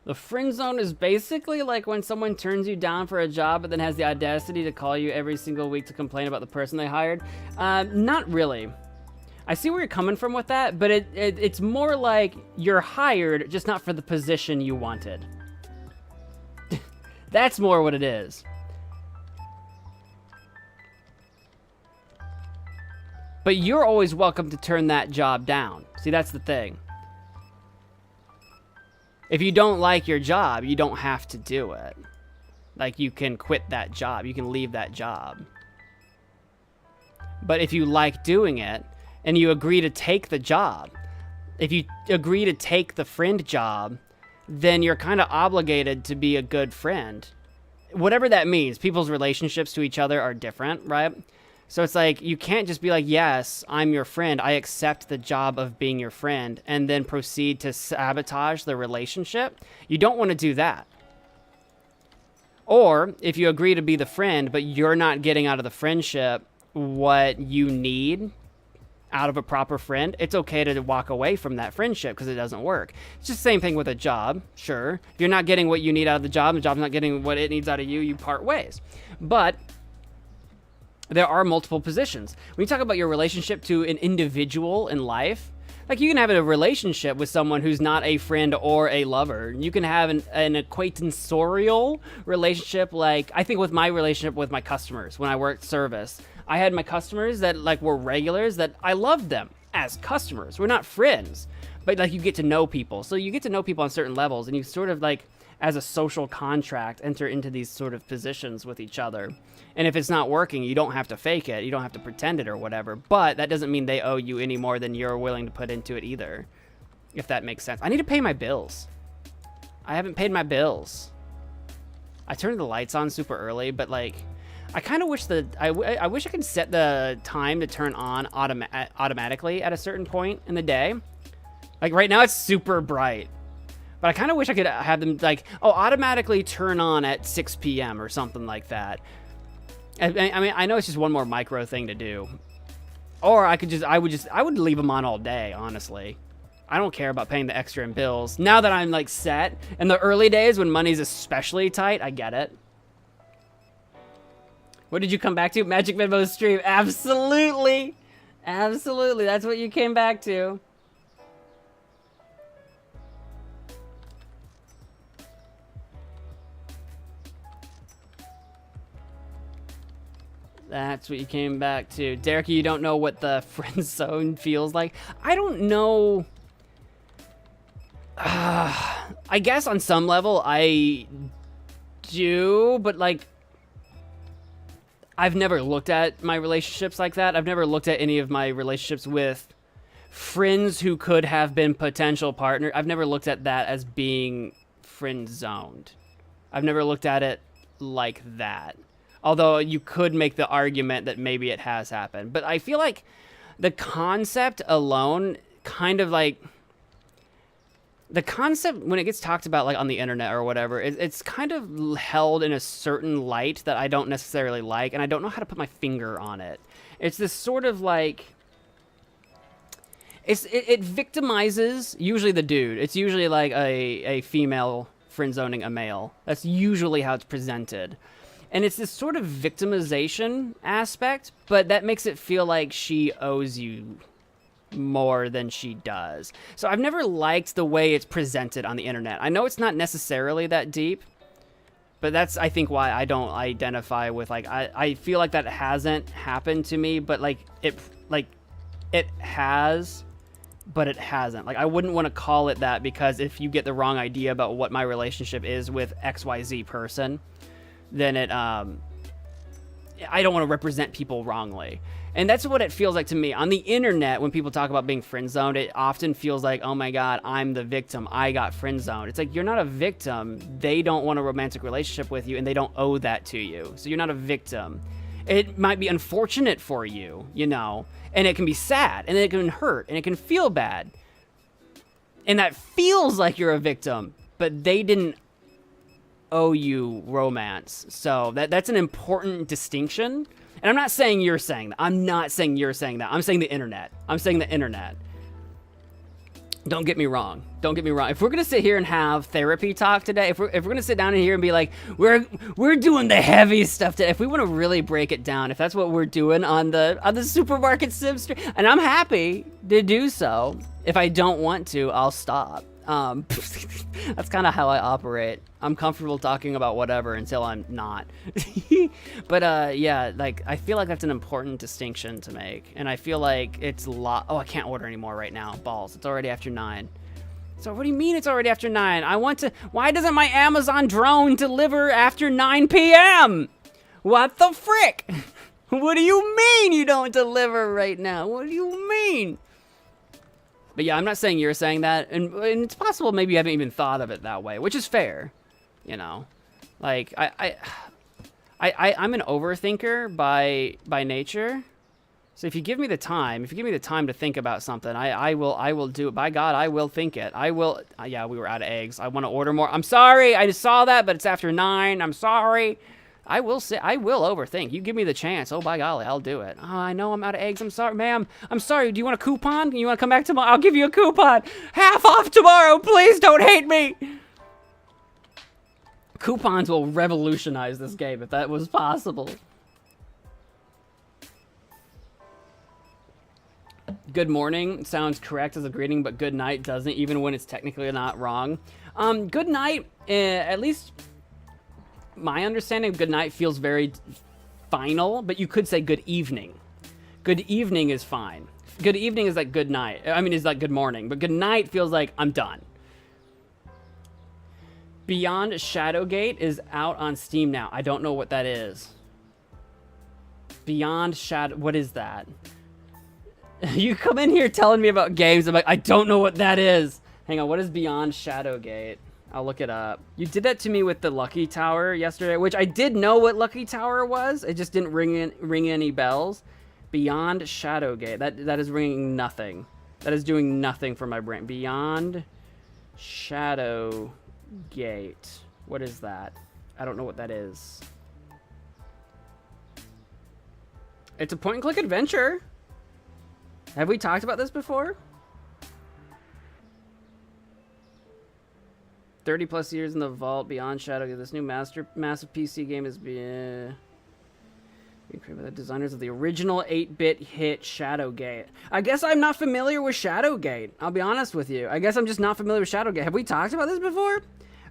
The friend zone is basically like when someone turns you down for a job but then has the audacity to call you every single week to complain about the person they hired. Not really. I see where you're coming from with that, but it's more like you're hired, just not for the position you wanted. That's more what it is. But you're always welcome to turn that job down. See, that's the thing. If you don't like your job, you don't have to do it. Like, you can quit that job. You can leave that job. But if you like doing it, and you agree to take the job, if you agree to take the friend job, then you're kind of obligated to be a good friend. Whatever that means. People's relationships to each other are different, right? So it's like, you can't just be like, yes, I'm your friend, I accept the job of being your friend, and then proceed to sabotage the relationship. You don't want to do that. Or, if you agree to be the friend, but you're not getting out of the friendship what you need out of a proper friend, it's okay to walk away from that friendship because it doesn't work. It's just the same thing with a job, sure. If you're not getting what you need out of the job's not getting what it needs out of you, you part ways. But there are multiple positions. When you talk about your relationship to an individual in life, like, you can have a relationship with someone who's not a friend or a lover. You can have an acquaintancerial relationship, like, I think with my relationship with my customers when I worked service. I had my customers that, like, were regulars that I loved them as customers. We're not friends, but, like, you get to know people. So you get to know people on certain levels, and you sort of, like, as a social contract, enter into these sort of positions with each other. And if it's not working, you don't have to fake it. You don't have to pretend it or whatever. But that doesn't mean they owe you any more than you're willing to put into it either, if that makes sense. I need to pay my bills. I haven't paid my bills. I turned the lights on super early, but, like, I kind of wish that I wish I could set the time to turn on automatically at a certain point in the day. Like, right now it's super bright. But I kind of wish I could have them, like, oh, automatically turn on at 6 p.m. or something like that. I mean, I know it's just one more micro thing to do. Or I would leave them on all day, honestly. I don't care about paying the extra in bills. Now that I'm, like, set, in the early days when money's especially tight, I get it. What did you come back to? MagicManMo's stream. Absolutely. Absolutely. That's what you came back to. That's what you came back to. Derek, you don't know what the friend zone feels like? I don't know. I guess on some level I do, but, like, I've never looked at my relationships like that. I've never looked at any of my relationships with friends who could have been potential partners. I've never looked at that as being friend zoned. I've never looked at it like that. Although you could make the argument that maybe it has happened. But I feel like the concept alone kind of like... The concept, when it gets talked about like on the internet or whatever, it's kind of held in a certain light that I don't necessarily like, and I don't know how to put my finger on it. It's this sort of like... It victimizes usually the dude. It's usually like a female friend-zoning a male. That's usually how it's presented. And it's this sort of victimization aspect, but that makes it feel like she owes you more than she does. So I've never liked the way it's presented on the internet. I know it's not necessarily that deep, but that's, I think, why I don't identify with, like, I feel like that hasn't happened to me, but it has, but it hasn't. Like, I wouldn't want to call it that, because if you get the wrong idea about what my relationship is with XYZ person, then it, I don't want to represent people wrongly. And that's what it feels like to me. On the internet, when people talk about being friend-zoned, it often feels like, oh my God, I'm the victim. I got friend-zoned. It's like, you're not a victim. They don't want a romantic relationship with you, and they don't owe that to you. So you're not a victim. It might be unfortunate for you, you know, and it can be sad, and it can hurt, and it can feel bad. And that feels like you're a victim, but they didn't owe you romance. So that's an important distinction. And I'm not saying you're saying that. I'm not saying you're saying that. I'm saying the internet. I'm saying the internet. Don't get me wrong. Don't get me wrong. If we're gonna sit here and have therapy talk today, if we're gonna sit down in here and be like, we're doing the heavy stuff today, if we want to really break it down, if that's what we're doing on the supermarket sim stream, and I'm happy to do so. If I don't want to, I'll stop. That's kind of how I operate. I'm comfortable talking about whatever until I'm not. But yeah, like, I feel like that's an important distinction to make, and I feel like it's oh, I can't order anymore right now. Balls. It's already after 9. So what do you mean it's already after 9? I want to. Why doesn't my Amazon drone deliver after 9 p.m.? What the frick? What do you mean you don't deliver right now? What do you mean? But yeah, I'm not saying you're saying that, and it's possible maybe you haven't even thought of it that way, which is fair, you know. Like, I'm an overthinker by nature. So if you give me the time, to think about something, I will do it. By God, I will think it. I will. Yeah, we were out of eggs. I want to order more. I'm sorry, I just saw that, but it's after 9. I'm sorry. I will overthink. You give me the chance. Oh, by golly, I'll do it. Oh, I know I'm out of eggs. I'm sorry, ma'am. I'm sorry. Do you want a coupon? You want to come back tomorrow? I'll give you a coupon. Half off tomorrow. Please don't hate me. Coupons will revolutionize this game if that was possible. Good morning sounds correct as a greeting, but good night doesn't, even when it's technically not wrong. Good night, at least... My understanding of good night feels very final, but you could say good evening. Good evening is fine. Good evening is like good night. I mean, it's like good morning, but good night feels like I'm done. Beyond Shadowgate is out on Steam now. I don't know what that is. Beyond Shadow... What is that? You come in here telling me about games. I'm like, I don't know what that is. Hang on, what is Beyond Shadowgate? I'll look it up. You did that to me with the Lucky Tower yesterday, which I did know what Lucky Tower was. It just didn't ring any bells. Beyond Shadowgate. That is ringing nothing. That is doing nothing for my brain. Beyond Shadowgate. What is that? I don't know what that is. It's a point-and-click adventure. Have we talked about this before? 30 plus years in the vault, Beyond Shadowgate. This new massive PC game is being created by the designers of the original 8-bit hit Shadowgate. I guess I'm not familiar with Shadowgate. I'll be honest with you. I guess I'm just not familiar with Shadowgate. Have we talked about this before?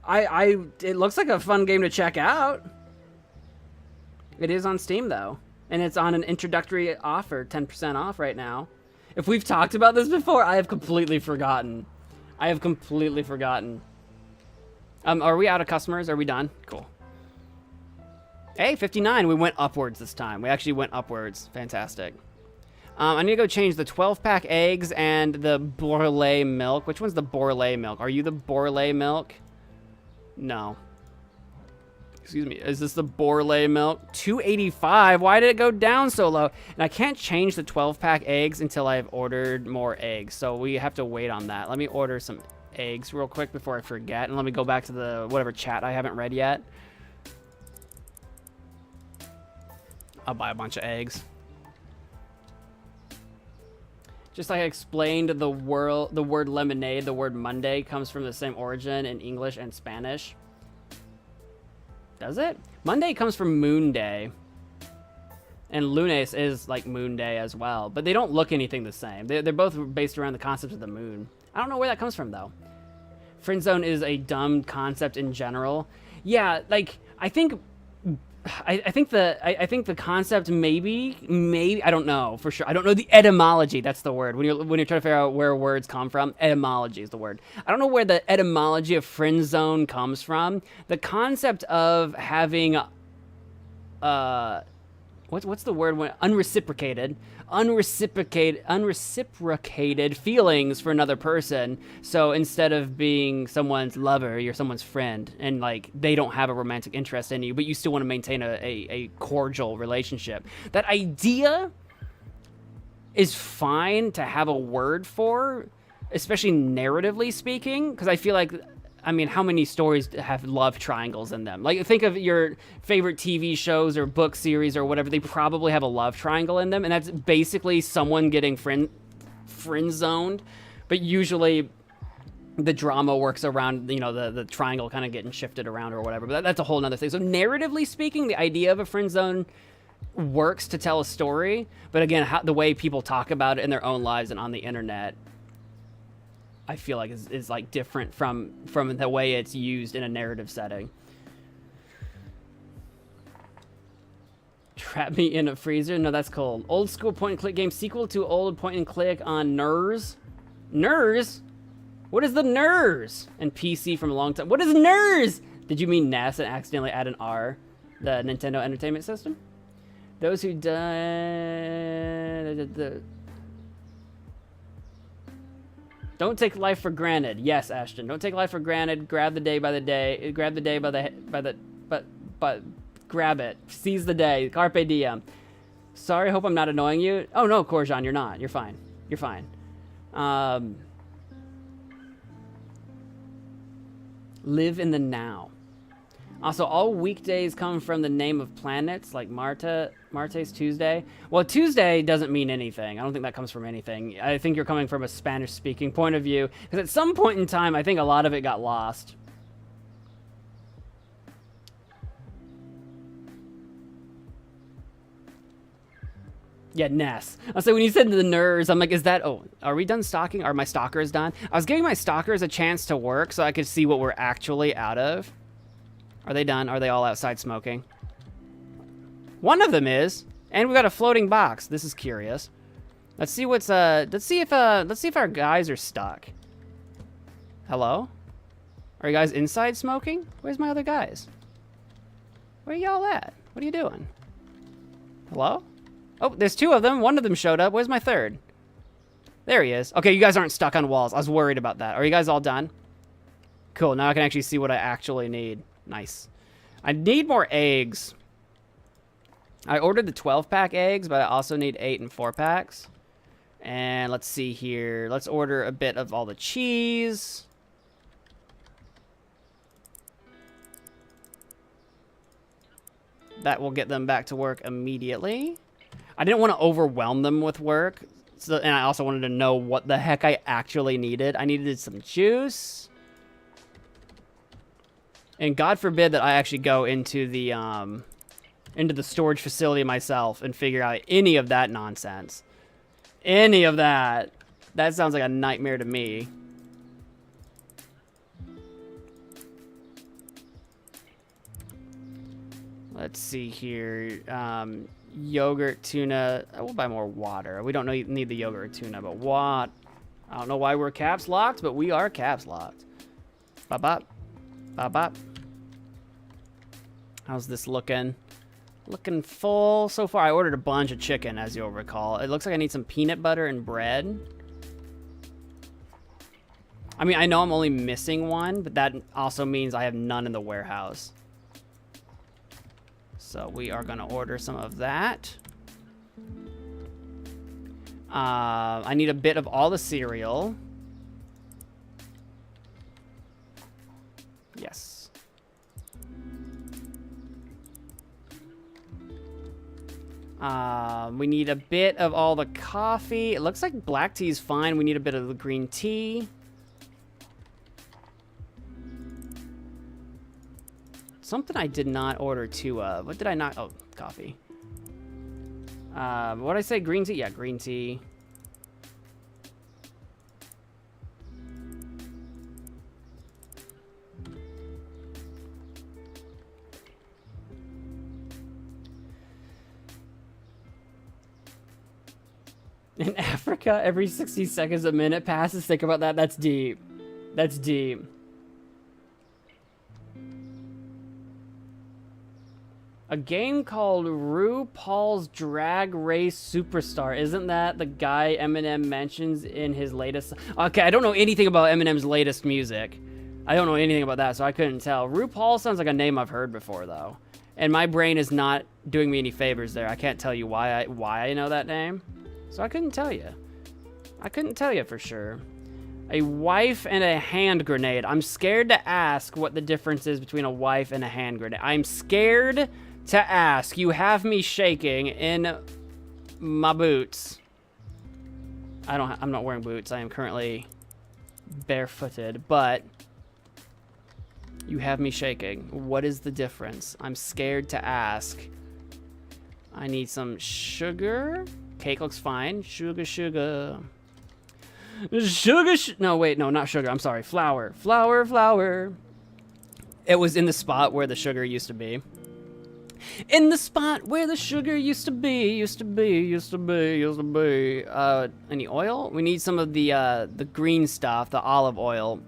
It looks like a fun game to check out. It is on Steam though, and it's on an introductory offer, 10% off right now. If we've talked about this before, I have completely forgotten. Are we out of customers? Are we done? Cool. Hey, 59. We went upwards this time. We actually went upwards. Fantastic. I need to go change the 12-pack eggs and the Borlée milk. Which one's the Borlée milk? Are you the Borlée milk? No. Excuse me. Is this the Borlée milk? $2.85. Why did it go down so low? And I can't change the 12-pack eggs until I've ordered more eggs. So we have to wait on that. Let me order some eggs real quick before I forget. And let me go back to the whatever chat I haven't read yet. I'll buy a bunch of eggs. Just like I explained, the word lemonade, the word Monday comes from the same origin in English and Spanish. Does it? Monday comes from Moon Day. And lunes is like Moon Day as well. But they don't look anything the same. They're both based around the concept of the moon. I don't know where that comes from, though. Friend zone is a dumb concept in general. Yeah, like, I think the concept maybe I don't know for sure. I don't know the etymology. That's the word. When you're trying to figure out where words come from, etymology is the word. I don't know where the etymology of friend zone comes from. The concept of having what's the word when unreciprocated feelings for another person. So instead of being someone's lover, you're someone's friend, and like they don't have a romantic interest in you, but you still want to maintain a cordial relationship. That idea is fine to have a word for, especially narratively speaking, because I feel like, I mean, how many stories have love triangles in them? Like, think of your favorite TV shows or book series or whatever. They probably have a love triangle in them, and that's basically someone getting friend zoned. But usually, the drama works around, you know, the triangle kind of getting shifted around or whatever. But that's a whole nother thing. So, narratively speaking, the idea of a friend zone works to tell a story. But again, the way people talk about it in their own lives and on the internet, I feel like is like different from the way it's used in a narrative setting. Trap me in a freezer? No, that's cold. Old school point and click game sequel to old point and click on NERS. NERS? What is the NERS? And PC from a long time. What is NERS? Did you mean NES and accidentally add an R? The Nintendo Entertainment System? Those who died... Don't take life for granted. Yes, Ashton. Don't take life for granted. Grab the day by the day. Grab the day but grab it. Seize the day. Carpe diem. Sorry, hope I'm not annoying you. Oh no, Korjan, you're not. You're fine. You're fine. Live in the now. Also, all weekdays come from the name of planets, like Martes Tuesday. Well, Tuesday doesn't mean anything. I don't think that comes from anything. I think you're coming from a Spanish-speaking point of view, because at some point in time, I think a lot of it got lost. Yeah, Ness. I was like, when you said the NERS, I'm like, is that... Oh, are we done stocking? Are my stalkers done? I was giving my stalkers a chance to work so I could see what we're actually out of. Are they done? Are they all outside smoking? One of them is, and we got a floating box. This is curious. Let's see what's let's see if our guys are stuck. Hello? Are you guys inside smoking? Where's my other guys? Where y'all at? What are you doing? Hello? Oh, there's two of them. One of them showed up. Where's my third? There he is. Okay, you guys aren't stuck on walls. I was worried about that. Are you guys all done? Cool, now I can actually see what I actually need. Nice. I need more eggs. I ordered the 12-pack eggs, but I also need 8 and 4-packs. And let's see here. Let's order a bit of all the cheese. That will get them back to work immediately. I didn't want to overwhelm them with work. So, and I also wanted to know what the heck I actually needed. I needed some juice. And God forbid that I actually go into the storage facility myself and figure out any of that nonsense. Any of that. That sounds like a nightmare to me. Let's see here. Yogurt, tuna. We'll buy more water. We don't need the yogurt or tuna, but what? I don't know why we're caps locked, but we are caps locked. Bop-bop. Bop-bop. How's this looking? Looking full so far. I ordered a bunch of chicken, as you'll recall. It looks like I need some peanut butter and bread. I mean, I know I'm only missing one, but that also means I have none in the warehouse. So we are gonna order some of that. I need a bit of all the cereal. Yes. We need a bit of all the coffee. It looks like black tea is fine. We need a bit of the green tea. Something I did not order two of. What did I not? Oh, coffee. What did I say? Green tea? Yeah, green tea. In Africa, every 60 seconds a minute passes. Think about that. That's deep. That's deep. A game called RuPaul's Drag Race Superstar. Isn't that the guy Eminem mentions in his latest... Okay, I don't know anything about Eminem's latest music. I don't know anything about that, so I couldn't tell. RuPaul sounds like a name I've heard before, though. And my brain is not doing me any favors there. I can't tell you why I know that name. So I couldn't tell you. I couldn't tell you for sure. A wife and a hand grenade. I'm scared to ask what the difference is between a wife and a hand grenade. I'm scared to ask. You have me shaking in my boots. I'm not wearing boots. I am currently barefooted, but you have me shaking. What is the difference? I'm scared to ask. I need some sugar. Cake looks fine. Sugar. No, wait, no, not sugar. I'm sorry. Flour. It was in the spot where the sugar used to be. In the spot where the sugar used to be. Any oil? We need some of the green stuff, the olive oil.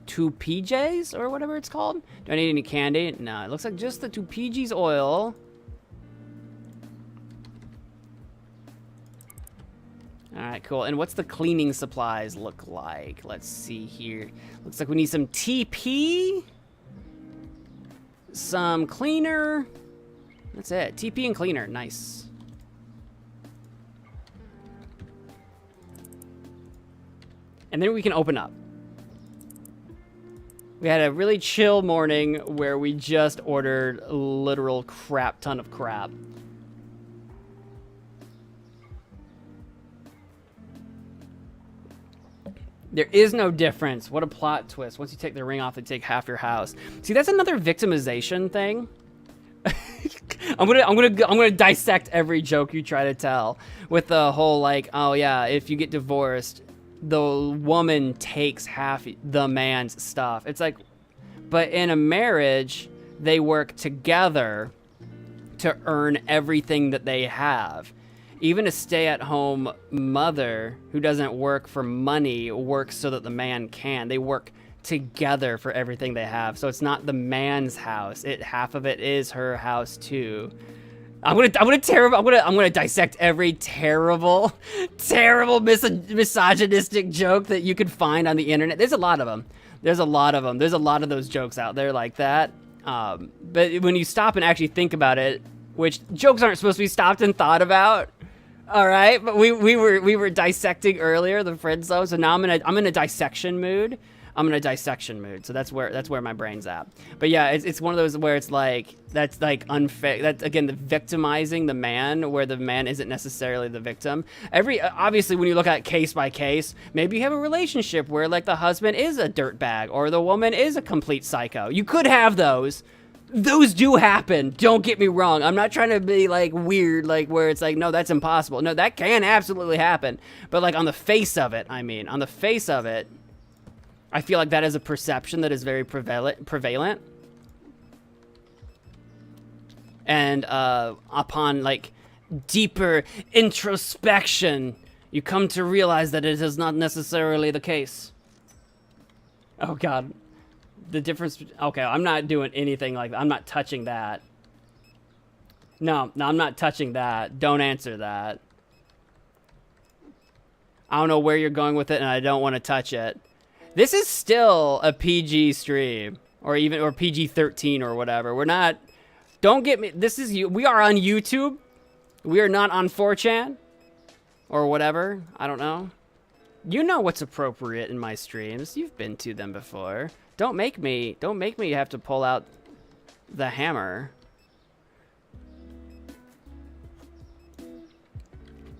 2 PJs or whatever it's called. Do I need any candy? No, it looks like just the 2 PG's oil. All right, cool. And what's the cleaning supplies look like? Let's see here. Looks like we need some TP, some cleaner. That's it. TP and cleaner. Nice. And then we can open up. We had a really chill morning where we just ordered a literal crap ton of crap. There is no difference. What a plot twist. Once you take the ring off, they take half your house. See, that's another victimization thing. I'm gonna dissect every joke you try to tell with the whole like, oh yeah, if you get divorced, the woman takes half the man's stuff. It's like, but in a marriage, they work together to earn everything that they have. Even a stay-at-home mother who doesn't work for money works so that the man can. They work together for everything they have. So it's not the man's house. Half of it is her house too. I'm gonna dissect every terrible misogynistic joke that you could find on the internet. There's a lot of them. There's a lot of those jokes out there like that. But when you stop and actually think about it, which jokes aren't supposed to be stopped and thought about. All right, but we were dissecting earlier the friend zone, so now I'm in a dissection mood. So that's where my brain's at. But yeah, it's one of those where it's like that's like unfair. That's again the victimizing the man, where the man isn't necessarily the victim. Obviously when you look at case by case, maybe you have a relationship where like the husband is a dirtbag or the woman is a complete psycho. You could have those. Those do happen. Don't get me wrong. I'm not trying to be like weird, like where it's like, no, that's impossible. No, that can absolutely happen. But like on the face of it, I feel like that is a perception that is very prevalent. And upon like deeper introspection, you come to realize that it is not necessarily the case. Oh God. The difference, okay, I'm not doing anything like that. I'm not touching that. No, I'm not touching that. Don't answer that. I don't know where you're going with it, and I don't want to touch it. This is still a PG stream, or PG-13 or whatever. We're not Don't get me. This is you. We are on YouTube. We are not on 4chan or whatever. I don't know. You know what's appropriate in my streams. You've been to them before. Don't make me have to pull out the hammer.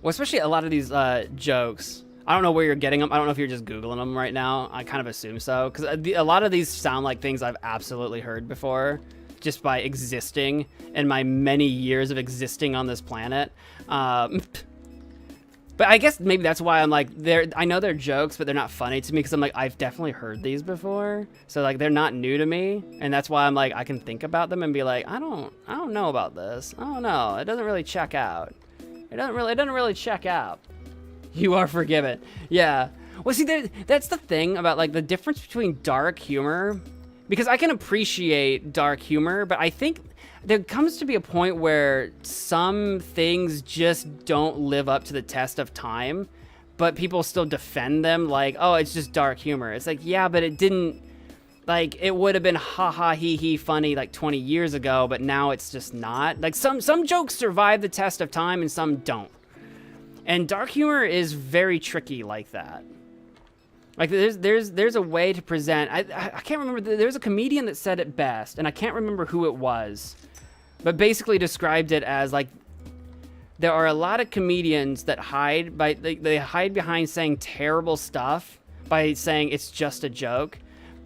Well, especially a lot of these jokes. I don't know where you're getting them. I don't know if you're just Googling them right now. I kind of assume so. Because a lot of these sound like things I've absolutely heard before. Just by existing in my many years of existing on this planet. But I guess maybe that's why I'm like, I know they're jokes, but they're not funny to me because I'm like, I've definitely heard these before. So like, they're not new to me. And that's why I'm like, I can think about them and be like, I don't know about this. I don't know. It doesn't really check out. It doesn't really check out. You are forgiven. Yeah. Well, see, that's the thing about like the difference between dark humor, because I can appreciate dark humor, but I think there comes to be a point where some things just don't live up to the test of time, but people still defend them like, oh, it's just dark humor. It's like, yeah, but it didn't, like, it would have been ha-ha, hee-hee funny like 20 years ago, but now it's just not. Like, some jokes survive the test of time and some don't. And dark humor is very tricky like that. Like, there's a way to present. I can't remember. There's a comedian that said it best, and I can't remember who it was, but basically described it as like, there are a lot of comedians that hide they hide behind saying terrible stuff by saying it's just a joke.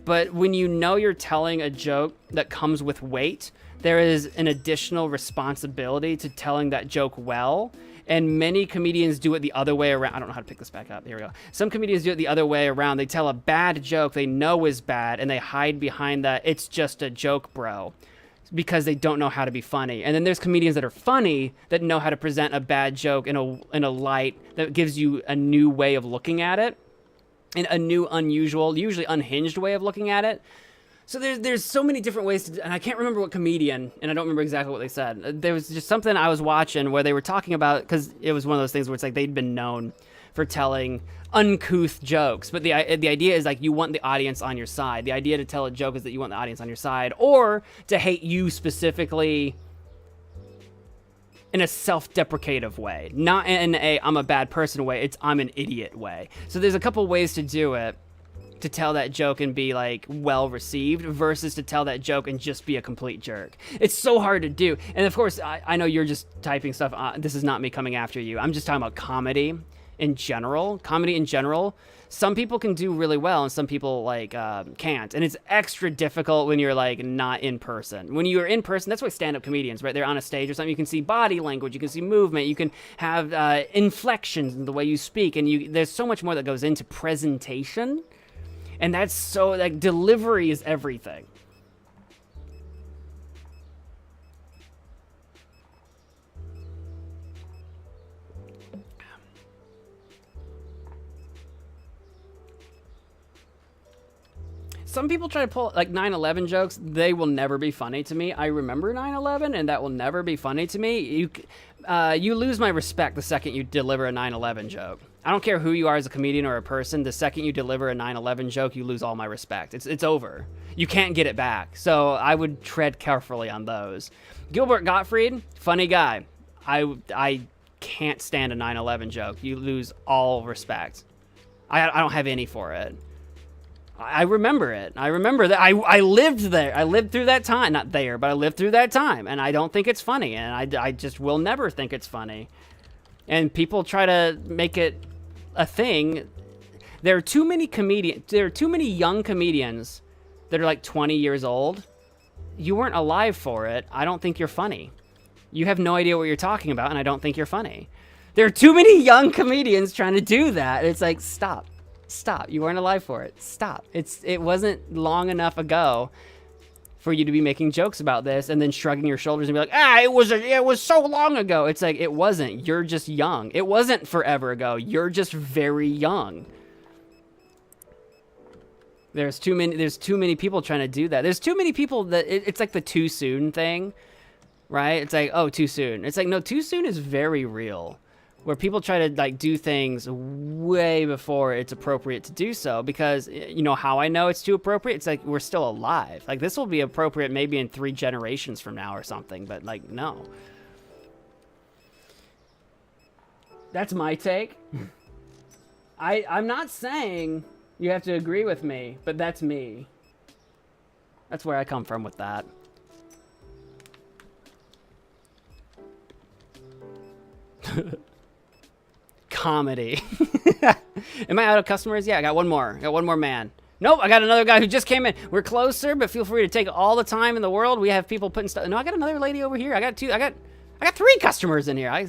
But when you know you're telling a joke that comes with weight, there is an additional responsibility to telling that joke well. And many comedians do it the other way around. I don't know how to pick this back up. Here we go. Some comedians do it the other way around. They tell a bad joke they know is bad, and they hide behind that it's just a joke, bro, because they don't know how to be funny. And then there's comedians that are funny that know how to present a bad joke in a light that gives you a new way of looking at it, and a new, unusual, usually unhinged way of looking at it. So there's so many different ways to, and I can't remember what comedian, and I don't remember exactly what they said. There was just something I was watching where they were talking about, because it was one of those things where it's like they'd been known for telling uncouth jokes, but the idea is like you want the audience on your side. The idea to tell a joke is that you want the audience on your side, or to hate you specifically in a self-deprecative way, not in a I'm a bad person way. It's I'm an idiot way. So there's a couple ways to do it, to tell that joke and be like well received, versus to tell that joke and just be a complete jerk. It's so hard to do. And of course, I know you're just typing stuff. This is not me coming after you. I'm just talking about comedy in general. Comedy in general. Some people can do really well and some people like can't. And it's extra difficult when you're like not in person. When you're in person, that's why stand-up comedians, right? They're on a stage or something. You can see body language, you can see movement, you can have inflections in the way you speak, and there's so much more that goes into presentation. And that's so, like, delivery is everything. Some people try to pull, like, 9/11 jokes. They will never be funny to me. I remember 9/11, and that will never be funny to me. You lose my respect the second you deliver a 9/11 joke. I don't care who you are as a comedian or a person. The second you deliver a 9/11 joke, you lose all my respect. It's over. You can't get it back. So I would tread carefully on those. Gilbert Gottfried, funny guy. I can't stand a 9/11 joke. You lose all respect. I don't have any for it. I remember it. I remember that. I lived there. I lived through that time. Not there, but I lived through that time. And I don't think it's funny. And I just will never think it's funny. And people try to make it a thing. There are too many young comedians that are like 20 years old. You weren't alive for it. I don't think you're funny. You have no idea what you're talking about, and I don't think you're funny. There are too many young comedians trying to do that. It's like, stop. You weren't alive for it. Stop. It wasn't long enough ago for you to be making jokes about this and then shrugging your shoulders and be like, it was so long ago. It's like, it wasn't. You're just young. It wasn't forever ago. You're just very young. There's too many people trying to do that. There's too many people that it's like the too soon thing, right? It's like, oh, too soon. It's like, no, too soon is very real. where people try to like do things way before it's appropriate to do so, because you know how I know it's too appropriate? It's like we're still alive. Like this will be appropriate maybe in 3 generations from now or something, but like no. That's my take. I'm not saying you have to agree with me, but that's me. That's where I come from with that. Comedy. Am I out of customers? Yeah, I got one more. I got one more man. Nope, I got another guy who just came in. We're closed, sir, but feel free to take all the time in the world. We have people putting stuff. No, I got another lady over here. I got 3 customers in here.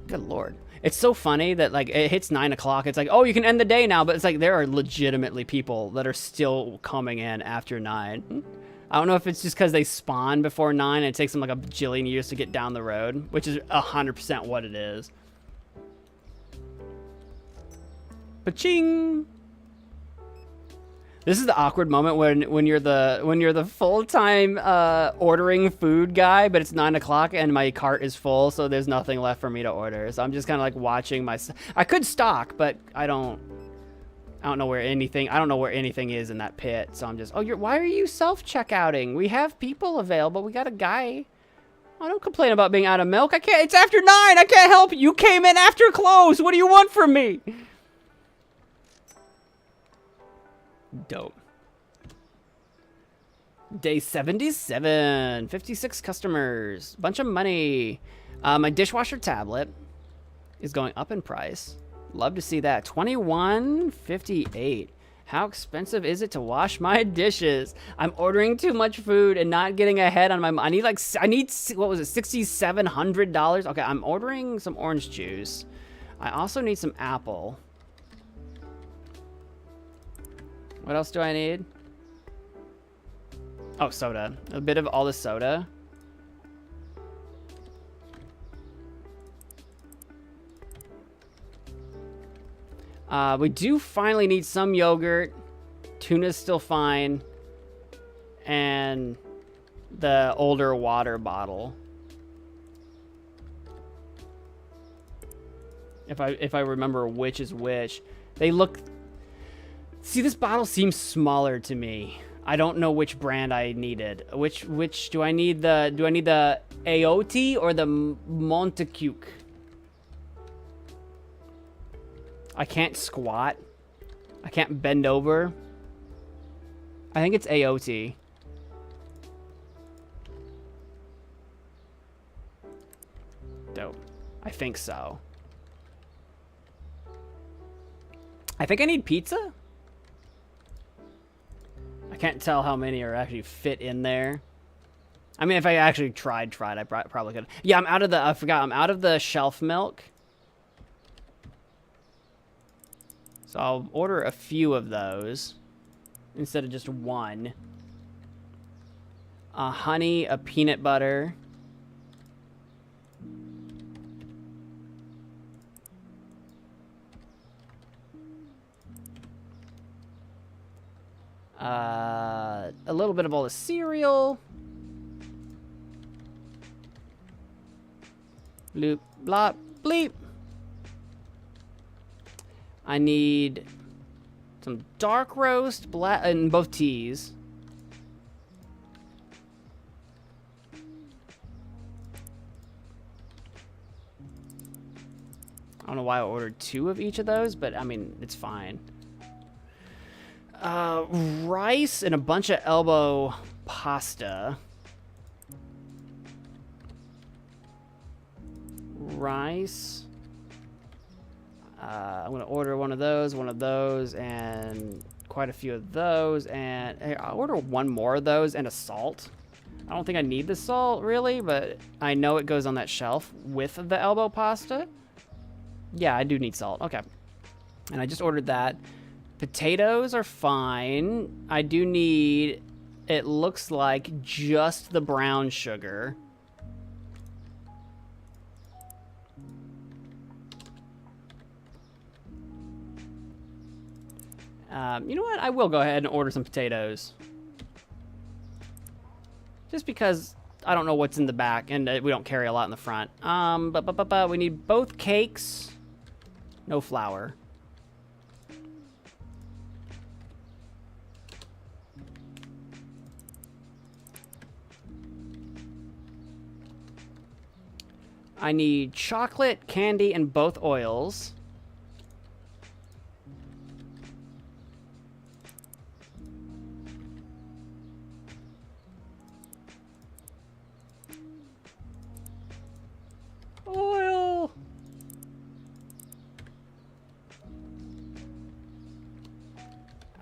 Good Lord. It's so funny that like it hits 9 o'clock. It's like, oh, you can end the day now, but it's like there are legitimately people that are still coming in after 9. I don't know if it's just because they spawn before 9 and it takes them like a bajillion years to get down the road, which is 100% what it is. Ba-ching! This is the awkward moment when you're the full-time ordering food guy, but it's 9 o'clock and my cart is full, so there's nothing left for me to order. So I'm just kind of like watching my. I could stock, but I don't know where anything. I don't know where anything is in that pit. So I'm just. Oh, why are you self-checkouting? We have people available. We got a guy. Oh, don't complain about being out of milk. I can't. It's after 9. I can't help you. You came in after close. What do you want from me? Dope. Day 77. 56 customers. Bunch of money. My dishwasher tablet is going up in price. Love to see that. $21.58. How expensive is it to wash my dishes? I'm ordering too much food and not getting ahead on my. I need what was it? $6,700. Okay, I'm ordering some orange juice. I also need some apple. What else do I need? Oh, soda. A bit of all the soda. We do finally need some yogurt. Tuna's still fine. And the older water bottle. If I remember which is which. They look... See, this bottle seems smaller to me. I don't know which brand I needed. Which do I need the Aote or the Montecuque? I can't squat. I can't bend over. I think it's Aote. Dope. I think so. I think I need pizza. I can't tell how many are actually fit in there. I mean, if I actually tried, I probably could. Yeah, I'm out of the, I forgot, I'm out of the shelf milk. So I'll order a few of those instead of just one. A honey, a peanut butter. A little bit of all the cereal. Bloop, blop, bleep. I need some dark roast, black, and both teas. I don't know why I ordered 2 of each of those, but I mean, it's fine. Rice and a bunch of elbow pasta. Rice. I'm gonna order one of those, and quite a few of those, and hey, I'll order one more of those and a salt. I don't think I need the salt really, but I know it goes on that shelf with the elbow pasta. Yeah, I do need salt. Okay, and I just ordered that. Potatoes are fine. I do need, it looks like, just the brown sugar. You know what? I will go ahead and order some potatoes. Just because I don't know what's in the back, and we don't carry a lot in the front. But we need both cakes. No flour. I need chocolate, candy, and both oils. Oil!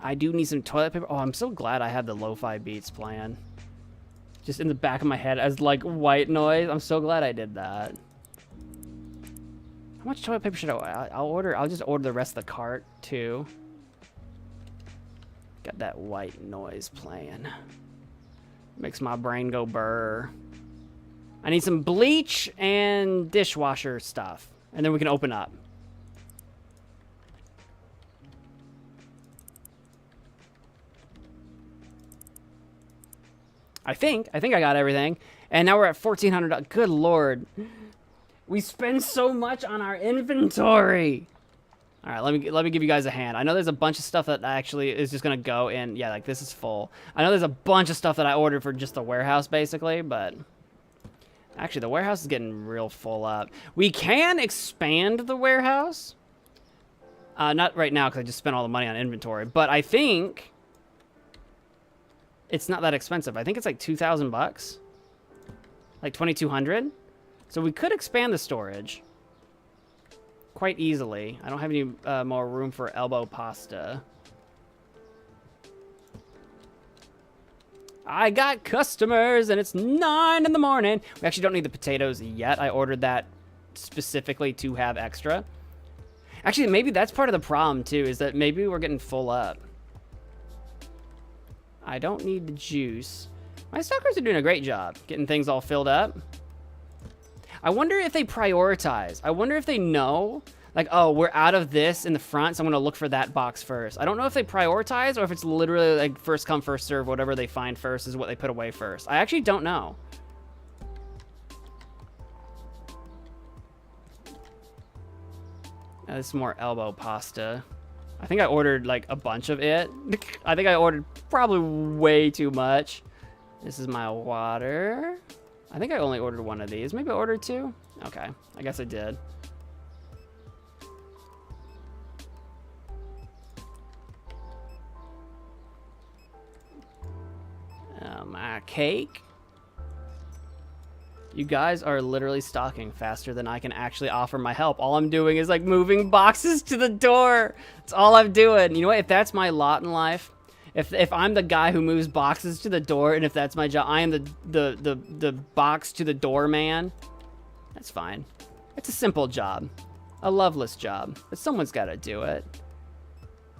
I do need some toilet paper. Oh, I'm so glad I have the lo-fi beats playing. Just in the back of my head as, like, white noise. I'm so glad I did that. How much toilet paper should I'll just order the rest of the cart, too. Got that white noise playing. Makes my brain go burr. I need some bleach and dishwasher stuff. And then we can open up. I think I got everything. And now we're at $1,400. Good Lord. We spend so much on our inventory. All right, let me give you guys a hand. I know there's a bunch of stuff that actually is just going to go in. Yeah, like this is full. I know there's a bunch of stuff that I ordered for just the warehouse basically, but actually the warehouse is getting real full up. We can expand the warehouse. Not right now because I just spent all the money on inventory, but I think it's not that expensive. I think it's like 2,000 bucks. Like 2,200. So we could expand the storage quite easily. I don't have any more room for elbow pasta. I got customers and it's 9 in the morning. We actually don't need the potatoes yet. I ordered that specifically to have extra. Actually, maybe that's part of the problem too, is that maybe we're getting full up. I don't need the juice. My stockers are doing a great job getting things all filled up. I wonder if they prioritize. I wonder if they know, like, oh, we're out of this in the front, so I'm going to look for that box first. I don't know if they prioritize or if it's literally like first come, first serve. Whatever they find first is what they put away first. I actually don't know. Now, this is more elbow pasta. I think I ordered like a bunch of it. I think I ordered probably way too much. This is my water. I think I only ordered one of these. Maybe I ordered two? Okay, I guess I did. My cake. You guys are literally stocking faster than I can actually offer my help. All I'm doing is like moving boxes to the door. That's all I'm doing. You know what? If that's my lot in life, if I'm the guy who moves boxes to the door, and if that's my job, I am the box to the door man. That's fine. It's a simple job, a loveless job, but someone's got to do it.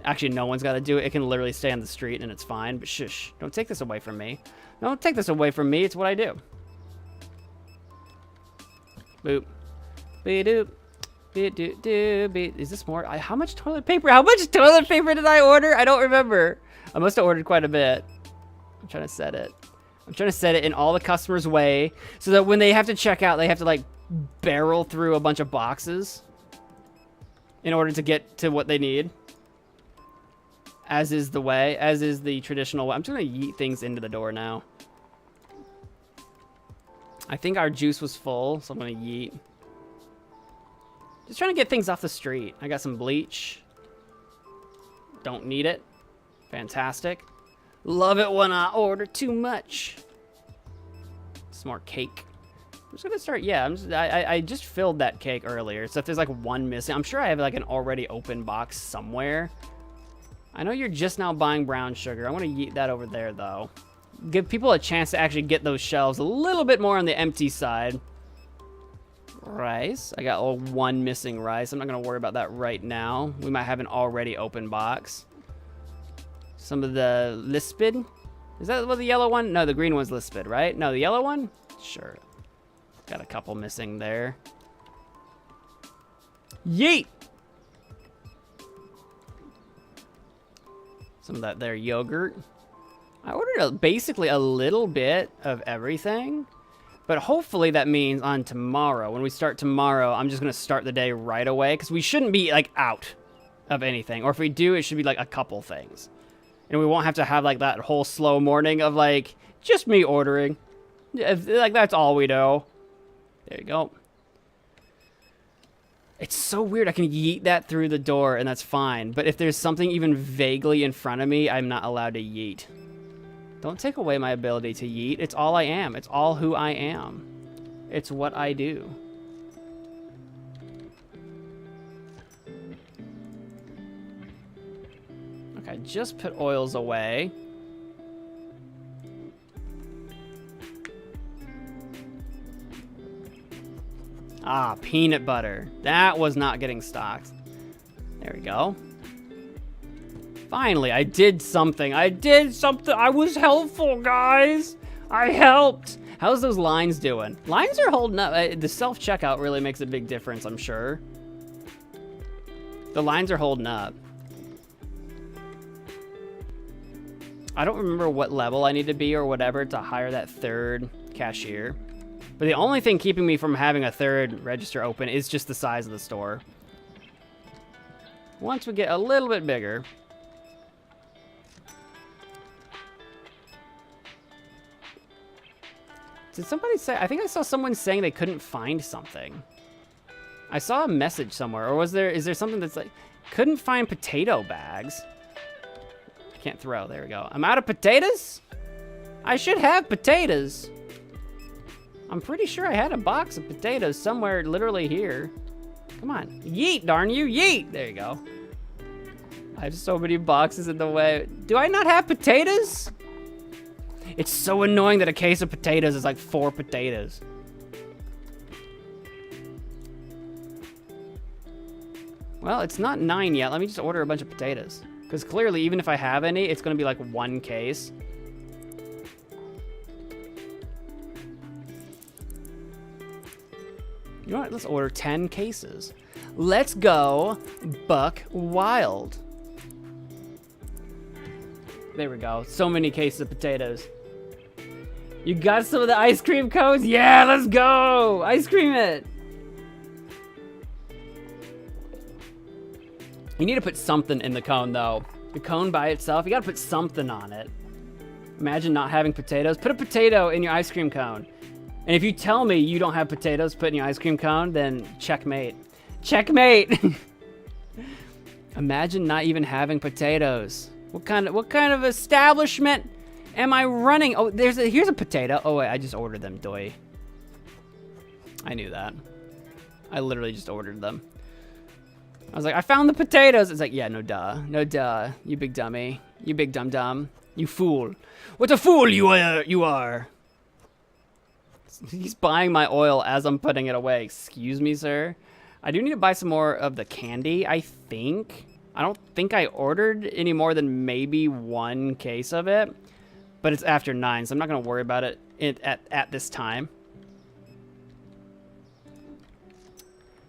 Actually, no one's got to do it. It can literally stay on the street and it's fine. But shush! Don't take this away from me. Don't take this away from me. It's what I do. Boop. Be-doop. Be-doop-doop. Be. Is this more? How much toilet paper? How much toilet paper did I order? I don't remember. I must have ordered quite a bit. I'm trying to set it. I'm trying to set it in all the customers' way so that when they have to check out, they have to like barrel through a bunch of boxes in order to get to what they need. As is the way. As is the traditional way. I'm just going to yeet things into the door now. I think our juice was full, so I'm going to yeet. Just trying to get things off the street. I got some bleach. Don't need it. Fantastic. Love it when I order too much. Some more cake. I'm just going to start, yeah, I just filled that cake earlier, so if there's like one missing, I'm sure I have like an already open box somewhere. I know you're just now buying brown sugar. I want to yeet that over there, though. Give people a chance to actually get those shelves a little bit more on the empty side. Rice. I got one missing rice. I'm not going to worry about that right now. We might have an already open box. Some of the lispid. Is that the yellow one? No, the green one's lispid, right? No, the yellow one? Sure. Got a couple missing there. Yeet! Some of that there yogurt. I ordered basically a little bit of everything. But hopefully that means on tomorrow, when we start tomorrow, I'm just going to start the day right away. Because we shouldn't be, like, out of anything. Or if we do, it should be, like, a couple things. And we won't have to have, like, that whole slow morning of, like, just me ordering. Like, that's all we do. There you go. It's so weird. I can yeet that through the door, and that's fine. But if there's something even vaguely in front of me, I'm not allowed to yeet. Don't take away my ability to yeet. It's all I am. It's all who I am. It's what I do. Okay, just put oils away. Ah, peanut butter. That was not getting stocked. There we go. Finally, I did something. I did something. I was helpful, guys. I helped. How's those lines doing? Lines are holding up. The self-checkout really makes a big difference, I'm sure. The lines are holding up. I don't remember what level I need to be or whatever to hire that third cashier. But the only thing keeping me from having a third register open is just the size of the store. Once we get a little bit bigger. Did somebody say, I think I saw someone saying they couldn't find something. I saw a message somewhere, or is there something that's like, couldn't find potato bags? Can't throw, there we go. I'm out of potatoes? I should have potatoes. I'm pretty sure I had a box of potatoes somewhere literally here. Come on, yeet, darn you, yeet. There you go. I have so many boxes in the way. Do I not have potatoes? It's so annoying that a case of potatoes is like 4 potatoes. Well, it's not 9 yet. Let me just order a bunch of potatoes. Because clearly, even if I have any, it's going to be like 1 case. You know what? Let's order 10 cases. Let's go buck wild. There we go. So many cases of potatoes. You got some of the ice cream cones? Yeah, let's go! Ice cream it! You need to put something in the cone, though. The cone by itself, you gotta put something on it. Imagine not having potatoes. Put a potato in your ice cream cone. And if you tell me you don't have potatoes put in your ice cream cone, then checkmate. Checkmate! Imagine not even having potatoes. What kind of establishment am I running? Oh, here's a potato. Oh wait, I just ordered them, doy. I knew that. I literally just ordered them. I was like, I found the potatoes. It's like, yeah, no duh. No duh. You big dummy. You big dum-dum. You fool. What a fool you are. He's buying my oil as I'm putting it away. Excuse me, sir. I do need to buy some more of the candy, I think. I don't think I ordered any more than maybe 1 case of it. But it's after 9, so I'm not going to worry about it at this time.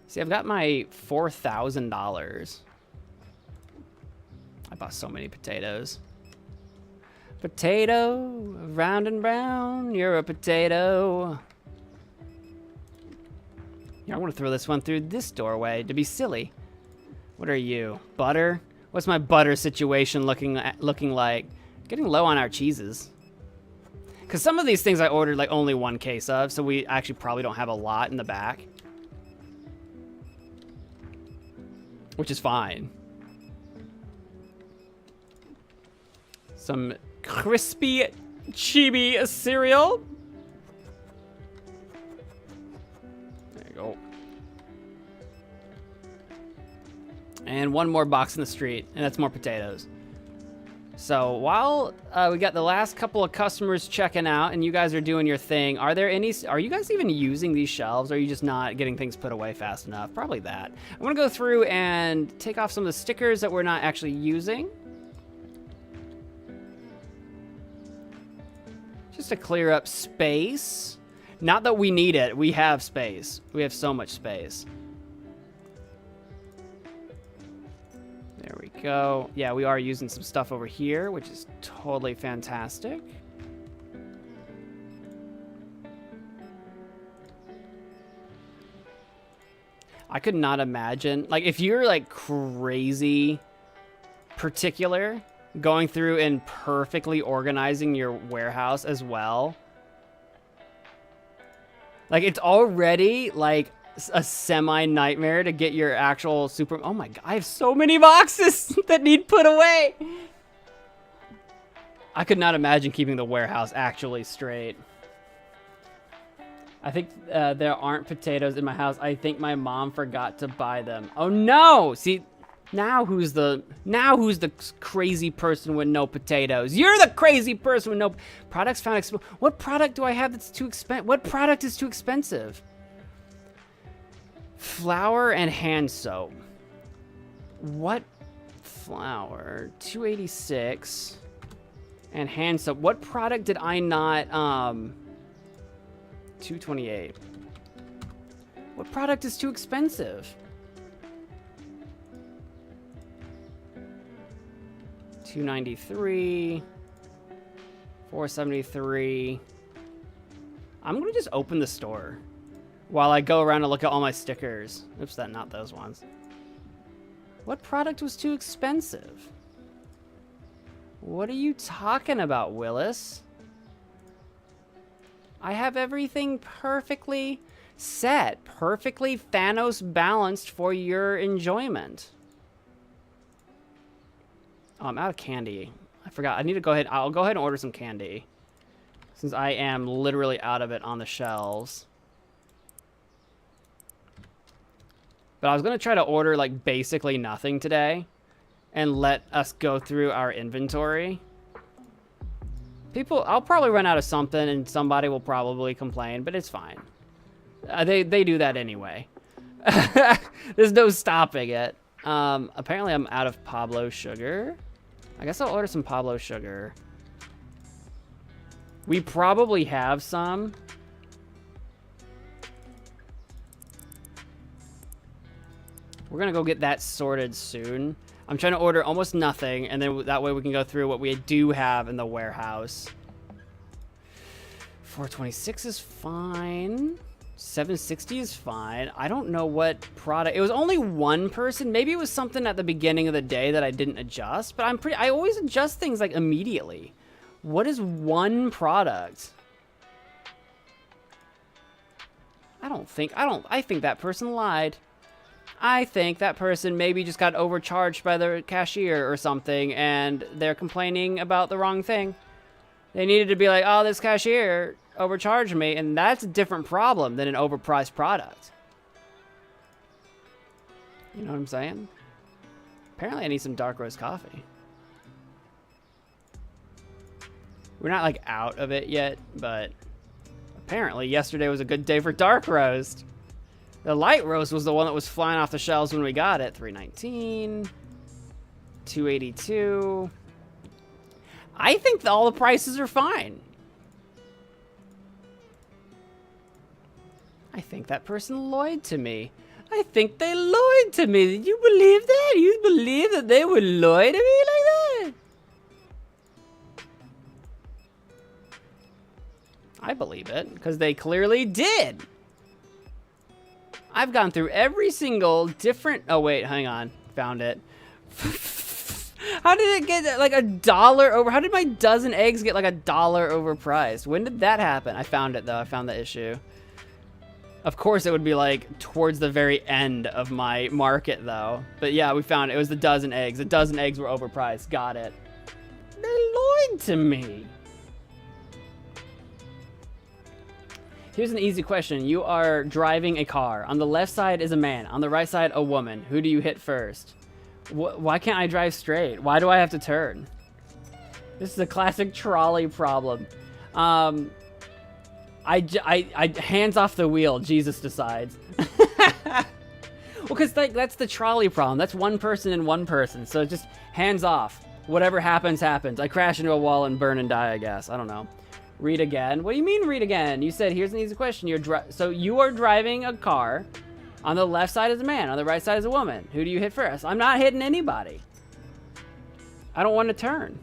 See, I've got my $4,000. I bought so many potatoes. Potato, round and brown, you're a potato. Yeah, I want to throw this one through this doorway to be silly. What are you? Butter? What's my butter situation looking like? Getting low on our cheeses. Because some of these things I ordered like only 1 case of, so we actually probably don't have a lot in the back. Which is fine. Some crispy chibi cereal. There you go. And 1 more box in the street, and that's more potatoes. So while we got the last couple of customers checking out and you guys are doing your thing, are you guys even using these shelves, or are you just not getting things put away fast enough? Probably that. I'm gonna go through and take off some of the stickers that we're not actually using. Just to clear up space. Not that we need it, we have space. We have so much space. There we go. Yeah, we are using some stuff over here, which is totally fantastic. I could not imagine, like, if you're like crazy particular, going through and perfectly organizing your warehouse as well. Like, it's already like a semi-nightmare to get your actual super... Oh my god, I have so many boxes that need put away. I could not imagine keeping the warehouse actually straight. I think there aren't potatoes in my house. I think my mom forgot to buy them. Oh no! See, now who's the crazy person with no potatoes? You're the crazy person with no products found expensive. What product do I have that's too expensive? What product is too expensive? Flour and hand soap. What flour? 286 and hand soap. What product did I not 228. What product is too expensive? 293. 473. I'm gonna just open the store while I go around and look at all my stickers. Oops, not those ones. What product was too expensive? What are you talking about, Willis? I have everything perfectly set, perfectly Thanos balanced for your enjoyment. Oh, I'm out of candy. I forgot. I need to go ahead. I'll go ahead and order some candy, since I am literally out of it on the shelves. But I was going to try to order like basically nothing today and let us go through our inventory. I'll probably run out of something and somebody will probably complain, but it's fine. They do that anyway. There's no stopping it. Apparently I'm out of Pablo sugar. I guess I'll order some Pablo sugar. We probably have some. We're gonna go get that sorted soon. I'm trying to order almost nothing, and then that way we can go through what we do have in the warehouse. 426 is fine. 760 is fine. I don't know what product. It was only one person. Maybe it was something at the beginning of the day that I didn't adjust, but I always adjust things like immediately. What is one product? I think that person lied. I think that person maybe just got overcharged by the cashier or something, and they're complaining about the wrong thing. They needed to be like, oh, this cashier overcharged me, and that's a different problem than an overpriced product. You know what I'm saying? Apparently I need some dark roast coffee. We're not like out of it yet, but apparently yesterday was a good day for dark roast. The light roast was the one that was flying off the shelves when we got it. 319, 282. I think all the prices are fine. I think that person lied to me. I think they lied to me. Did you believe that? You believe that they would lie to me like that? I believe it, because they clearly did. I've gone through every single different... Oh, wait, hang on. Found it. How did it get like $1 over? How did my dozen eggs get like $1 overpriced? When did that happen? I found it, though. I found the issue. Of course, it would be like towards the very end of my market, though. But yeah, we found it. It was the dozen eggs. The dozen eggs were overpriced. Got it. They lied to me. Here's an easy question. You are driving a car. On the left side is a man. On the right side, a woman. Who do you hit first? Why can't I drive straight? Why do I have to turn? This is a classic trolley problem. I hands off the wheel. Jesus decides. Well, because like, that's the trolley problem. That's one person and one person. So just hands off. Whatever happens, happens. I crash into a wall and burn and die, I guess. I don't know. Read again. What do you mean read again? You said, here's an easy question. So you are driving a car. On the left side is a man. On the right side is a woman. Who do you hit first? I'm not hitting anybody. I don't want to turn.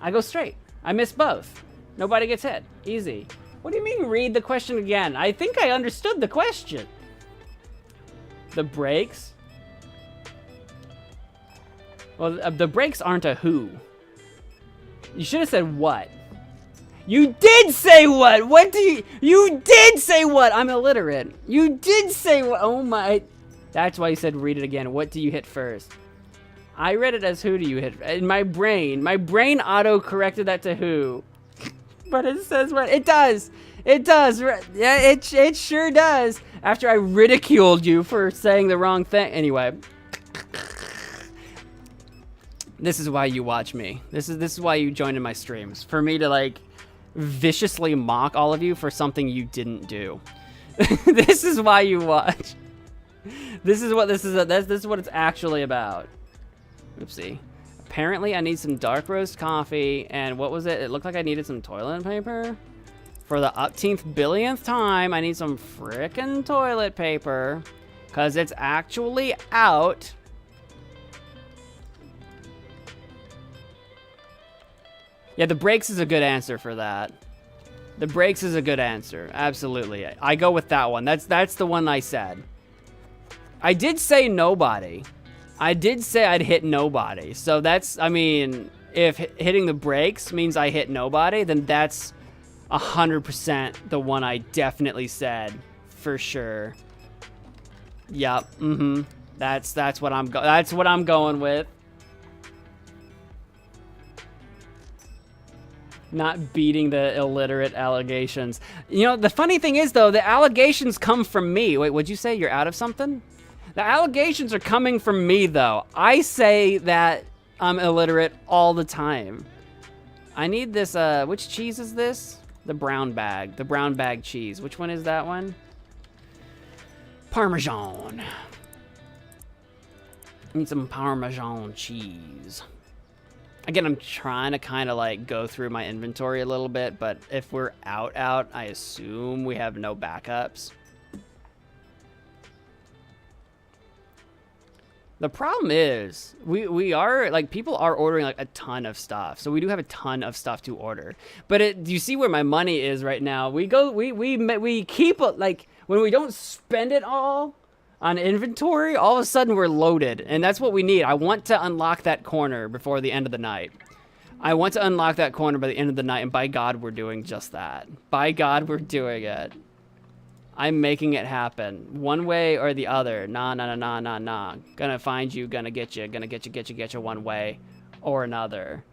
I go straight. I miss both. Nobody gets hit. Easy. What do you mean read the question again? I think I understood the question. The brakes? Well, the brakes aren't a who. You should have said what. You did say what? What do you did say what? I'm illiterate. You did say what? Oh my. That's why you said read it again. What do you hit first? I read it as who do you hit? In my brain auto-corrected that to who. But it says what? It does. It does. Yeah, it sure does. After I ridiculed you for saying the wrong thing. Anyway. This is why you watch me. This is why you join in my streams. For me to like viciously mock all of you for something you didn't do. This is why you watch. This is what this is what it's actually about. Oopsie. Apparently I need some dark roast coffee and what was it? It looked like I needed some toilet paper. For the upteenth billionth time, I need some frickin' toilet paper. Cause it's actually out. Yeah, the brakes is a good answer for that. The brakes is a good answer. Absolutely. I go with that one. That's the one I said. I did say nobody. I did say I'd hit nobody. So that's, I mean, if hitting the brakes means I hit nobody, then that's 100% the one I definitely said for sure. Yep. That's what I'm going with. Not beating the illiterate allegations. You know, the funny thing is, though, the allegations come from me. Wait, what'd you say? You're out of something? The allegations are coming from me, though. I say that I'm illiterate all the time. I need this, which cheese is this? The brown bag. The brown bag cheese. Which one is that one? Parmesan. I need some Parmesan cheese. Again, I'm trying to kind of like go through my inventory a little bit, but if we're out, I assume we have no backups. The problem is we are like people are ordering like a ton of stuff, so we do have a ton of stuff to order. But do you see where my money is right now? We keep like when we don't spend it all on inventory, all of a sudden we're loaded, and that's what we need. I want to unlock that corner before the end of the night. I want to unlock that corner by the end of the night, and by God, we're doing just that. By God, we're doing it. I'm making it happen. One way or the other. Nah. Gonna find you, gonna get you one way or another.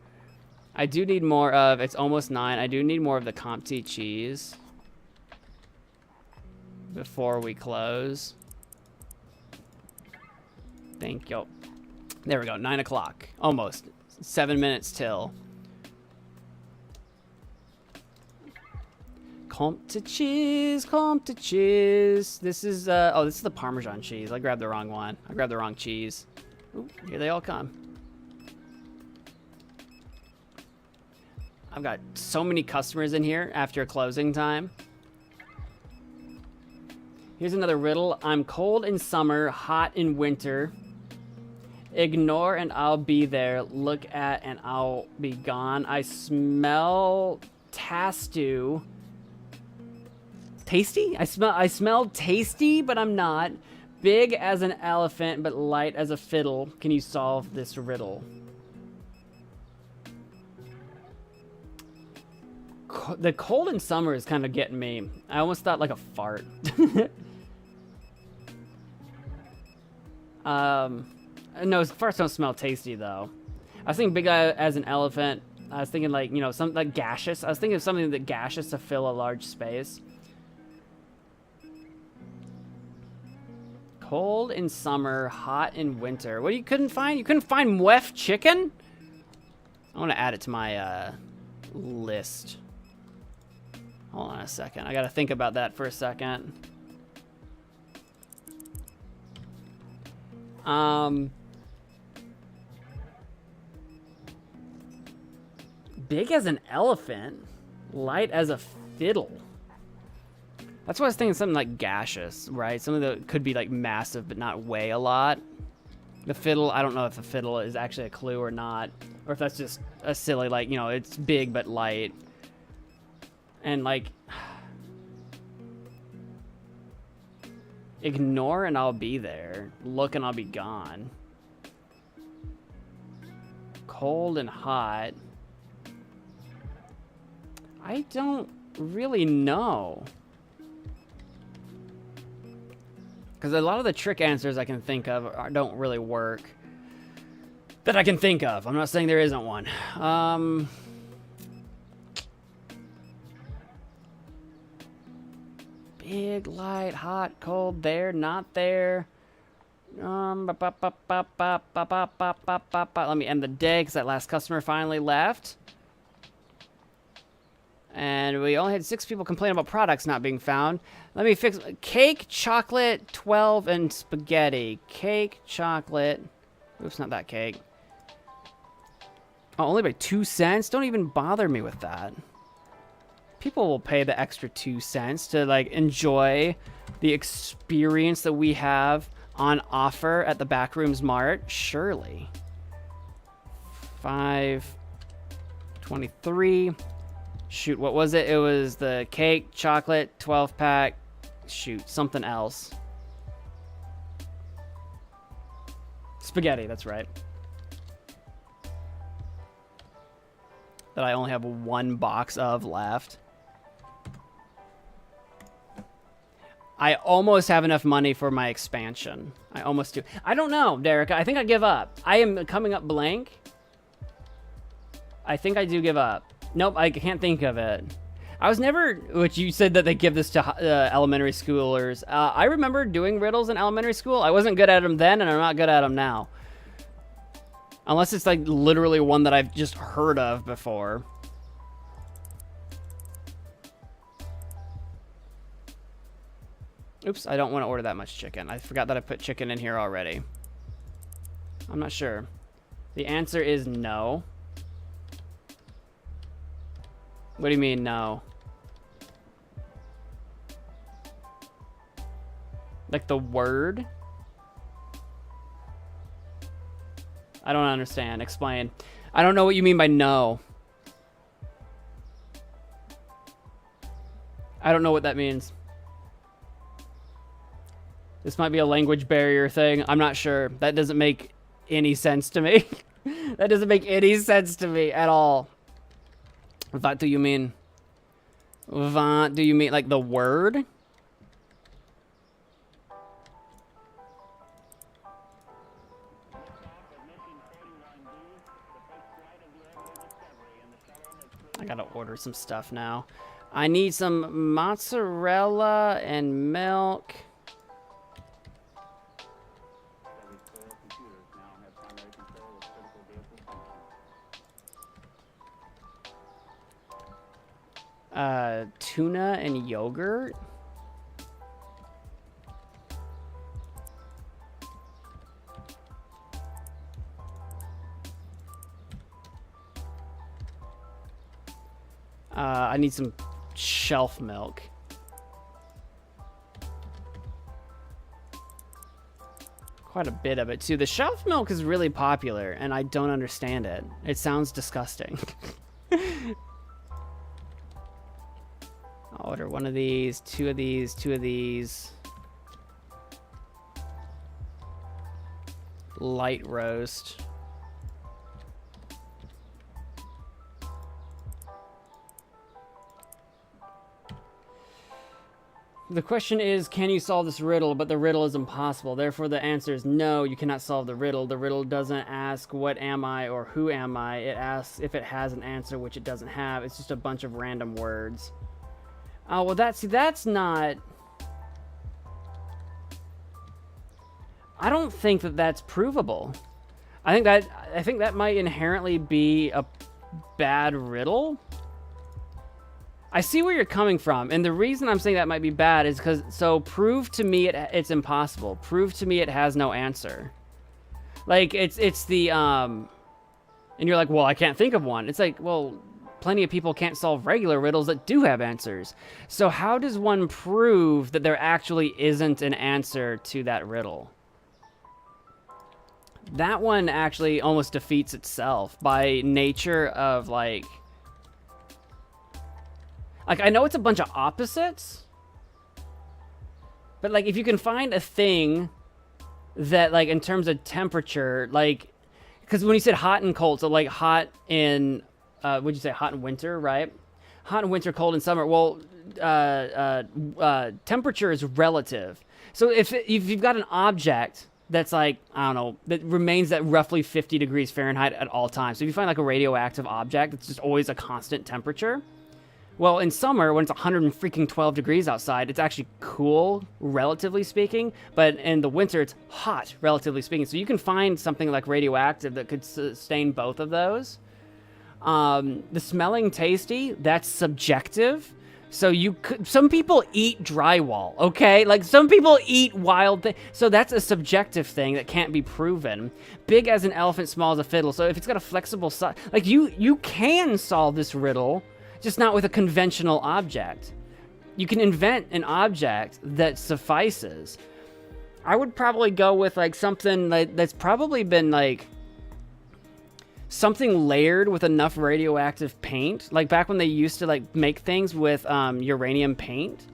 I do need more of, it's almost 9. I do need more of the Comté cheese before we close. Thank you. There we go. 9 o'clock. Almost. 7 minutes till. Comté cheese. This is, oh, this is the Parmesan cheese. I grabbed the wrong one. I grabbed the wrong cheese. Ooh, here they all come. I've got so many customers in here after closing time. Here's another riddle. I'm cold in summer, hot in winter. Ignore and I'll be there. Look at and I'll be gone. I smell tasty. Tasty? I smell tasty, but I'm not. Big as an elephant, but light as a fiddle. Can you solve this riddle? The cold in summer is kind of getting me. I almost thought like a fart. No, farts don't smell tasty though. I was thinking big as an elephant. I was thinking like, you know, something like gaseous. I was thinking of something that gaseous to fill a large space. Cold in summer, hot in winter. What you couldn't find? You couldn't find Mwef chicken? I want to add it to my list. Hold on a second. I got to think about that for a second. Big as an elephant, light as a fiddle. That's why I was thinking something like gaseous, right? Something that could be like massive but not weigh a lot. The fiddle, I don't know if the fiddle is actually a clue or not. Or if that's just a silly, like, you know, it's big but light. And like, Ignore and I'll be there. Look and I'll be gone. Cold and hot. I don't really know. Because a lot of the trick answers I can think of don't really work. That I can think of. I'm not saying there isn't one. Big, light, hot, cold, there, not there. Let me end the day because that last customer finally left. And we only had 6 people complain about products not being found. Let me fix cake, chocolate, 12, and spaghetti. Cake, chocolate. Oops, not that cake. Oh, only by 2 cents? Don't even bother me with that. People will pay the extra 2 cents to like enjoy the experience that we have on offer at the Backrooms Mart. Surely. 5.23. Shoot, what was it? It was the cake, chocolate, 12-pack. Shoot, something else. Spaghetti, that's right. That I only have 1 box of left. I almost have enough money for my expansion. I almost do. I don't know, Derek. I think I give up. I am coming up blank. I think I do give up. Nope, I can't think of it. I was never, which you said that they give this to elementary schoolers. I remember doing riddles in elementary school. I wasn't good at them then, and I'm not good at them now. Unless it's like literally one that I've just heard of before. Oops, I don't want to order that much chicken. I forgot that I put chicken in here already. I'm not sure. The answer is no. What do you mean, no? Like the word? I don't understand. Explain. I don't know what you mean by no. I don't know what that means. This might be a language barrier thing. I'm not sure. That doesn't make any sense to me. That doesn't make any sense to me at all. What do you mean? What do you mean? Like the word? I gotta order some stuff now. I need some mozzarella and milk. Tuna and yogurt. I need some shelf milk. Quite a bit of it too. The shelf milk is really popular and I don't understand it. It sounds disgusting. I'll order one of these, 2 of these, 2 of these. Light roast. The question is, can you solve this riddle? But the riddle is impossible. Therefore, the answer is no, you cannot solve the riddle. The riddle doesn't ask, what am I or who am I? It asks if it has an answer, which it doesn't have. It's just a bunch of random words. Oh, well, that's not... I don't think that that's provable. I think that might inherently be a bad riddle. I see where you're coming from, and the reason I'm saying that might be bad is because, so prove to me it's impossible. Prove to me it has no answer. Like, it's the, and you're like, well, I can't think of one. It's like, well, plenty of people can't solve regular riddles that do have answers. So how does one prove that there actually isn't an answer to that riddle? That one actually almost defeats itself by nature of, like, I know it's a bunch of opposites, But like, if you can find a thing that, like, in terms of temperature, like, because when you said hot and cold, so like hot in, would you say hot in winter, right? Hot in winter, cold in summer. Well, temperature is relative. So if you've got an object that's like, I don't know, that remains at roughly 50 degrees Fahrenheit at all times. So if you find like a radioactive object that's just always a constant temperature, well, in summer, when it's 112 degrees outside, it's actually cool, relatively speaking. But in the winter, it's hot, relatively speaking. So you can find something like radioactive that could sustain both of those. The smelling tasty, that's subjective. So some people eat drywall, okay? Like, some people eat wild things. So that's a subjective thing that can't be proven. Big as an elephant, small as a fiddle. So if it's got a flexible side, like, you can solve this riddle, just not with a conventional object. You can invent an object that suffices. I would probably go with, like, something that's probably been, like, something layered with enough radioactive paint, like back when they used to like make things with uranium paint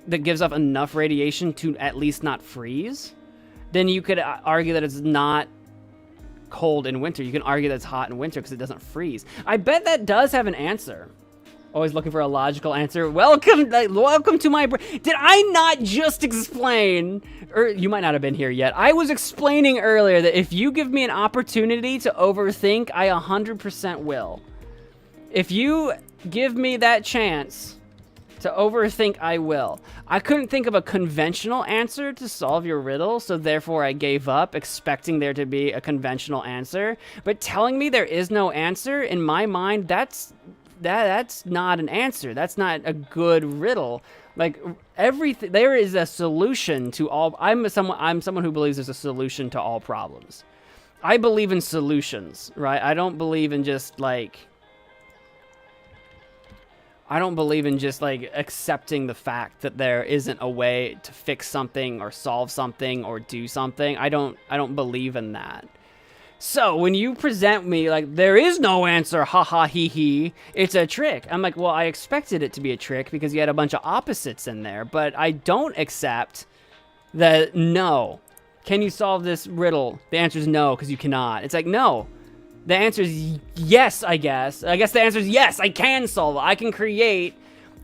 that gives off enough radiation to at least not freeze. Then you could argue that it's not cold in winter. You can argue that it's hot in winter because it doesn't freeze. I bet that does have an answer. Always looking for a logical answer. Welcome to my brain. Did I not just explain? Or you might not have been here yet. I was explaining earlier that if you give me an opportunity to overthink, I 100% will. If you give me that chance to overthink, I will. I couldn't think of a conventional answer to solve your riddle, so therefore I gave up, expecting there to be a conventional answer. But telling me there is no answer, in my mind, that's not an answer. That's not a good riddle. Like, everything, there is a solution to all. I'm someone who believes there's a solution to all problems. I believe in solutions, right? I don't believe in just like accepting the fact that there isn't a way to fix something or solve something or do something. I don't believe in that. So when you present me like there is no answer, haha, hee hee, it's a trick. I'm like, well, I expected it to be a trick because you had a bunch of opposites in there, but I don't accept that. No. Can you solve this riddle? The answer is no, because you cannot. It's like, no. The answer is yes, I guess. I guess the answer is yes, I can solve it. I can create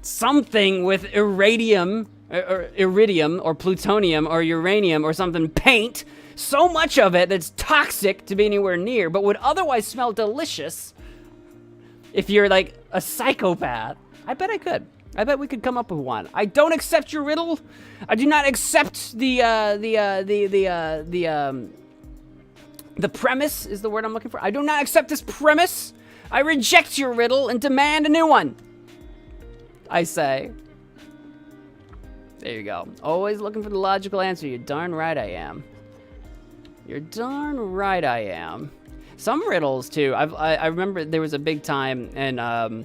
something with iridium or plutonium or uranium or something, paint, so much of it that's toxic to be anywhere near, but would otherwise smell delicious if you're like a psychopath. I bet I could. I bet we could come up with one. I don't accept your riddle. I do not accept the premise is the word I'm looking for. I do not accept this premise. I reject your riddle and demand a new one. I say. There you go. Always looking for the logical answer. You're darn right I am. You're darn right I am. Some riddles, too. I remember there was a big time, and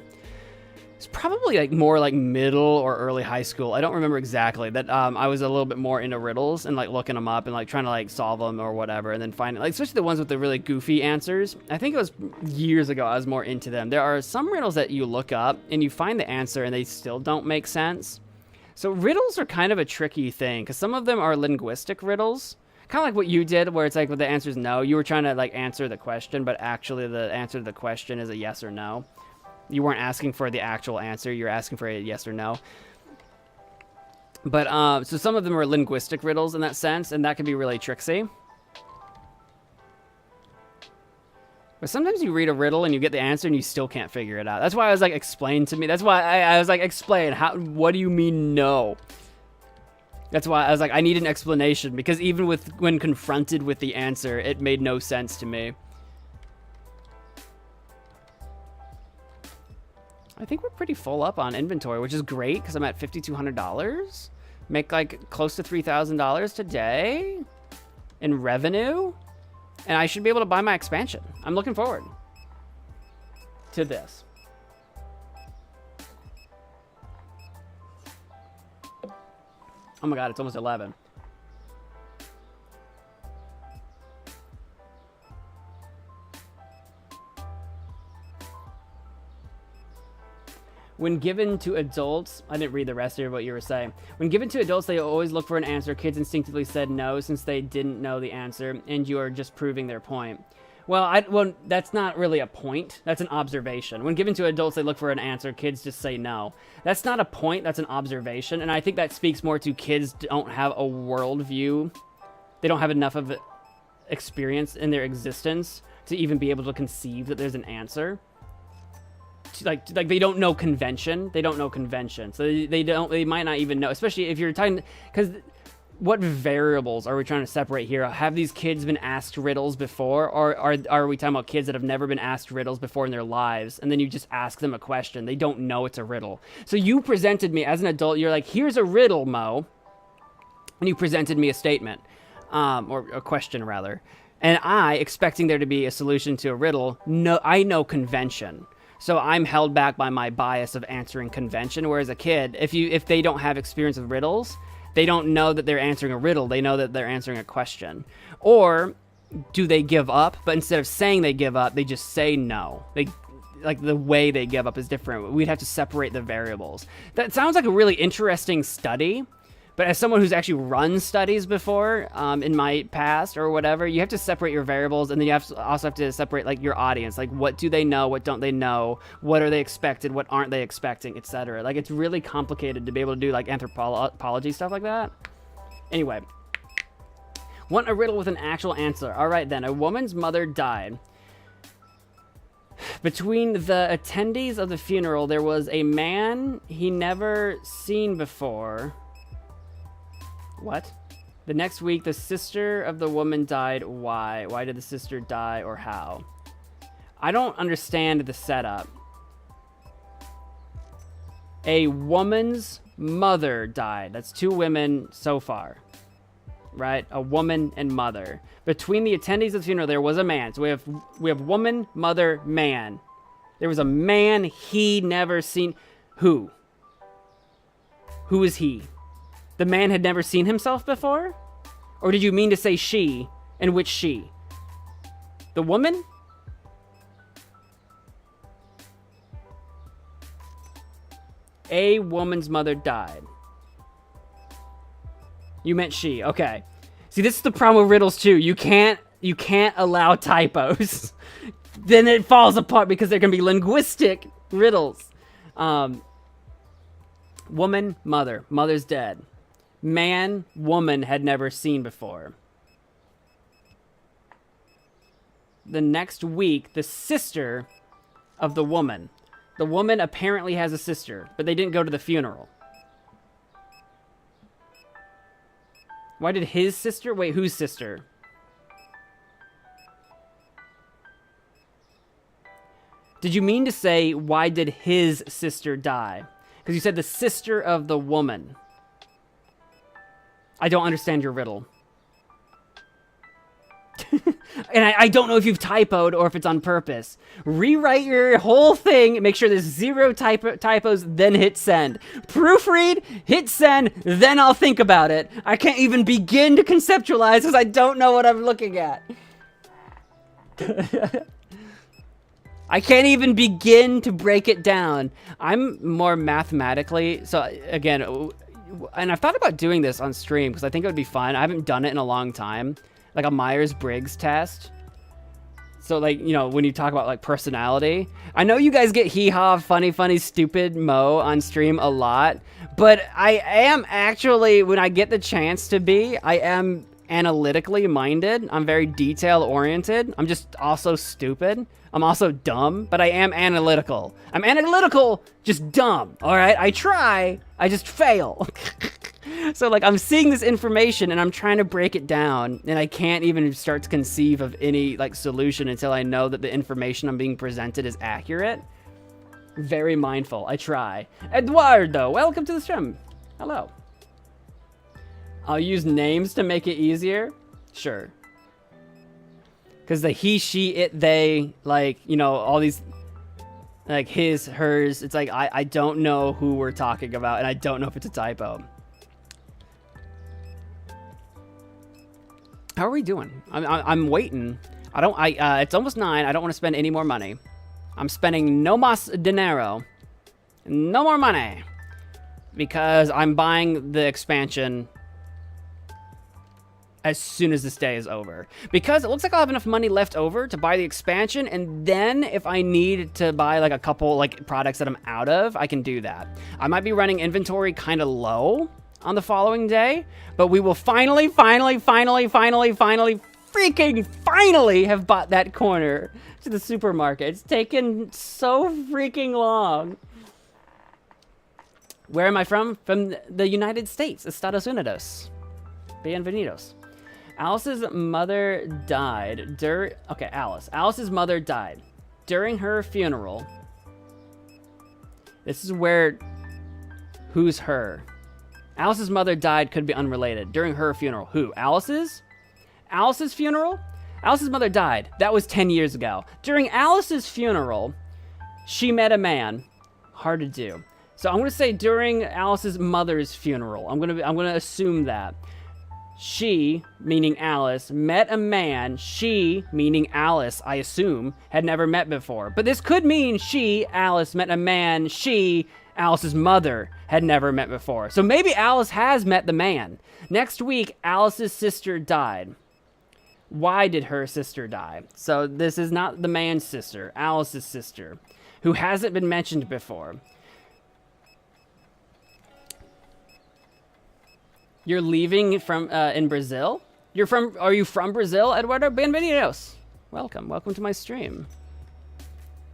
it's probably like more like middle or early high school. I don't remember exactly. That I was a little bit more into riddles and like looking them up and like trying to like solve them or whatever, and then finding like especially the ones with the really goofy answers. I think it was years ago I was more into them. There are some riddles that you look up and you find the answer and they still don't make sense. So riddles are kind of a tricky thing because some of them are linguistic riddles. Kind of like what you did, where it's like, well, the answer is no. You were trying to like answer the question, but actually the answer to the question is a yes or no. You weren't asking for the actual answer. You're asking for a yes or no. But so some of them are linguistic riddles in that sense, and that can be really tricksy. But sometimes you read a riddle and you get the answer and you still can't figure it out. That's why I was like, explain to me. That's why I was like, explain. What do you mean no? That's why I was like, I need an explanation, because even when confronted with the answer, it made no sense to me. I think we're pretty full up on inventory, which is great because I'm at $5,200. Make like close to $3,000 today in revenue. And I should be able to buy my expansion. I'm looking forward to this. Oh my God, it's almost 11. When given to adults, I didn't read the rest of what you were saying. When given to adults, they always look for an answer. Kids instinctively said no since they didn't know the answer, and you are just proving their point. Well, that's not really a point. That's an observation. When given to adults, they look for an answer. Kids just say no. That's not a point. That's an observation, and I think that speaks more to kids don't have a worldview. They don't have enough of experience in their existence to even be able to conceive that there's an answer. Like they don't know convention. They don't know convention. So they might not even know, especially if you're talking, because what variables are we trying to separate here? Have these kids been asked riddles before, or are we talking about kids that have never been asked riddles before in their lives, and then you just ask them a question? They don't know it's a riddle. So you presented me as an adult, you're like, here's a riddle, Mo, and you presented me a statement, or a question rather, and I, expecting there to be a solution to a riddle, I know convention. So I'm held back by my bias of answering convention, whereas a kid, if they don't have experience with riddles, they don't know that they're answering a riddle. They know that they're answering a question. Or do they give up? But instead of saying they give up, they just say no. Like the way they give up is different. We'd have to separate the variables. That sounds like a really interesting study. But as someone who's actually run studies before, in my past or whatever, you have to separate your variables, and then you also have to separate like your audience. Like, what do they know? What don't they know? What are they expected? What aren't they expecting? Etc. Like, it's really complicated to be able to do like anthropology stuff like that. Anyway, want a riddle with an actual answer. All right then. A woman's mother died. Between the attendees of the funeral, there was a man he never seen before. What? The next week, the sister of the woman died. Why? Why did the sister die, or how? I don't understand the setup. A woman's mother died. That's 2 women so far. Right? A woman and mother. Between the attendees of the funeral, there was a man. So we have woman, mother, man. There was a man he never seen. Who? Who is he? The man had never seen himself before? Or did you mean to say she? And which she? The woman? A woman's mother died. You meant she. Okay. See, this is the problem with riddles too. You can't allow typos. Then it falls apart because there can be linguistic riddles. Woman, mother. Mother's dead. Man, woman had never seen before. The next week, the sister of the woman. The woman apparently has a sister, but they didn't go to the funeral. Why did his sister? Wait, whose sister? Did you mean to say, why did his sister die? Because you said the sister of the woman. I don't understand your riddle. And I don't know if you've typoed or if it's on purpose. Rewrite your whole thing, make sure there's 0 typos, then hit send. Proofread, hit send, then I'll think about it. I can't even begin to conceptualize because I don't know what I'm looking at. I can't even begin to break it down. I'm more mathematically, so again, and I've thought about doing this on stream because I think it would be fun. I haven't done it in a long time. Like a Myers-Briggs test. So like, you know, when you talk about like personality, I know you guys get hee-haw, funny, stupid Mo on stream a lot, but I am actually, when I get the chance to be, I am analytically minded. I'm very detail oriented. I'm just also stupid. I'm also dumb, but I am analytical. I'm analytical, just dumb. All right. I try, I just fail. So like I'm seeing this information and I'm trying to break it down and I can't even start to conceive of any like solution until I know that the information I'm being presented is accurate. Very mindful. I try. Eduardo, welcome to the stream. Hello. I'll use names to make it easier. Sure. Because the he, she, it, they, like, you know, all these, like his, hers, it's like, I don't know who we're talking about and I don't know if it's a typo. How are we doing? I'm waiting. It's almost 9. I don't want to spend any more money. I'm spending no más dinero. No more money. Because I'm buying the expansion as soon as this day is over. Because it looks like I'll have enough money left over to buy the expansion, and then if I need to buy like a couple like products that I'm out of, I can do that. I might be running inventory kind of low on the following day, but we will finally have bought that corner to the supermarket. It's taken so freaking long. Where am I from? From the United States. Estados Unidos. Bienvenidos. Alice's mother died okay, Alice. Alice's mother died. During her funeral. This is where... Who's her? Alice's mother died could be unrelated. During her funeral. Who? Alice's? Alice's funeral? Alice's mother died. That was 10 years ago. During Alice's funeral, she met a man. Hard to do. So I'm going to say during Alice's mother's funeral. I'm going to assume that. She, meaning Alice, met a man she, meaning Alice, I assume, had never met before. But this could mean she, Alice, met a man she, Alice's mother, had never met before. So maybe Alice has met the man. Next week, Alice's sister died. Why did her sister die? So this is not the man's sister, Alice's sister, who hasn't been mentioned before. You're leaving from in Brazil? Are you from Brazil, Eduardo? Bienvenidos. Welcome to my stream.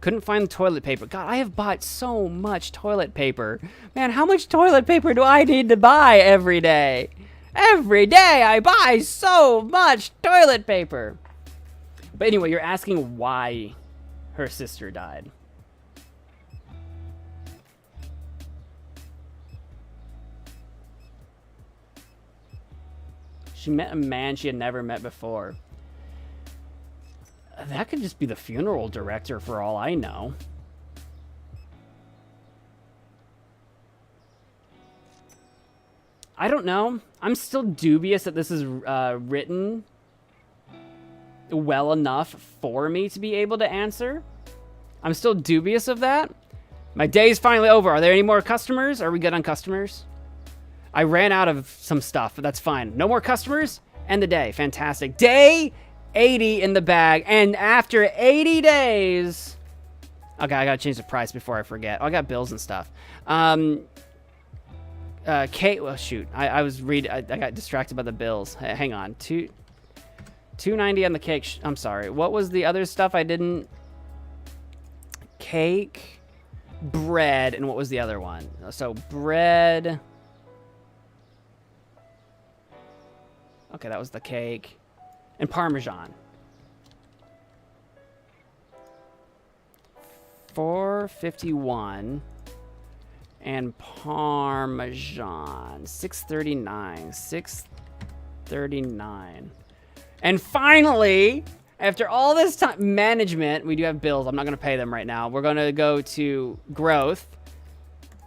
Couldn't find toilet paper. God, I have bought so much toilet paper. Man, how much toilet paper do I need to buy every day? Every day I buy so much toilet paper. But anyway, you're asking why her sister died. She met a man she had never met before. That could just be the funeral director for all I know. I don't know. I'm still dubious that this is written well enough for me to be able to answer. I'm still dubious of that. My day's finally over. Are there any more customers? Are we good on customers? I ran out of some stuff, but that's fine. No more customers? End the day. Fantastic. Day 80 in the bag. And after 80 days... Okay, I gotta change the price before I forget. Oh, I got bills and stuff. Kate... Well, shoot. I got distracted by the bills. Hang on. $2.90 on the cake. I'm sorry. What was the other stuff I didn't... Cake, bread, and what was the other one? So, bread... Okay, that was the cake. And Parmesan. $4.51. And Parmesan. $6.39. $6.39. And finally, after all this time, management, we do have bills. I'm not going to pay them right now. We're going to go to growth.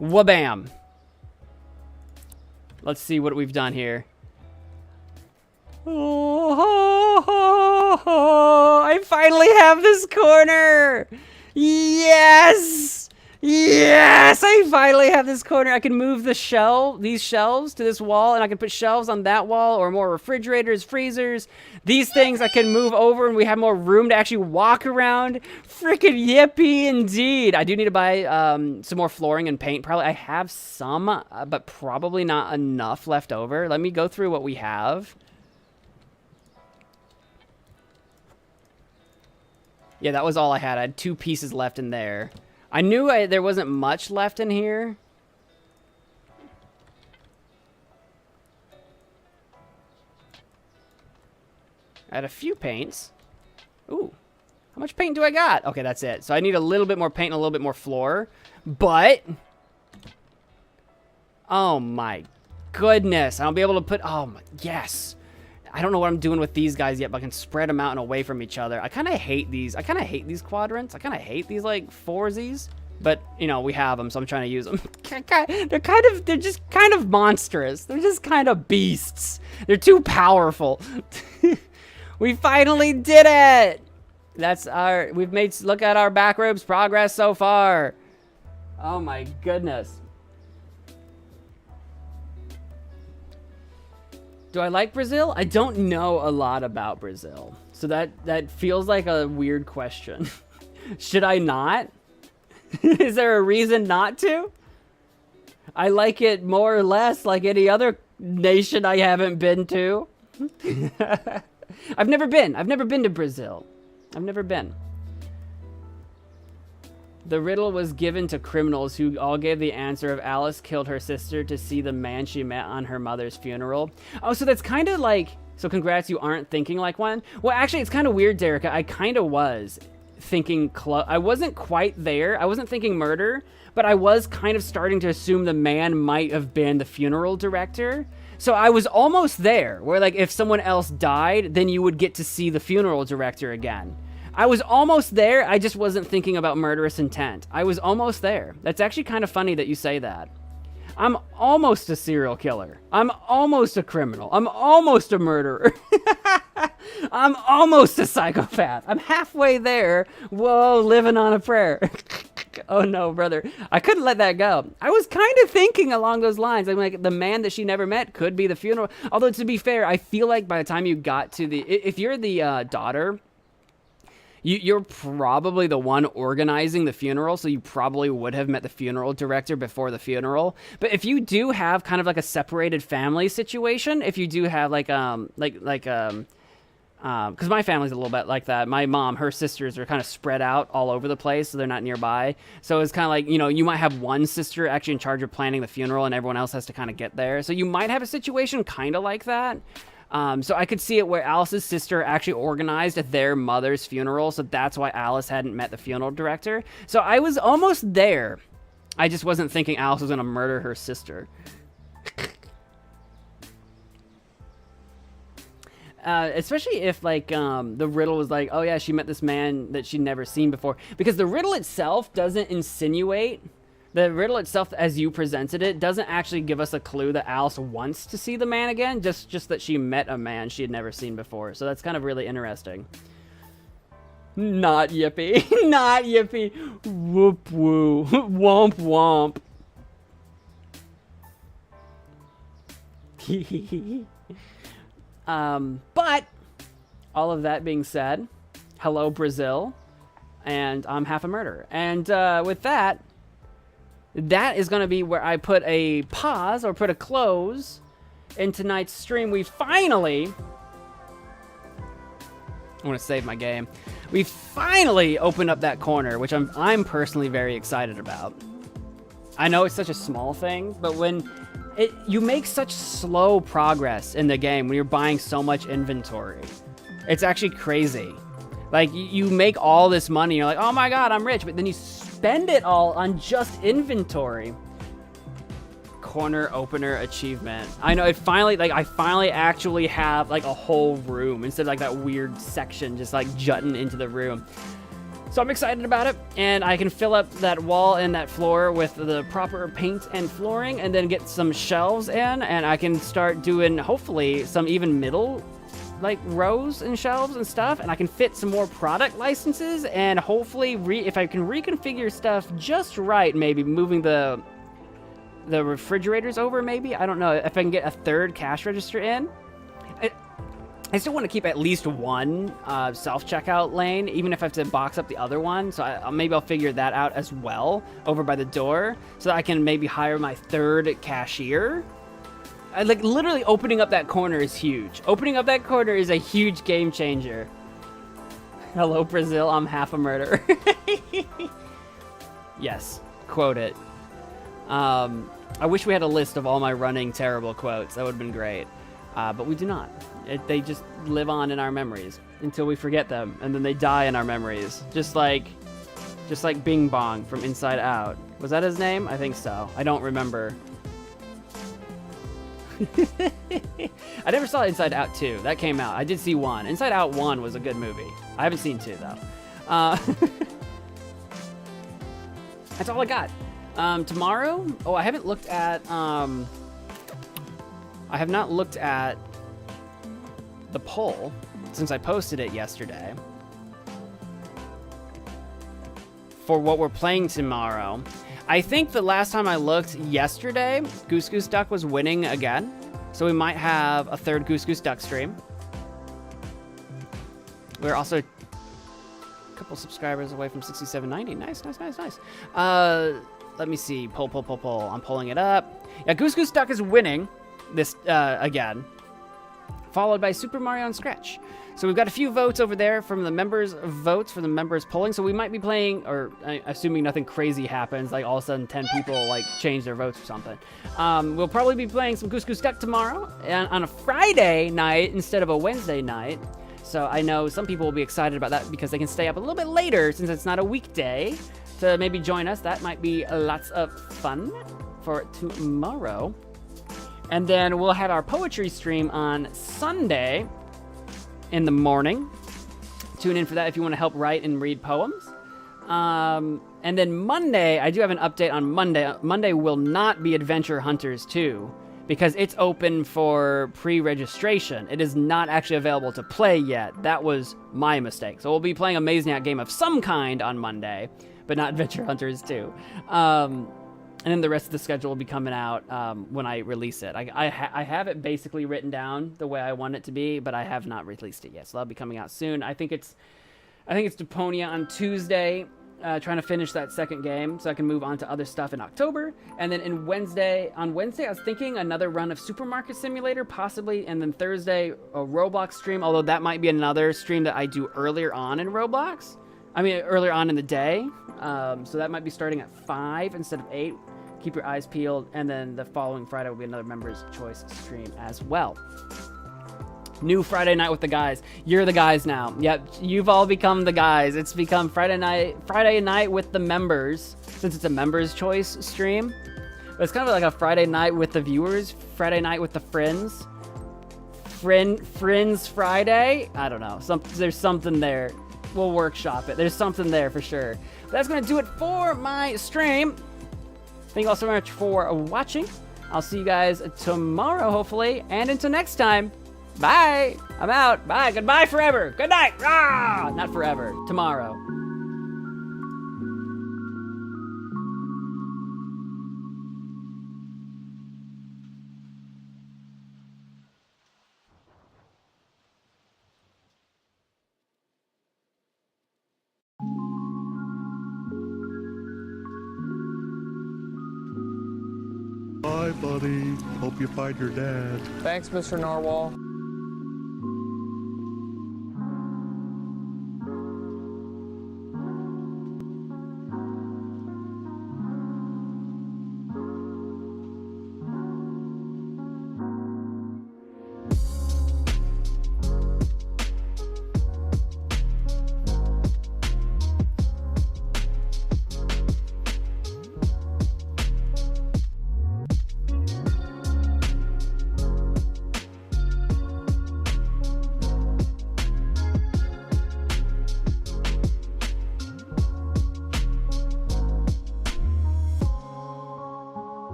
Wabam. Let's see what we've done here. Oh, I finally have this corner. Yes. Yes, I finally have this corner. I can move these shelves to this wall, and I can put shelves on that wall, or more refrigerators, freezers. These things I can move over, and we have more room to actually walk around. Freaking yippee indeed. I do need to buy some more flooring and paint. Probably I have some, but probably not enough left over. Let me go through what we have. Yeah, that was all I had. I had 2 pieces left in there. I knew there wasn't much left in here. I had a few paints. Ooh. How much paint do I got? Okay, that's it. So I need a little bit more paint and a little bit more floor. But... oh my goodness. I'll be able to put... oh my... yes. I don't know what I'm doing with these guys yet, but I can spread them out and away from each other. I kind of hate these. I kind of hate these quadrants. I kind of hate these, like, foursies. But, you know, we have them, so I'm trying to use them. They're just kind of monstrous. They're just kind of beasts. They're too powerful. We finally did it! That's our... look at our Backrooms progress so far. Oh my goodness. Do I like Brazil? I don't know a lot about Brazil. So that feels like a weird question. Should I not? Is there a reason not to? I like it more or less like any other nation I haven't been to. I've never been. I've never been to Brazil. I've never been. The riddle was given to criminals who all gave the answer of Alice killed her sister to see the man she met on her mother's funeral. Oh, so that's kind of like, so congrats, you aren't thinking like one. Well, actually, it's kind of weird, Derica. I kind of was thinking, I wasn't quite there. I wasn't thinking murder, but I was kind of starting to assume the man might have been the funeral director. So I was almost there, where like if someone else died, then you would get to see the funeral director again. I was almost there, I just wasn't thinking about murderous intent. I was almost there. That's actually kind of funny that you say that. I'm almost a serial killer. I'm almost a criminal. I'm almost a murderer. I'm almost a psychopath. I'm halfway there. Whoa, living on a prayer. Oh no, brother. I couldn't let that go. I was kind of thinking along those lines. I'm like, the man that she never met could be the funeral. Although, to be fair, I feel like by the time you got to the... If you're the daughter... You're probably the one organizing the funeral, so you probably would have met the funeral director before the funeral. But if you do have kind of like a separated family situation, if you do have because my family's a little bit like that. My mom, her sisters are kind of spread out all over the place, so they're not nearby. So it's kind of like, you might have one sister actually in charge of planning the funeral, and everyone else has to kind of get there. So you might have a situation kind of like that. So I could see it where Alice's sister actually organized their mother's funeral, so that's why Alice hadn't met the funeral director. So I was almost there. I just wasn't thinking Alice was going to murder her sister. Especially if, like, the riddle was like, oh yeah, she met this man that she'd never seen before. Because the riddle itself doesn't insinuate... The riddle itself, as you presented it, doesn't actually give us a clue that Alice wants to see the man again, just that she met a man she had never seen before. So that's kind of really interesting. Not yippee. Not yippee. Whoop woo. Womp womp. But, all of that being said, hello Brazil, and I'm half a murderer. And with that... That is going to be where I put a pause or put a close in tonight's stream. We finally... I want to save my game. We finally opened up that corner, which I'm personally very excited about. I know it's such a small thing, but when you make such slow progress in the game when you're buying so much inventory, it's actually crazy. Like, you make all this money, you're like, oh my god, I'm rich, but then you spend it all on just inventory. Corner opener achievement. I know, I finally actually have, like, a whole room, instead of, like, that weird section just, like, jutting into the room. So I'm excited about it, and I can fill up that wall and that floor with the proper paint and flooring, and then get some shelves in, and I can start doing, hopefully, some even middle like rows and shelves and stuff, and I can fit some more product licenses, and hopefully if I can reconfigure stuff just right, maybe moving the refrigerators over, maybe, I don't know, if I can get a third cash register in. I still want to keep at least one self-checkout lane, even if I have to box up the other one, so maybe I'll figure that out as well over by the door, so that I can maybe hire my third cashier. Like, literally opening up that corner is huge. Opening up that corner is a huge game changer. Hello, Brazil, I'm half a murderer. Yes, quote it. I wish we had a list of all my running terrible quotes. That would have been great. But we do not. They just live on in our memories until we forget them, and then they die in our memories. Just like Bing Bong from Inside Out. Was that his name? I think so. I don't remember. I never saw Inside Out 2. That came out. I did see 1. Inside Out 1 was a good movie. I haven't seen 2, though. That's all I got. Tomorrow? Oh, I haven't looked at... I have not looked at the poll since I posted it yesterday. For what we're playing tomorrow. I think the last time I looked yesterday, Goose Goose Duck was winning again. So we might have a third Goose Goose Duck stream. We're also a couple subscribers away from 6790. Nice, nice, nice, nice. Let me see. Poll. I'm pulling it up. Yeah, Goose Goose Duck is winning this again. Followed by Super Mario and Scratch. So we've got a few votes over there from the members' votes, from the members polling. So we might be playing, or assuming nothing crazy happens, like all of a sudden 10 people like change their votes or something. We'll probably be playing some Goose Goose Duck tomorrow and on a Friday night instead of a Wednesday night. So I know some people will be excited about that because they can stay up a little bit later since it's not a weekday to maybe join us. That might be lots of fun for tomorrow. And then we'll have our poetry stream on Sunday in the morning. Tune in for that if you want to help write and read poems. And then Monday, I do have an update on Monday. Monday will not be Adventure Hunters 2 because it's open for pre-registration. It is not actually available to play yet. That was my mistake. So we'll be playing a Maze Nat game of some kind on Monday, but not Adventure Hunters 2. And then the rest of the schedule will be coming out when I release it. I have it basically written down the way I want it to be, but I have not released it yet. So that'll be coming out soon. I think it's Deponia on Tuesday, trying to finish that second game so I can move on to other stuff in October. And then on Wednesday, I was thinking another run of Supermarket Simulator, possibly. And then Thursday, a Roblox stream, although that might be another stream that I do earlier on in Roblox. I mean, earlier on in the day. So that might be starting at 5 instead of 8. Keep your eyes peeled. And then the following Friday will be another Members' Choice stream as well. New Friday night with the guys. You're the guys now. Yep, you've all become the guys. It's become Friday night with the members, since it's a Members' Choice stream. But it's kind of like a Friday night with the viewers, Friday night with the friends. Friends Friday? I don't know. There's something there. We'll workshop it. There's something there for sure. But that's going to do it for my stream. Thank you all so much for watching. I'll see you guys tomorrow, hopefully. And until next time, bye. I'm out. Bye. Goodbye forever. Good night. Ah! Not forever. Tomorrow. Bye, buddy. Hope you find your dad. Thanks, Mr. Narwhal.